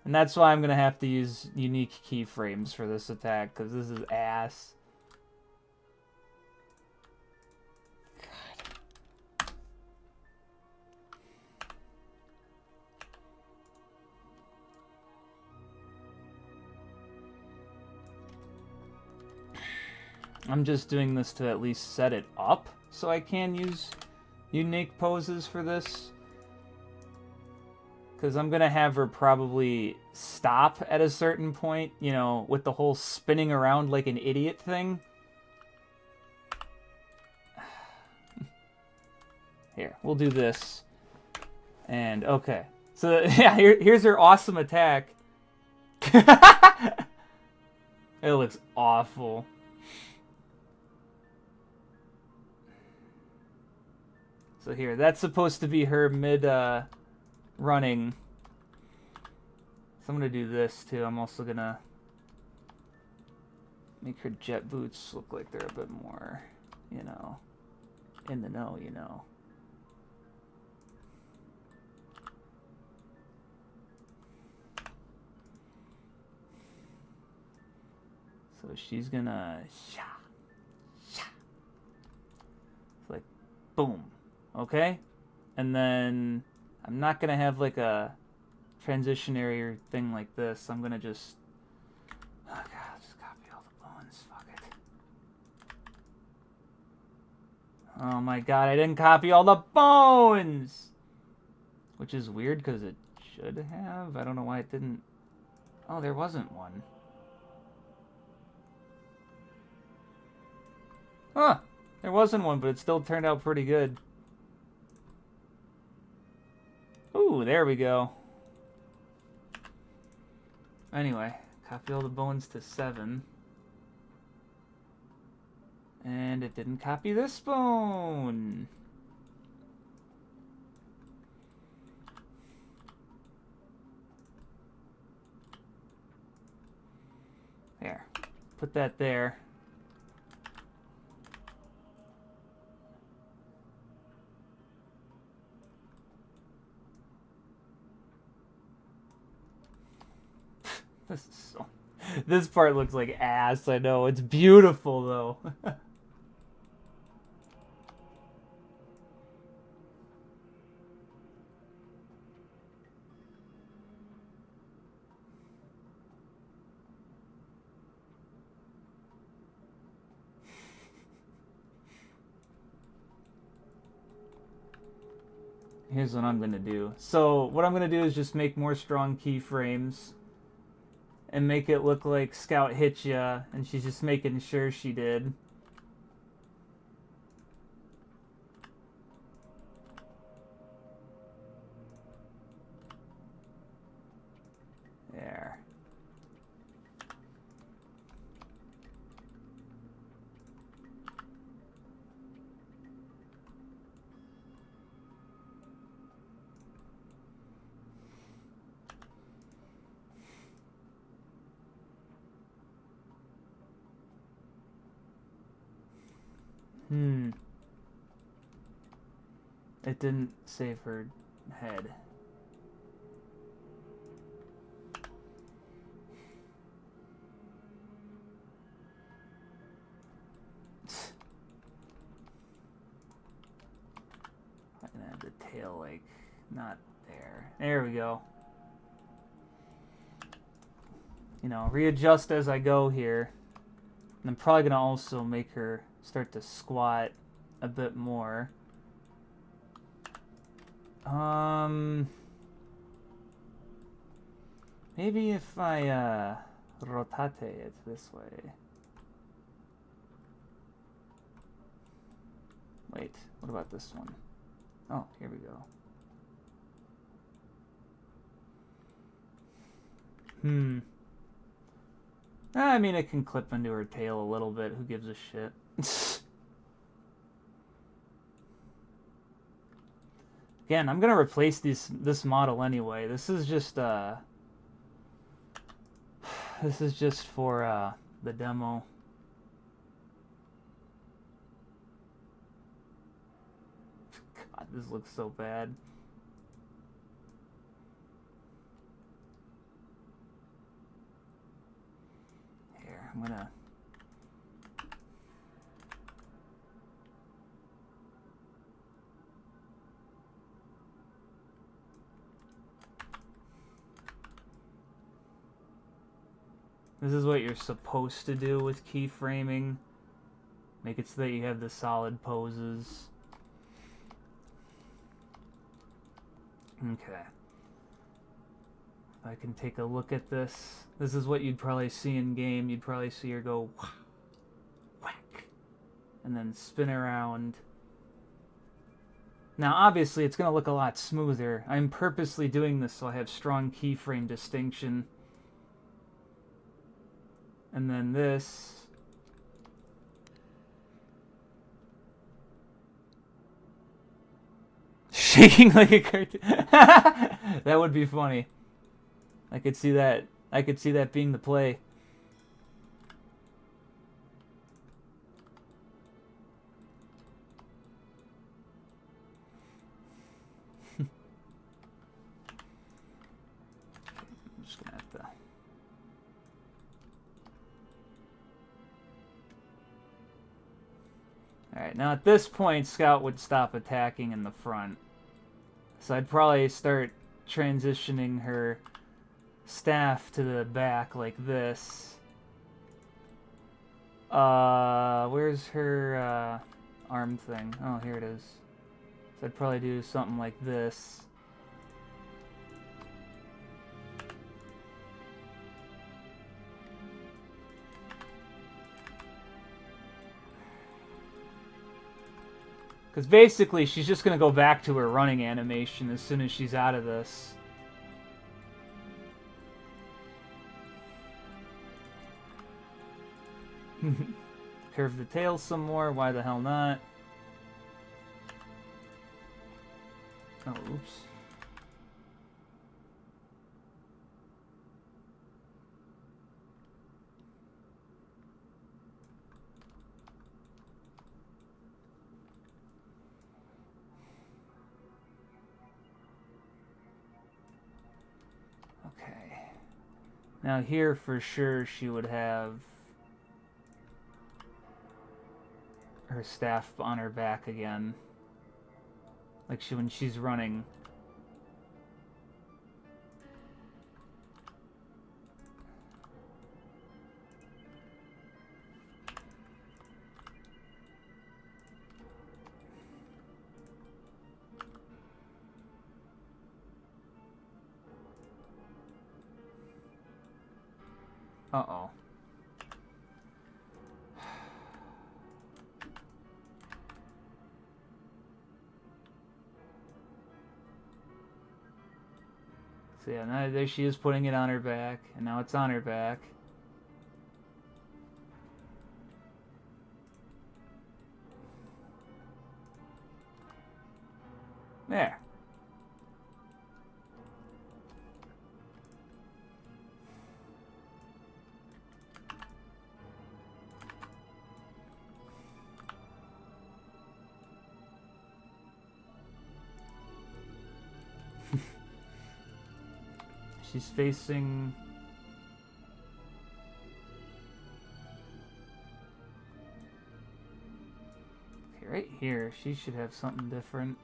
And that's why I'm gonna have to use unique keyframes for this attack, because this is ass. God. I'm just doing this to at least set it up so I can use unique poses for this. Because I'm going to have her probably stop at a certain point, you know, with the whole spinning around like an idiot thing. Here, we'll do this. And, okay. So, yeah, here's her awesome attack. It looks awful. So here, that's supposed to be her mid-running. So I'm going to do this, too. I'm also going to make her jet boots look like they're a bit more, you know, in the know, you know. So she's going to... It's like, boom. Okay? And then I'm not going to have like a transitionary thing like this. I'm going to just... Oh god, just copy all the bones. Fuck it. Oh my god, I didn't copy all the bones! Which is weird because it should have. I don't know why it didn't... Oh, there wasn't one. Huh. There wasn't one, but it still turned out pretty good. Ooh, there we go. Anyway, copy all the bones to 7. And it didn't copy this bone. There. Put that there. This part looks like ass, I know. It's beautiful, though. Here's what I'm going to do. So, what I'm going to do is just make more strong keyframes. And make it look like Scout hit ya, and she's just making sure she did. There. It didn't save her head. I'm gonna have the tail, like, not there. There we go. You know, readjust as I go here. And I'm probably gonna also make her start to squat a bit more. Maybe if I rotate it this way. Wait, what about this one? Oh, here we go. I mean, it can clip into her tail a little bit. Who gives a shit? Again, I'm gonna replace this model anyway. This is just for the demo. God, this looks so bad. Here, I'm gonna. This is what you're supposed to do with keyframing. Make it so that you have the solid poses. Okay. If I can take a look at this. This is what you'd probably see in game. You'd probably see her go whack, and then spin around. Now, obviously, it's going to look a lot smoother. I'm purposely doing this so I have strong keyframe distinction. And then this. Shaking like a cartoon. That would be funny. I could see that. I could see that being the play. I'm just gonna have to. Alright, now at this point, Scout would stop attacking in the front. So I'd probably start transitioning her staff to the back like this. Where's her arm thing? Oh, here it is. So I'd probably do something like this. Because basically, she's just going to go back to her running animation as soon as she's out of this. Curve the tail some more. Why the hell not? Oh, oops. Now here, for sure, she would have her staff on her back again. Like when she's running. Uh-oh. So yeah, now there she is putting it on her back, and now it's on her back. There. She's facing... Okay, right here, she should have something different.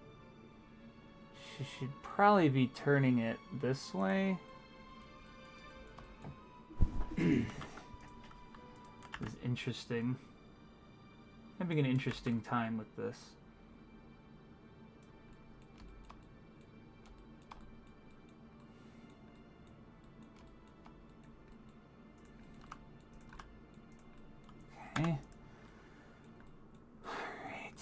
She should probably be turning it this way. This is interesting. Having an interesting time with this. Okay. Alright.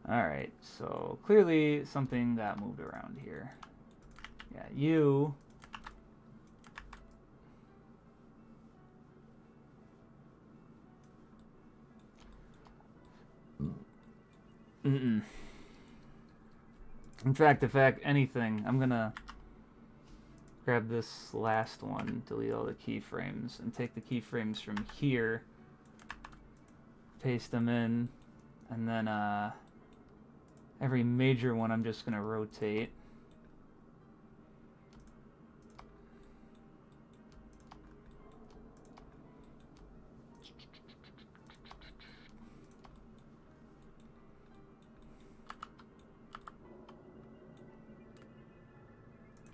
Alright, so clearly something got moved around here. Yeah, you... Mm-mm. In fact, anything, I'm gonna grab this last one, delete all the keyframes, and take the keyframes from here, paste them in, and then every major one I'm just gonna rotate.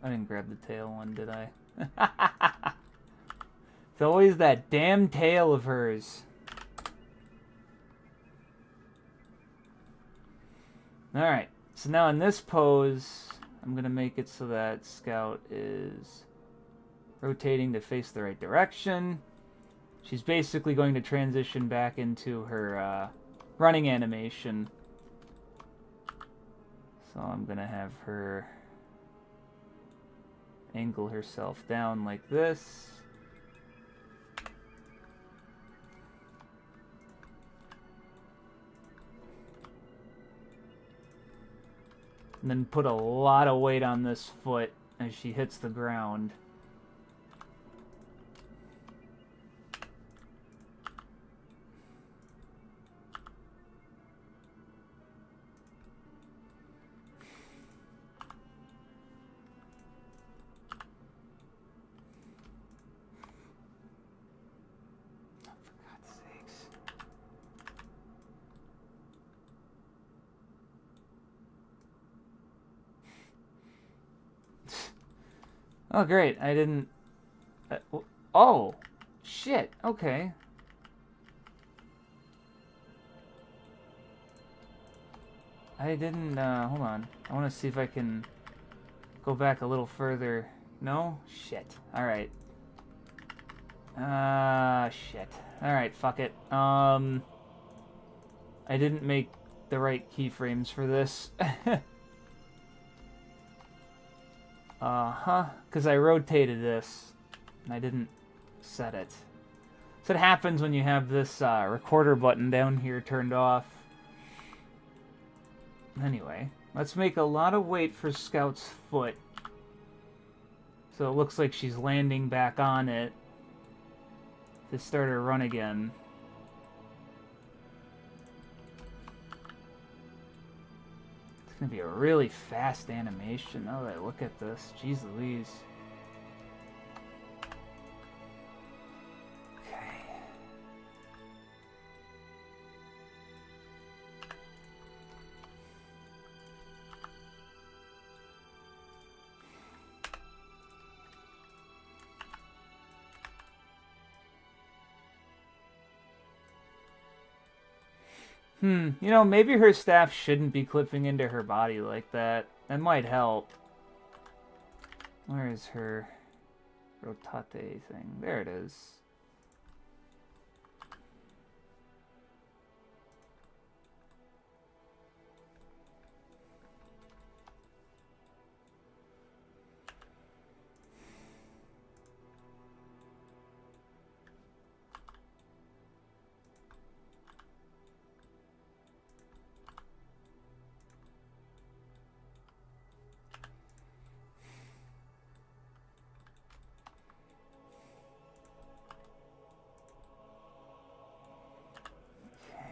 I didn't grab the tail one, did I? It's always that damn tail of hers. Alright, so now in this pose, I'm going to make it so that Scout is rotating to face the right direction. She's basically going to transition back into her running animation. So I'm going to have her angle herself down like this. And then put a lot of weight on this foot as she hits the ground. Oh, great. I didn't... oh! Shit. Okay. I didn't... hold on. I want to see if I can go back a little further. No? Shit. Alright. Shit. Alright, fuck it. I didn't make the right keyframes for this. Because I rotated this, and I didn't set it. So it happens when you have this recorder button down here turned off. Anyway, let's make a lot of weight for Scout's foot. So it looks like she's landing back on it to start her run again. It's gonna be a really fast animation now that I look at this. Jeez Louise. Okay. You know, maybe her staff shouldn't be clipping into her body like that. That might help. Where is her rotate thing? There it is.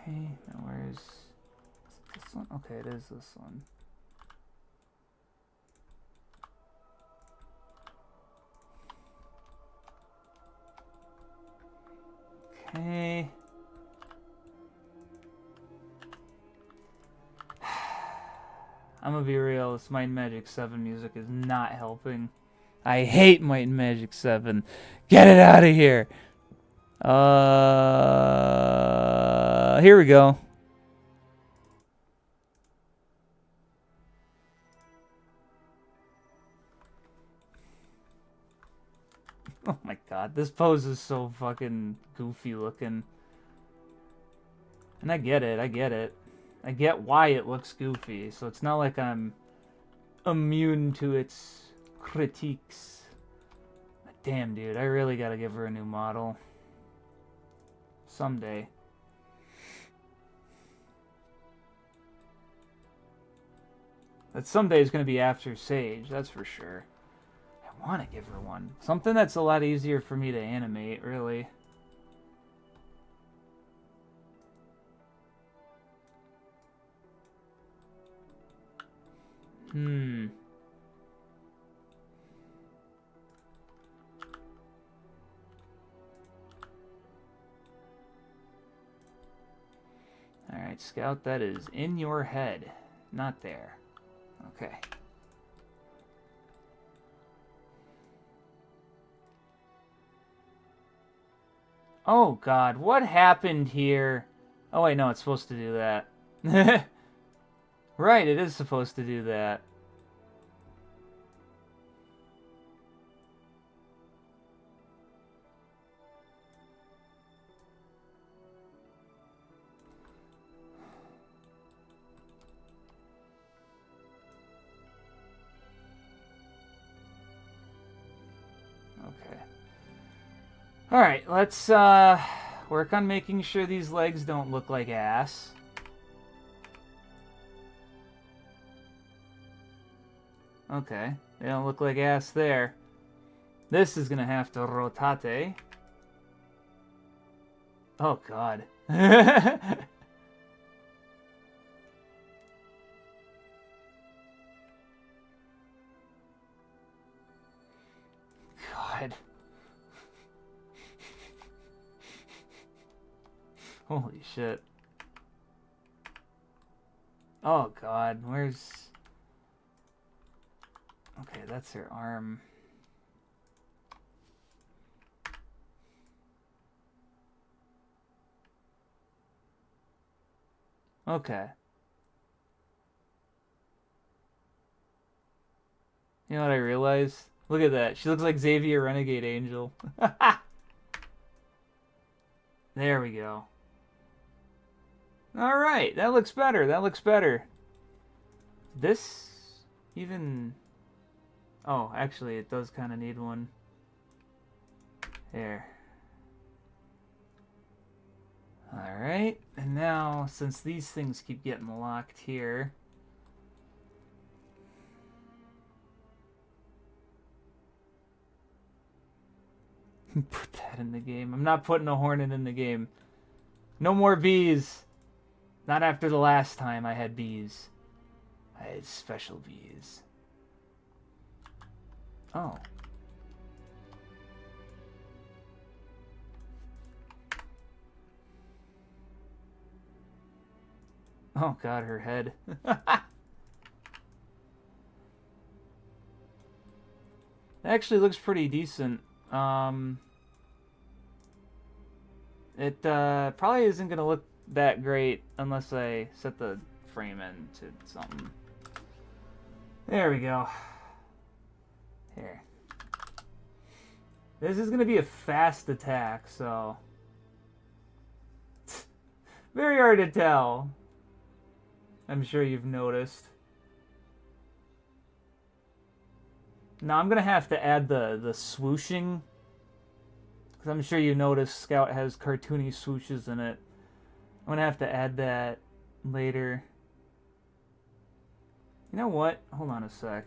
Okay, now where's this one? Okay, it is this one. Okay. I'm gonna be real, this Might and Magic 7 music is not helping. I hate Might and Magic 7. Get it out of here! Here we go. Oh my god, this pose is so fucking goofy looking. And I get it, I get it. I get why it looks goofy, so it's not like I'm immune to its critiques. But damn, dude, I really gotta give her a new model. Someday. That someday is gonna be after Sage, that's for sure. I want to give her one. Something that's a lot easier for me to animate, really. Alright, Scout, that is in your head. Not there. Okay. Oh god, what happened here? Oh wait, no, it's supposed to do that. Right, it is supposed to do that. Okay. Alright, let's work on making sure these legs don't look like ass. Okay, they don't look like ass there. This is gonna have to rotate. Oh god. God. Holy shit. Oh god, where's... Okay, that's her arm. Okay. You know what I realized? Look at that. She looks like Xavier Renegade Angel. There we go. Alright, that looks better. That looks better. This even... Oh, actually, it does kind of need one. There. Alright, and now, since these things keep getting locked here... Put that in the game. I'm not putting a Hornet in the game. No more bees. Not after the last time I had bees. I had special bees. Oh. Oh god, her head. Actually looks pretty decent. It probably isn't gonna look that great unless I set the frame into something. There we go. Here. This is gonna be a fast attack, so... Very hard to tell. I'm sure you've noticed. Now I'm gonna have to add the swooshing, because I'm sure you noticed Scout has cartoony swooshes in it. I'm gonna have to add that later. You know what? Hold on a sec.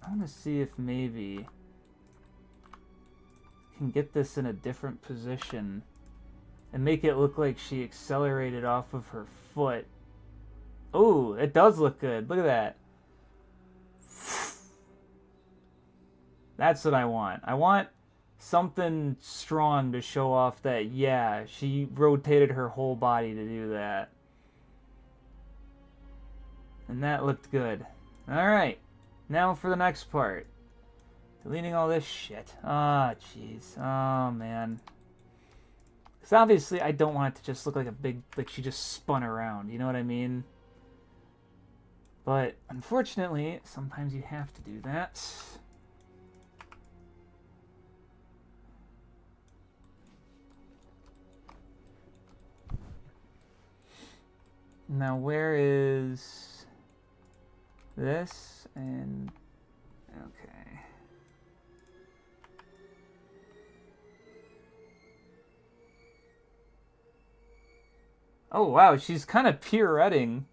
I want to see if maybe I can get this in a different position and make it look like she accelerated off of her foot. Ooh, it does look good. Look at that. That's what I want. I want something strong to show off that, yeah, she rotated her whole body to do that. And that looked good. Alright, now for the next part. Deleting all this shit. Ah, jeez. Oh, man. Because obviously I don't want it to just look like a big, like she just spun around, you know what I mean? But, unfortunately, sometimes you have to do that. Now, where is this? And, okay. Oh, wow, she's kind of pirouetting.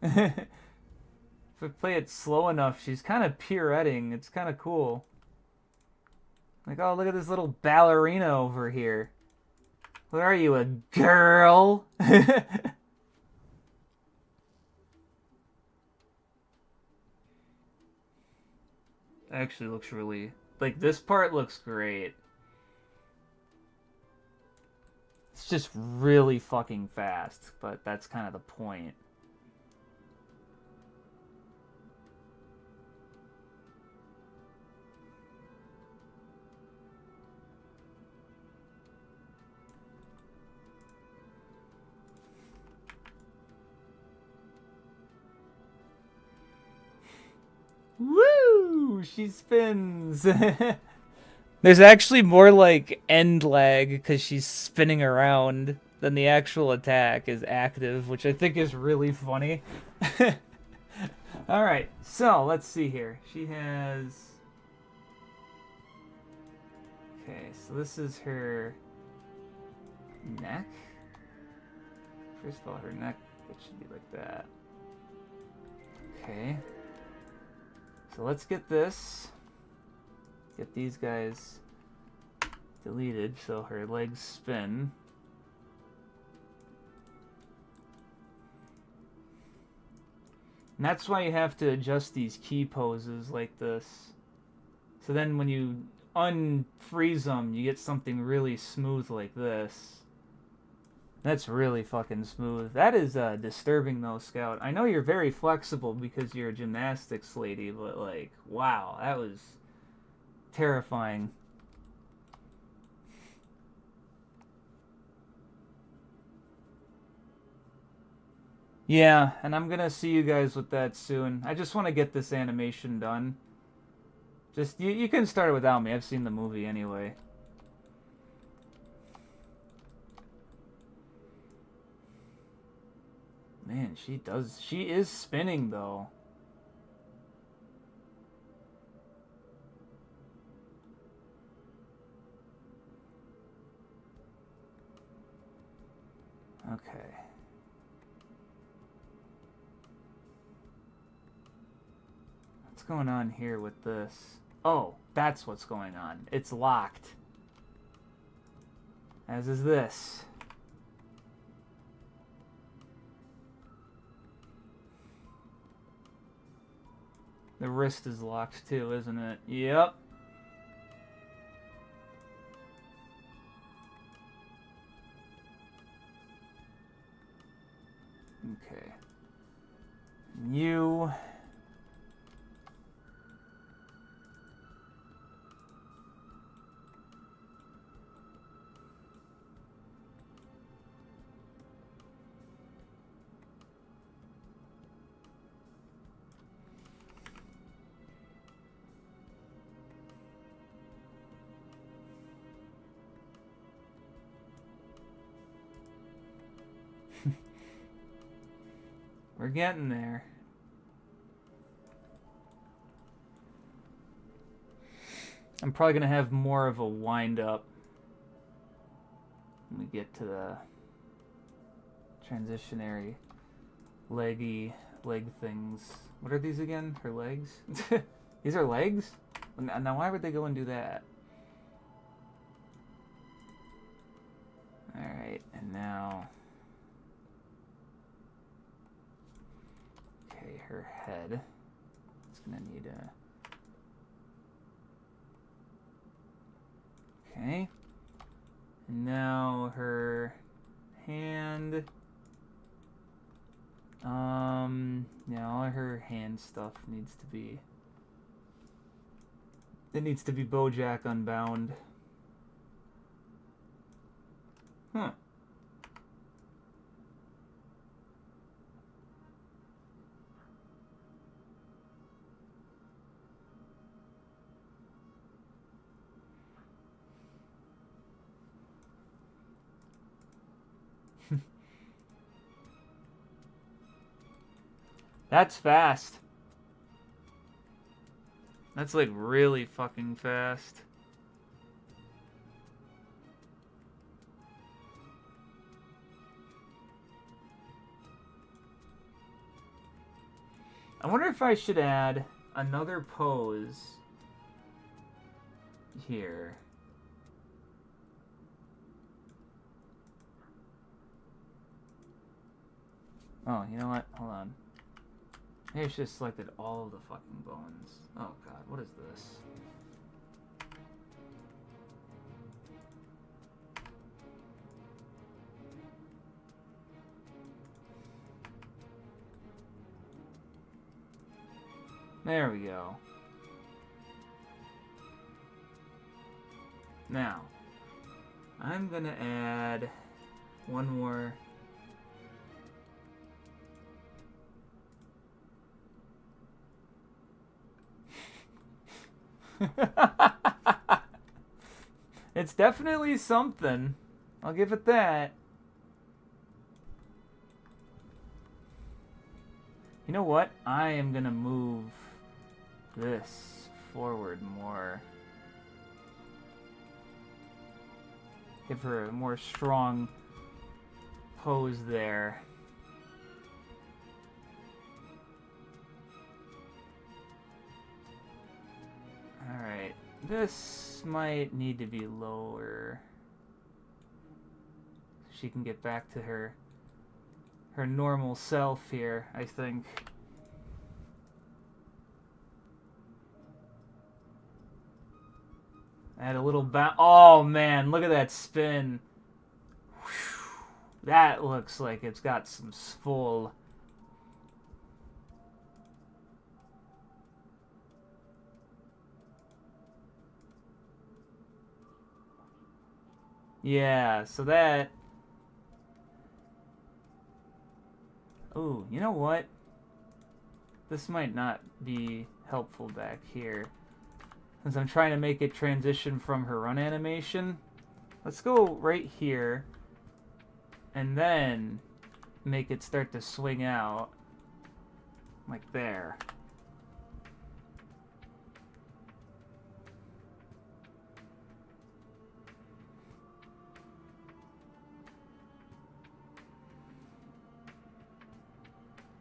If I play it slow enough, she's kind of pirouetting. It's kind of cool. Like, oh, look at this little ballerina over here. What are you, a girl? Actually looks really... Like, this part looks great. It's just really fucking fast, but that's kind of the point. Woo! She spins. There's actually more like end lag because she's spinning around than the actual attack is active, which I think is really funny. Alright, so let's see here. She has... Okay, so this is her neck. First of all, her neck, it should be like that. Okay. So let's get this. Get these guys deleted so her legs spin. And that's why you have to adjust these key poses like this. So then when you unfreeze them, you get something really smooth like this. That's really fucking smooth. That is disturbing though, Scout. I know you're very flexible because you're a gymnastics lady, but like, wow, that was terrifying. Yeah, and I'm gonna see you guys with that soon. I just want to get this animation done. Just, you can start it without me. I've seen the movie anyway. Man, she is spinning though. Okay. What's going on here with this? Oh, that's what's going on. It's locked. As is this. The wrist is locked too, isn't it? Yep. Okay. You... We're getting there. I'm probably going to have more of a wind-up when we get to the transitionary leg things. What are these again? Her legs? These are legs? Now why would they go and do that? Alright, and now... Okay, her head. It's gonna need a... Okay. And now her hand. Yeah, all her hand stuff needs to be... It needs to be BoJack Unbound. Huh. That's fast. That's like really fucking fast. I wonder if I should add another pose here. Oh, you know what? Hold on. Maybe I should have selected all of the fucking bones. Oh god, what is this? There we go. Now, I'm gonna add one more. It's definitely something. I'll give it that. You know what? I am gonna move this forward more. Give her a more strong pose there. Alright, this might need to be lower. So she can get back to her normal self here, I think. Add a little bounce. Oh man, look at that spin. Whew. That looks like it's got some full. Yeah, so that... Ooh, you know what? This might not be helpful back here. Since I'm trying to make it transition from her run animation. Let's go right here. And then make it start to swing out. Like there.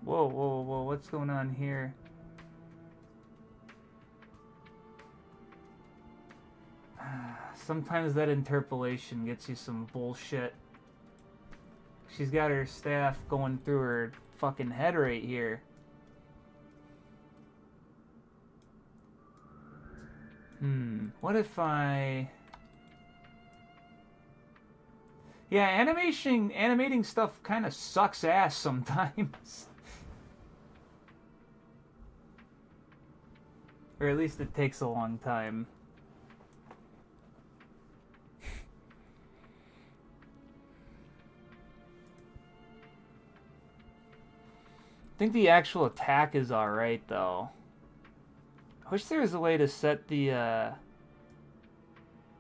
Whoa, whoa, whoa, what's going on here? Sometimes that interpolation gets you some bullshit. She's got her staff going through her fucking head right here. What if I... Yeah, animating stuff kind of sucks ass sometimes. Or at least it takes a long time. I think the actual attack is alright, though. I wish there was a way to set the,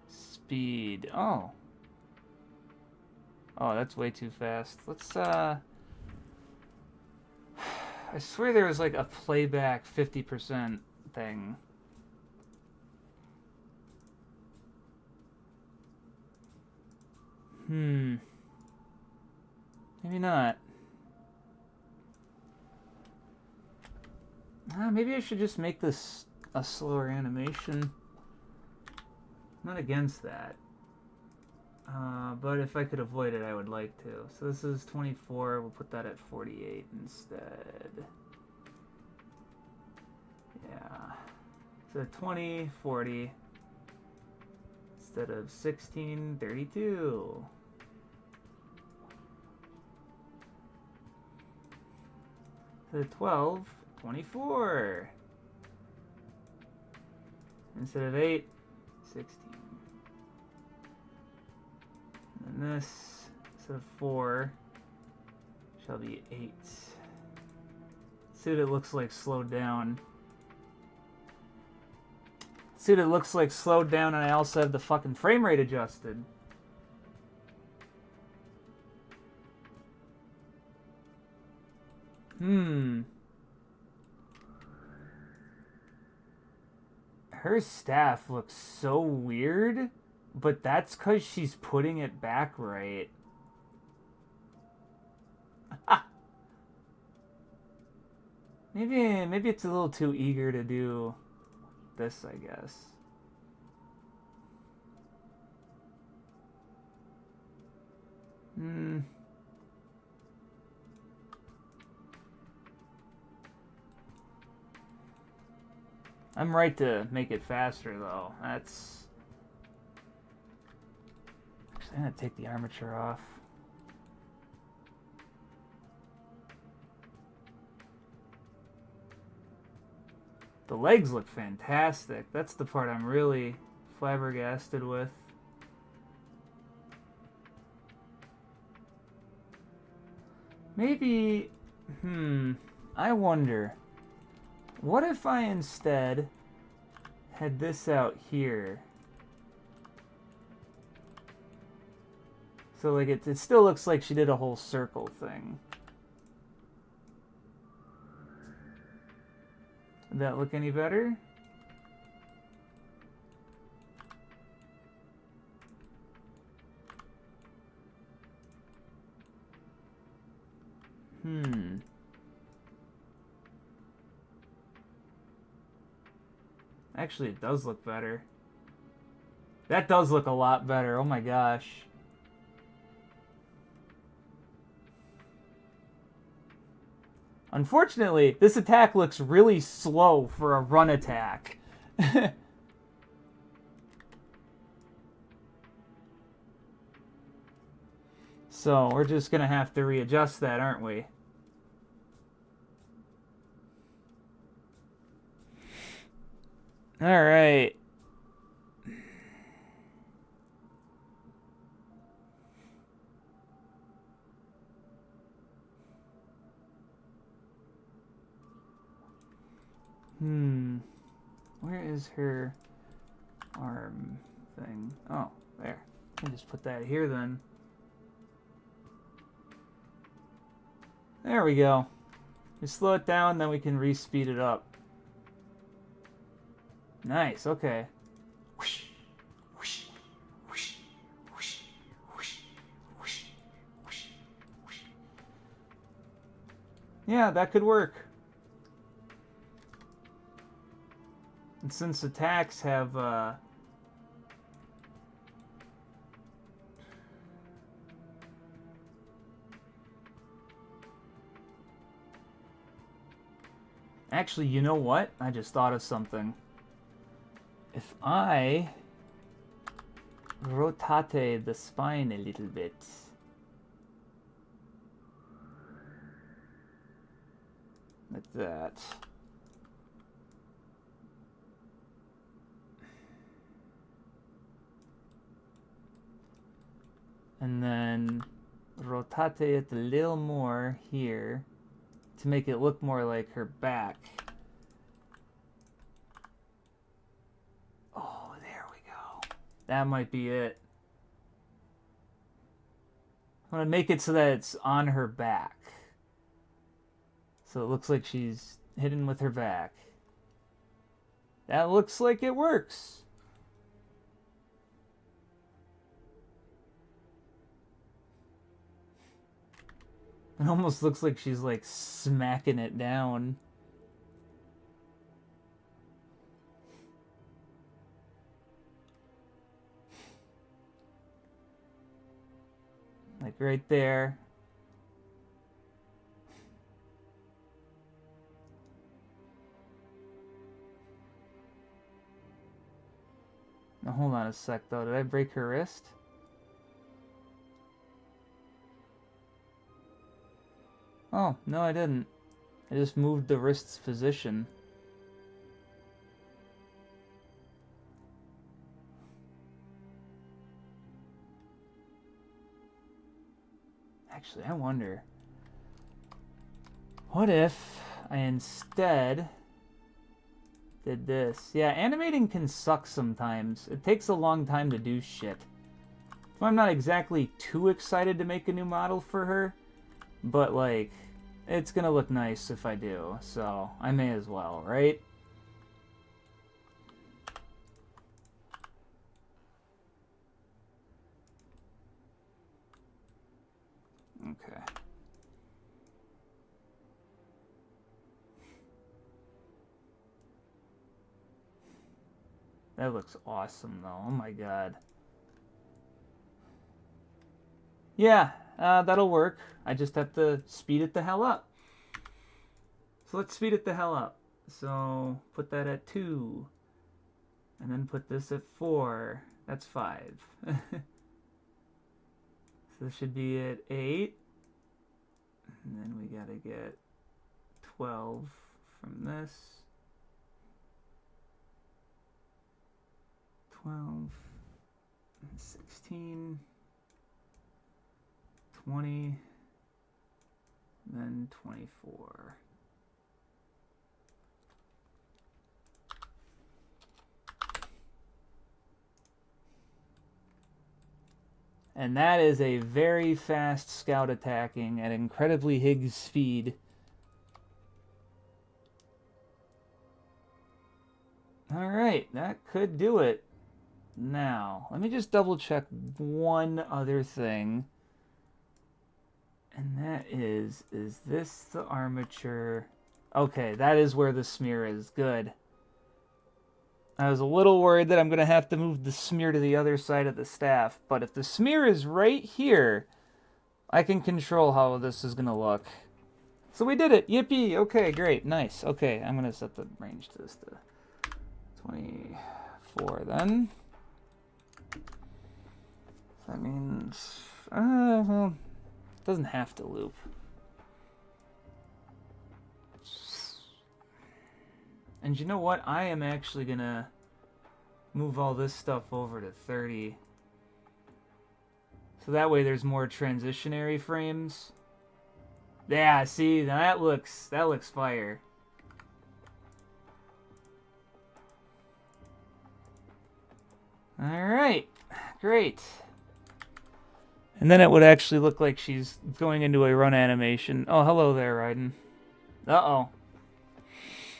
speed. Oh. Oh, that's way too fast. Let's, I swear there was, like, a playback 50% thing. Maybe not. Maybe I should just make this a slower animation. I'm not against that. But if I could avoid it, I would like to. So this is 24. We'll put that at 48 instead. Yeah. So 20, 40 instead of 16, 32. So 12, 24. Instead of 8, 16. And this, instead of 4, shall be 8. See what it looks like slowed down. See what it looks like slowed down, and I also have the fucking frame rate adjusted. Her staff looks so weird, but that's because she's putting it back right. Maybe it's a little too eager to do this, I guess. I'm right to make it faster, though. That's... Actually, I'm going to take the armature off. The legs look fantastic. That's the part I'm really flabbergasted with. Maybe... I wonder... What if I instead had this out here? So like it still looks like she did a whole circle thing. Would that look any better? Actually, it does look better. That does look a lot better. Oh my gosh. Unfortunately, this attack looks really slow for a run attack. So, we're just gonna have to readjust that, aren't we? Alright. Where is her arm thing? Oh, there. I can just put that here then. There we go. We slow it down, then we can re-speed it up. Nice, okay. Yeah, that could work. And since attacks have, Actually, you know what? I just thought of something. If I rotate the spine a little bit. Like that. And then rotate it a little more here to make it look more like her back. Oh, there we go. That might be it. I'm gonna make it so that it's on her back. So it looks like she's hidden with her back. That looks like it works. It almost looks like she's like smacking it down. Like right there. Now hold on a sec though. Did I break her wrist? Oh, no I didn't. I just moved the wrist's position. Actually, I wonder. What if I instead did this? Yeah, animating can suck sometimes. It takes a long time to do shit. I'm not exactly too excited to make a new model for her, but like, it's gonna look nice if I do, so I may as well, right? Okay. That looks awesome, though. Oh my god. Yeah, that'll work. I just have to speed it the hell up. So let's speed it the hell up. So put that at 2. And then put this at 4. That's 5. So this should be at 8. And then we gotta get 12 from this. 12. And 16. 20. Then 24. And that is a very fast scout attacking at incredibly Higgs speed. Alright, that could do it. Now, let me just double check one other thing. And that is this the armature? Okay, that is where the smear is. Good. I was a little worried that I'm going to have to move the smear to the other side of the staff, but if the smear is right here, I can control how this is going to look. So we did it! Yippee! Okay, great, nice. Okay, I'm going to set the range to this to 24 then. That means... well, it doesn't have to loop. And you know what? I am actually gonna move all this stuff over to 30. So that way there's more transitionary frames. Yeah, see, that looks fire. Alright, great. And then it would actually look like she's going into a run animation. Oh, hello there, Raiden. Uh-oh.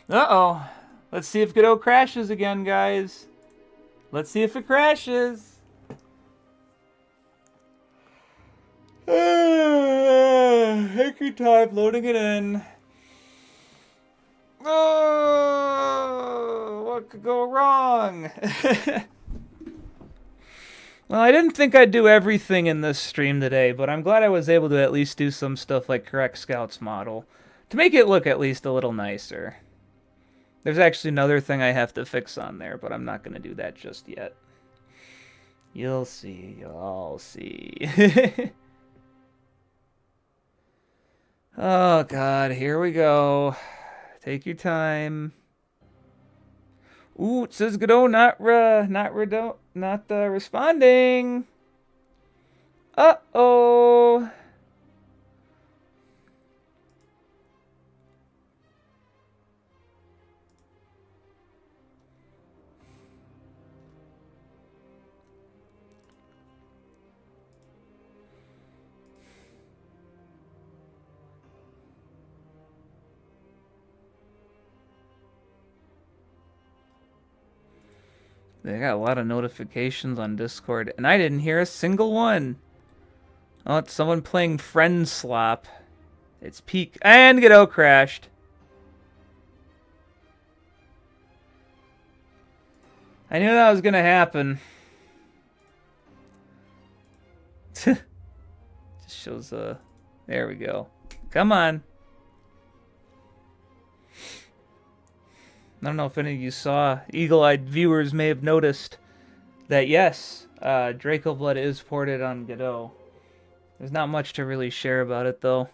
Uh-oh. Let's see if Godot crashes again, guys. Let's see if it crashes. Take your time loading it in. Oh, what could go wrong? Well, I didn't think I'd do everything in this stream today, but I'm glad I was able to at least do some stuff like correct Scout's model, to make it look at least a little nicer. There's actually another thing I have to fix on there, but I'm not going to do that just yet. You'll see, you'll see. Oh god, here we go. Take your time. Ooh, it says Godot not responding. Uh-oh. They got a lot of notifications on Discord, and I didn't hear a single one. Oh, it's someone playing Friend Slop. It's peak, and Godot crashed. I knew that was gonna happen. Just shows there we go. Come on. I don't know if any of you saw, eagle-eyed viewers may have noticed that yes, Draco Blood is ported on Godot. There's not much to really share about it though.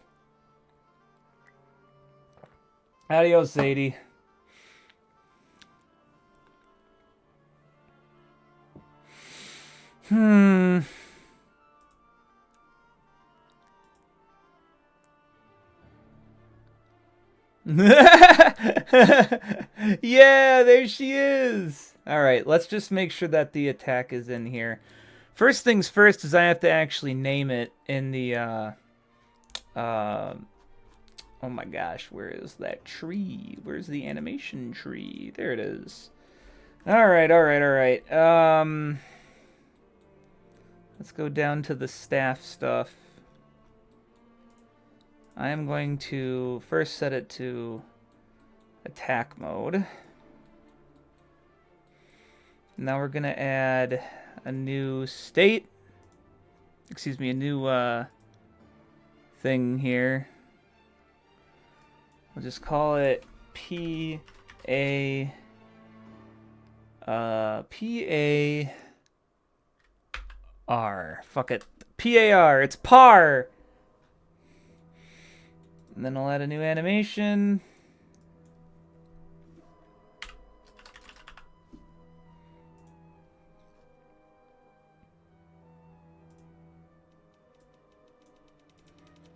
Adios, Zadie. Yeah, there she is. All right, let's just make sure that the attack is in here. First things first is I have to actually name it in the oh my gosh, where is that tree? Where's the animation tree? There it is. All right. Let's go down to the staff stuff. I am going to first set it to attack mode. Now we're going to add a new state. Excuse me, a new thing here. We'll just call it P-A-R. Fuck it. P-A-R. It's PAR. And then I'll add a new animation.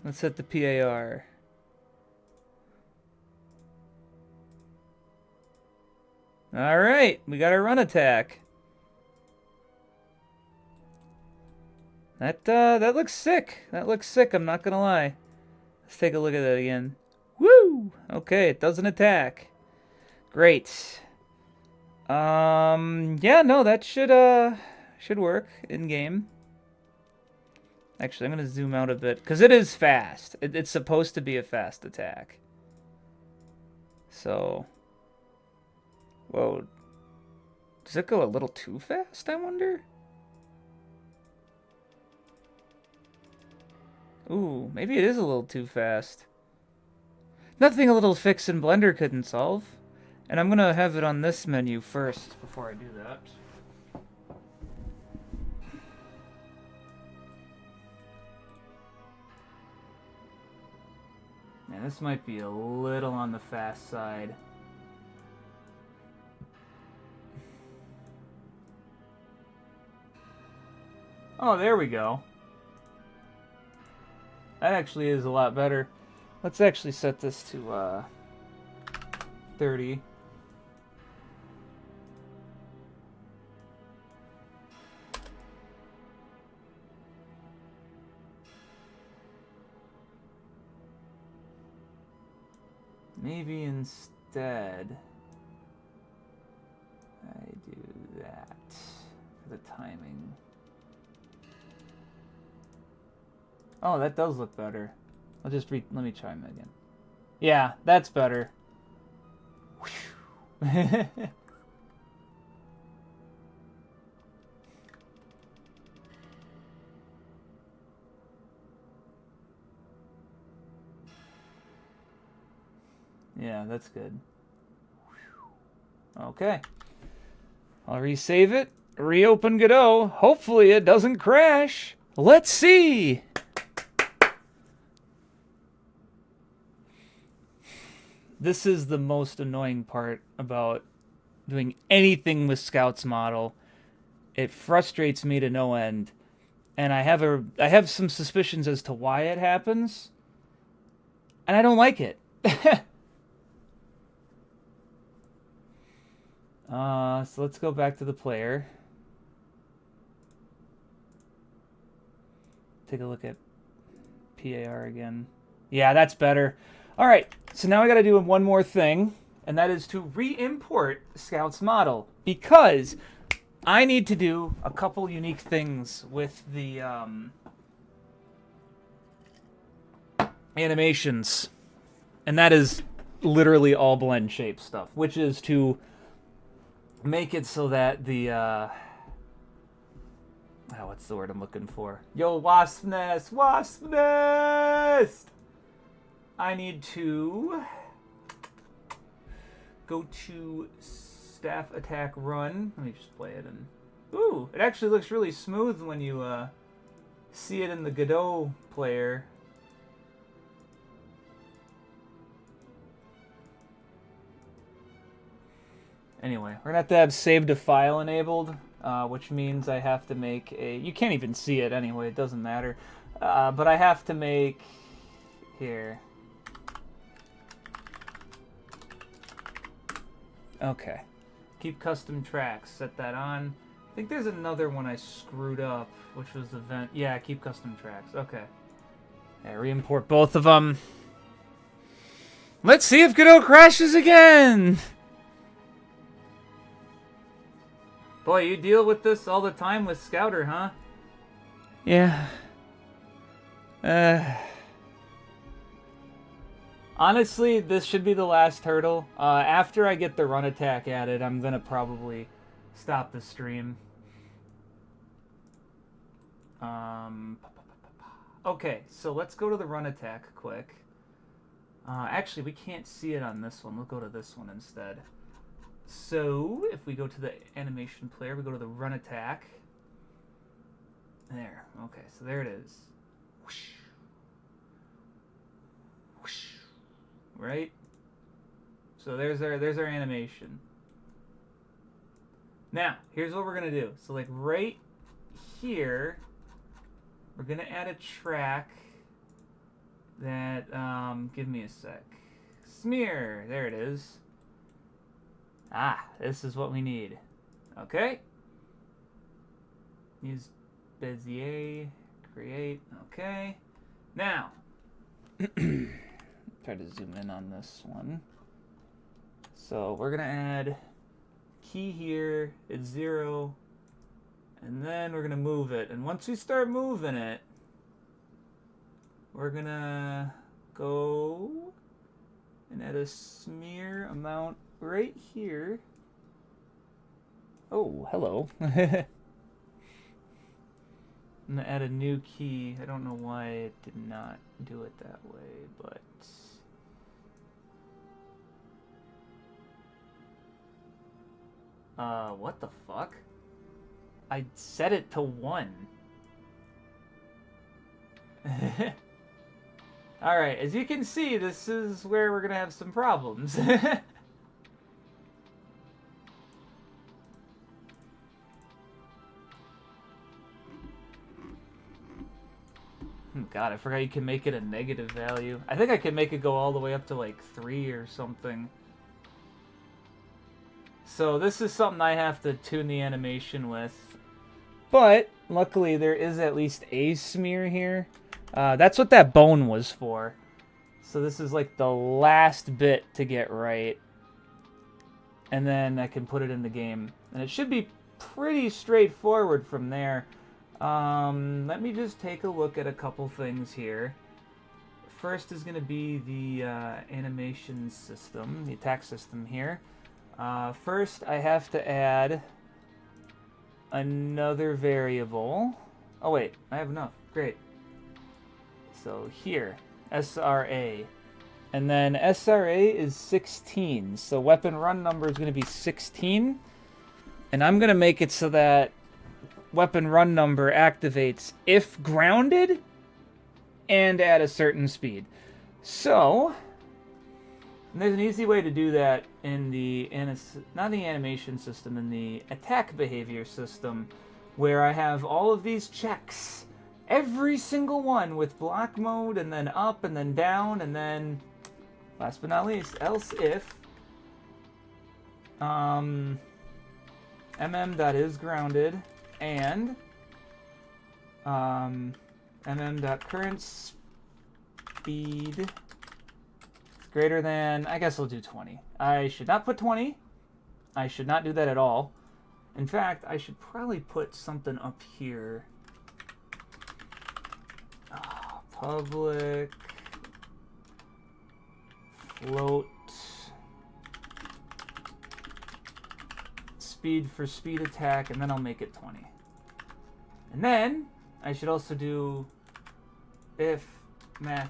Let's set the PAR. Alright, we got our run attack. That looks sick. That looks sick, I'm not gonna lie. Let's take a look at that again. Woo! Okay, it doesn't attack. Great. Yeah, no, that should work in game. Actually, I'm gonna zoom out a bit because it is fast. It's supposed to be a fast attack. So, whoa, does it go a little too fast? I wonder. Ooh, maybe it is a little too fast. Nothing a little fix in Blender couldn't solve. And I'm gonna have it on this menu first before I do that. Man, this might be a little on the fast side. Oh, there we go. That actually is a lot better. Let's actually set this to 30. Maybe instead I do that for the timing. Oh, that does look better. I'll just let me try them again. Yeah, that's better. Yeah, that's good. Okay. I'll resave it, reopen Godot. Hopefully it doesn't crash. Let's see. This is the most annoying part about doing anything with Scout's model. It frustrates me to no end. And I have some suspicions as to why it happens. And I don't like it. So let's go back to the player. Take a look at PAR again. Yeah, that's better. All right, so now I got to do one more thing, and that is to re-import Scout's model, because I need to do a couple unique things with the animations, and that is literally all blend shape stuff, which is to make it so that the Oh, what's the word I'm looking for? Yo, wasp nest! Wasp nest! I need to go to staff attack run. Let me just play it and... Ooh, it actually looks really smooth when you see it in the Godot player. Anyway, we're going to have save to file enabled, which means I have to make a... You can't even see it anyway, it doesn't matter. But I have to make... Here. Okay. Keep custom tracks. Set that on. I think there's another one I screwed up, which was the vent. Yeah, keep custom tracks. Okay. Yeah, re-import both of them. Let's see if Godot crashes again! Boy, you deal with this all the time with Scouter, huh? Yeah. Honestly, this should be the last hurdle. After I get the run attack added, I'm gonna probably stop the stream. Okay, so let's go to the run attack quick. Actually, we can't see it on this one. We'll go to this one instead. So, if we go to the animation player, we go to the run attack. There. Okay, so there it is. Whoosh. Whoosh. Right? So there's our animation. Now, here's what we're gonna do. So like right here, we're gonna add a track that give me a sec. Smear, there it is. Ah, this is what we need. Okay. Use Bezier, create, okay. Now, try to zoom in on this one. So we're gonna add key here, it's 0, and then we're gonna move it. And once we start moving it, we're gonna go and add a smear amount right here. Oh, hello. I'm gonna add a new key. I don't know why it did not do it that way, but what the fuck? I set it to 1. Alright, as you can see, this is where we're gonna have some problems. God, I forgot you can make it a negative value. I think I can make it go all the way up to like 3 or something. So this is something I have to tune the animation with. But, luckily, there is at least a smear here. That's what that bone was for. So this is like the last bit to get right. And then I can put it in the game. And it should be pretty straightforward from there. Let me just take a look at a couple things here. First is going to be the animation system, the attack system here. First, I have to add another variable. Oh wait, I have enough. Great. So here, SRA. And then SRA is 16. So weapon run number is going to be 16. And I'm going to make it so that weapon run number activates if grounded and at a certain speed. So, there's an easy way to do that in the, not the animation system, in the attack behavior system, where I have all of these checks, every single one with block mode, and then up, and then down, and then, last but not least, else if mm.isGrounded and mm.current speed is greater than, I guess I'll do 20. I should not put 20. I should not do that at all. In fact, I should probably put something up here. Public float speed for speed attack, and then I'll make it 20. And then I should also do if mathf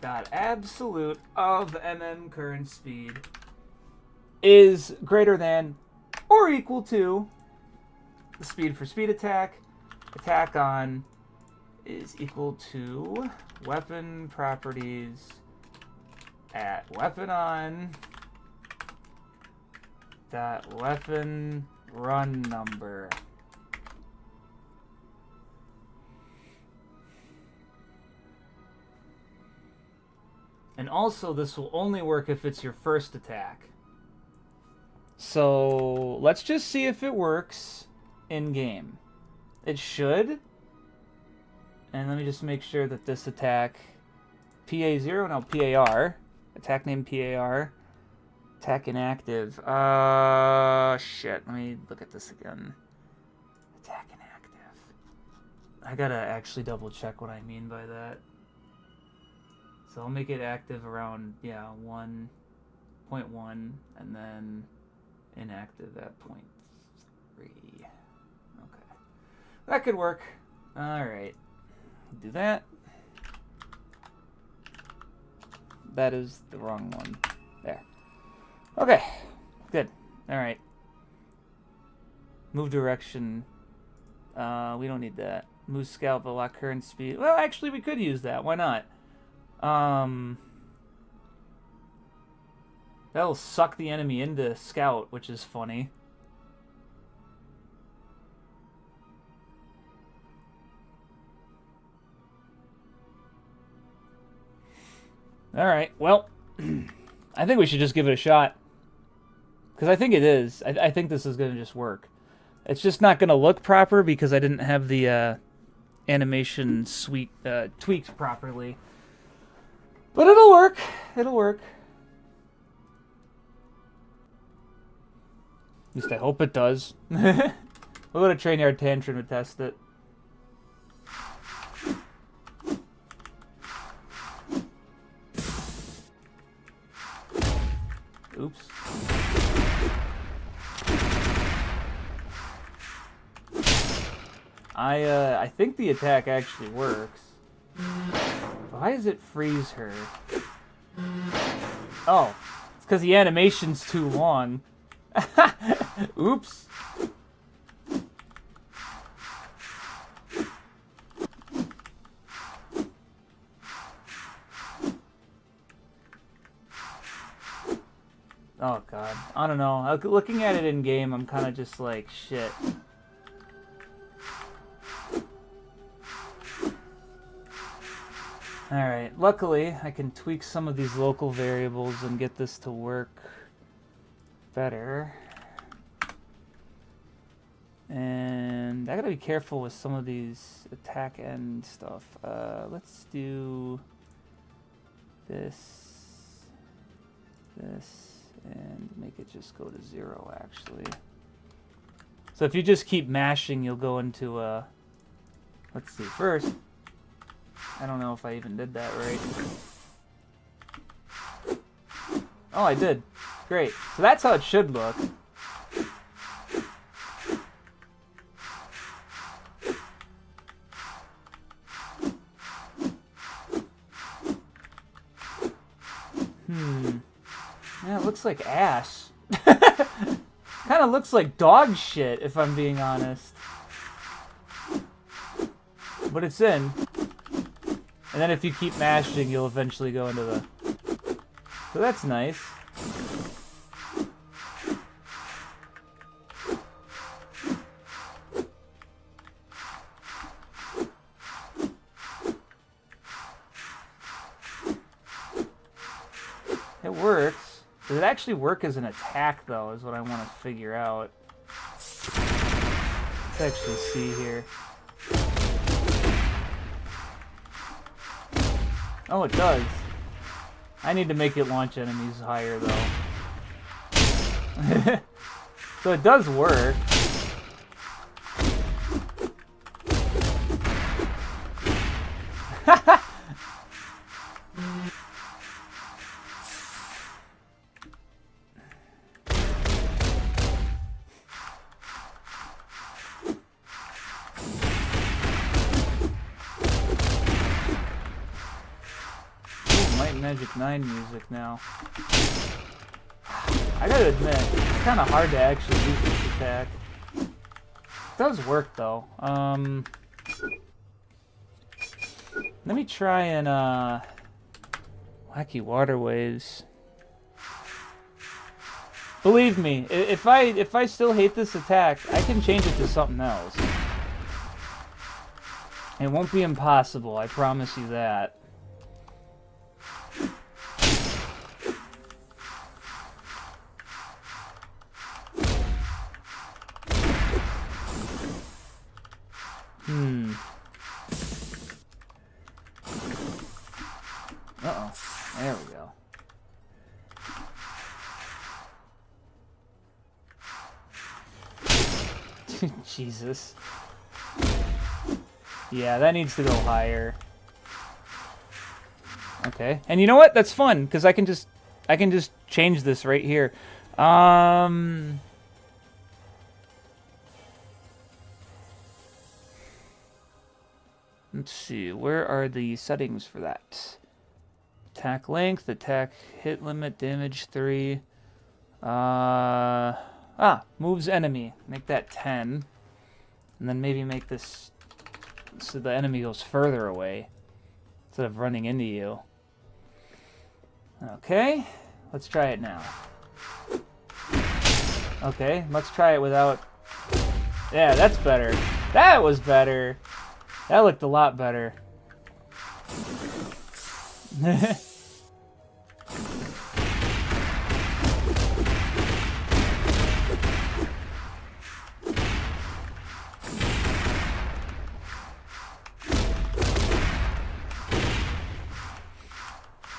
dot absolute of current speed is greater than or equal to the speed for speed attack on is equal to weapon properties at weapon on dot weapon run number. And also, this will only work if it's your first attack. So let's just see if it works in game. It should. And let me just make sure that this attack, PA0, no, PAR, attack name PAR, attack inactive. Shit, let me look at this again. Attack inactive. I gotta actually double check what I mean by that. So I'll make it active around, 1.1, and then inactive at 0.3. Okay. That could work. Alright. Do that. That is the wrong one. There. Okay. Good. Alright. Move direction. We don't need that. Move scalp, lock current speed. Well, actually, we could use that. Why not? That'll suck the enemy into scout, which is funny. Alright, well, I think we should just give it a shot. Because I think it is. I think this is going to just work. It's just not going to look proper because I didn't have the animation suite tweaked properly. But it'll work. It'll work. At least I hope it does. We'll go to Trainyard Tantrum to test it. Oops. I think the attack actually works. Why does it freeze her? Oh, it's because the animation's too long. Oops. Oh god, I don't know. Looking at it in game, I'm kind of just like, shit. Alright, luckily I can tweak some of these local variables and get this to work better. And I gotta be careful with some of these attack end stuff. Let's do this, and make it just go to 0 actually. So if you just keep mashing, you'll go into let's see, first, I don't know if I even did that right. Oh, I did. Great. So that's how it should look. Yeah, it looks like ash. Kind of looks like dog shit, if I'm being honest. But it's in. And then if you keep mashing, you'll eventually go into the... So that's nice. It works. Does it actually work as an attack, though, is what I want to figure out. Let's actually see here. Oh, it does. I need to make it launch enemies higher, though. So it does work. Magic 9 music now. I gotta admit, it's kind of hard to actually use this attack. It does work though. Let me try and Wacky Waterways. Believe me, if I still hate this attack, I can change it to something else. It won't be impossible, I promise you that. Uh-oh. There we go. Jesus. Yeah, that needs to go higher. Okay. And you know what? That's fun, because I can just change this right here. Let's see, where are the settings for that? Attack length, attack hit limit, damage 3. Moves enemy. Make that 10. And then maybe make this so the enemy goes further away instead of running into you. Okay, let's try it now. Okay, let's try it without... Yeah, that's better. That was better. That looked a lot better.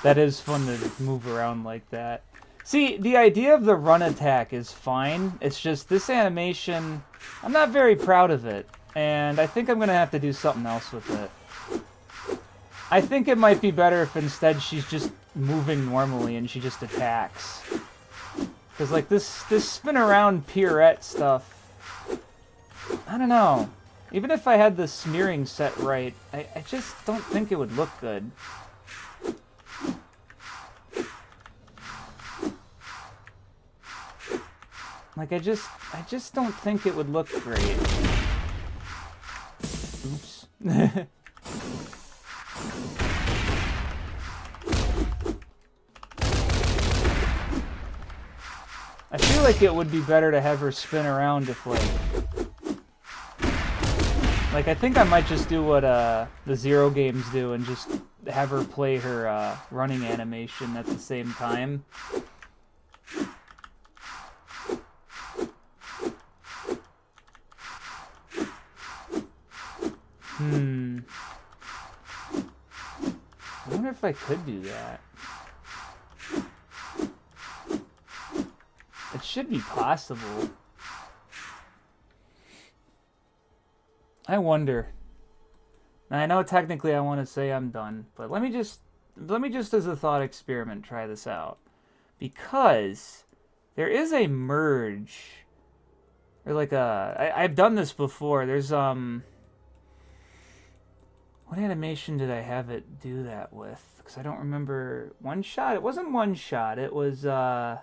That is fun to move around like that. See, the idea of the run attack is fine. It's just this animation, I'm not very proud of it. And I think I'm going to have to do something else with it. I think it might be better if instead she's just moving normally and she just attacks. Because like this spin around pirouette stuff, I don't know. Even if I had the smearing set right, I just don't think it would look good. Like I just don't think it would look great. Oops. I feel like it would be better to have her spin around if like I think I might just do what the Zero games do and just have her play her running animation at the same time. I wonder if I could do that. It should be possible. I wonder. Now, I know technically I want to say I'm done, but let me just as a thought experiment try this out. Because there is a merge. Or like I've done this before. There's what animation did I have it do that with? Because I don't remember. One shot? It wasn't one shot. It was the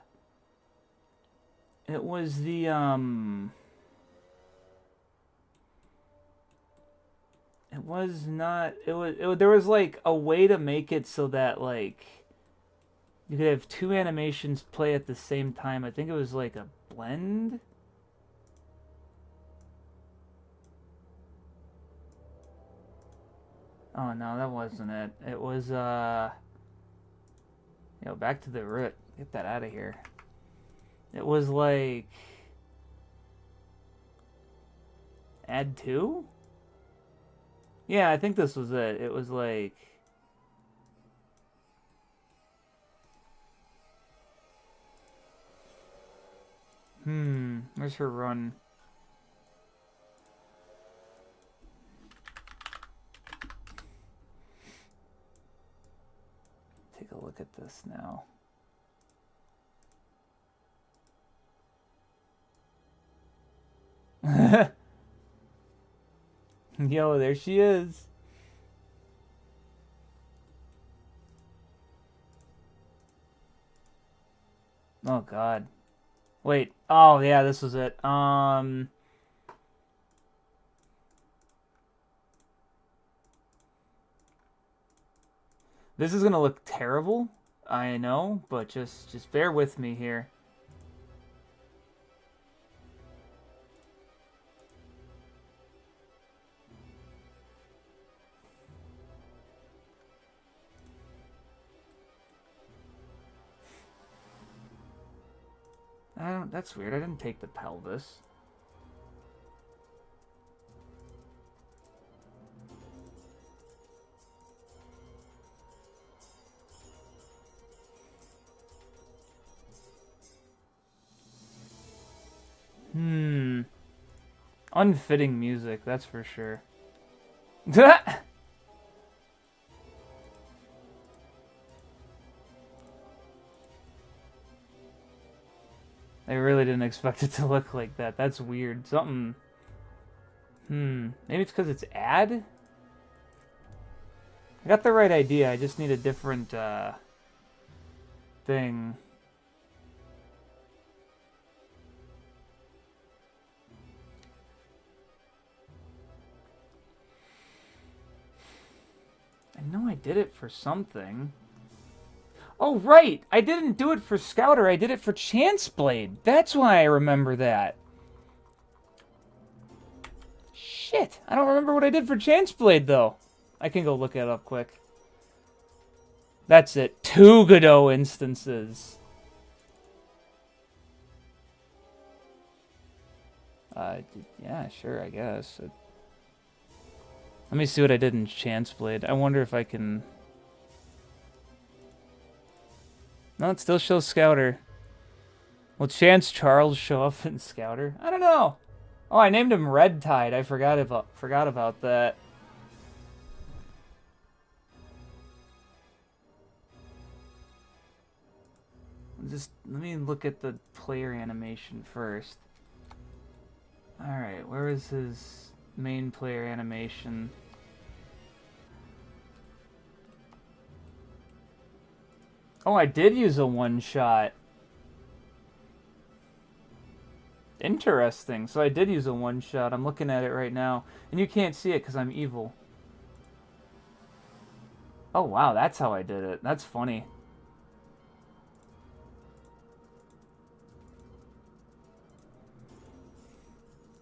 It was not. There was like a way to make it so that like you could have two animations play at the same time. I think it was like a blend. Oh no, that wasn't it. It was back to the root. Get that out of here. It was like add two? Yeah, I think this was it. It was like where's her run? Take a look at this now. Yo, there she is. Oh God. Wait. Oh yeah, this was it. This is gonna look terrible. I know, but just bear with me here. I don't. That's weird. I didn't take the pelvis. Unfitting music, that's for sure. I really didn't expect it to look like that. That's weird. Something. Maybe it's because it's ad? I got the right idea. I just need a different thing. I know I did it for something. Oh, right! I didn't do it for Scouter. I did it for Chanceblade. That's why I remember that. Shit! I don't remember what I did for Chanceblade, though. I can go look it up quick. That's it. 2 Godot instances. Yeah, sure, I guess. Let me see what I did in Chanceblade. I wonder if I can... No, it still shows Scouter. Will Chance Charles show up in Scouter? I don't know. Oh, I named him Red Tide. I forgot about that. Just let me look at the player animation first. Alright, where is his main player animation? Oh, I did use a one-shot. Interesting. So I did use a one-shot. I'm looking at it right now. And you can't see it because I'm evil. Oh, wow. That's how I did it. That's funny.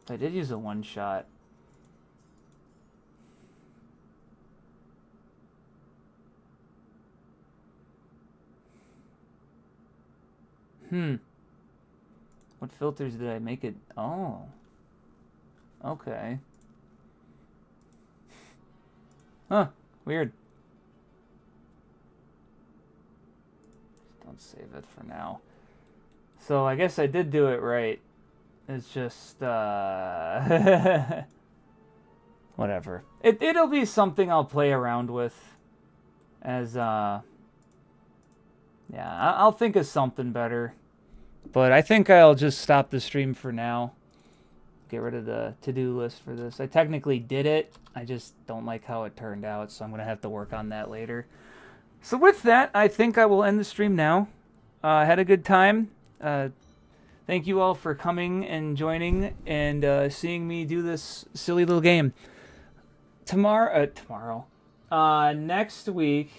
I did use a one-shot. What filters did I make it? Oh. Okay. Huh. Weird. Don't save it for now. So I guess I did do it right. It's just, whatever. It'll be something I'll play around with. As, yeah, I'll think of something better. But I think I'll just stop the stream for now. Get rid of the to-do list for this. I technically did it. I just don't like how it turned out, so I'm going to have to work on that later. So with that, I think I will end the stream now. I had a good time. Thank you all for coming and joining and seeing me do this silly little game. Next week,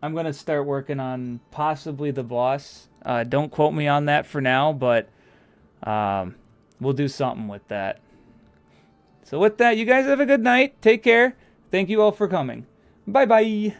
I'm going to start working on possibly the boss. Don't quote me on that for now, but we'll do something with that. So with that, you guys have a good night. Take care. Thank you all for coming. Bye-bye.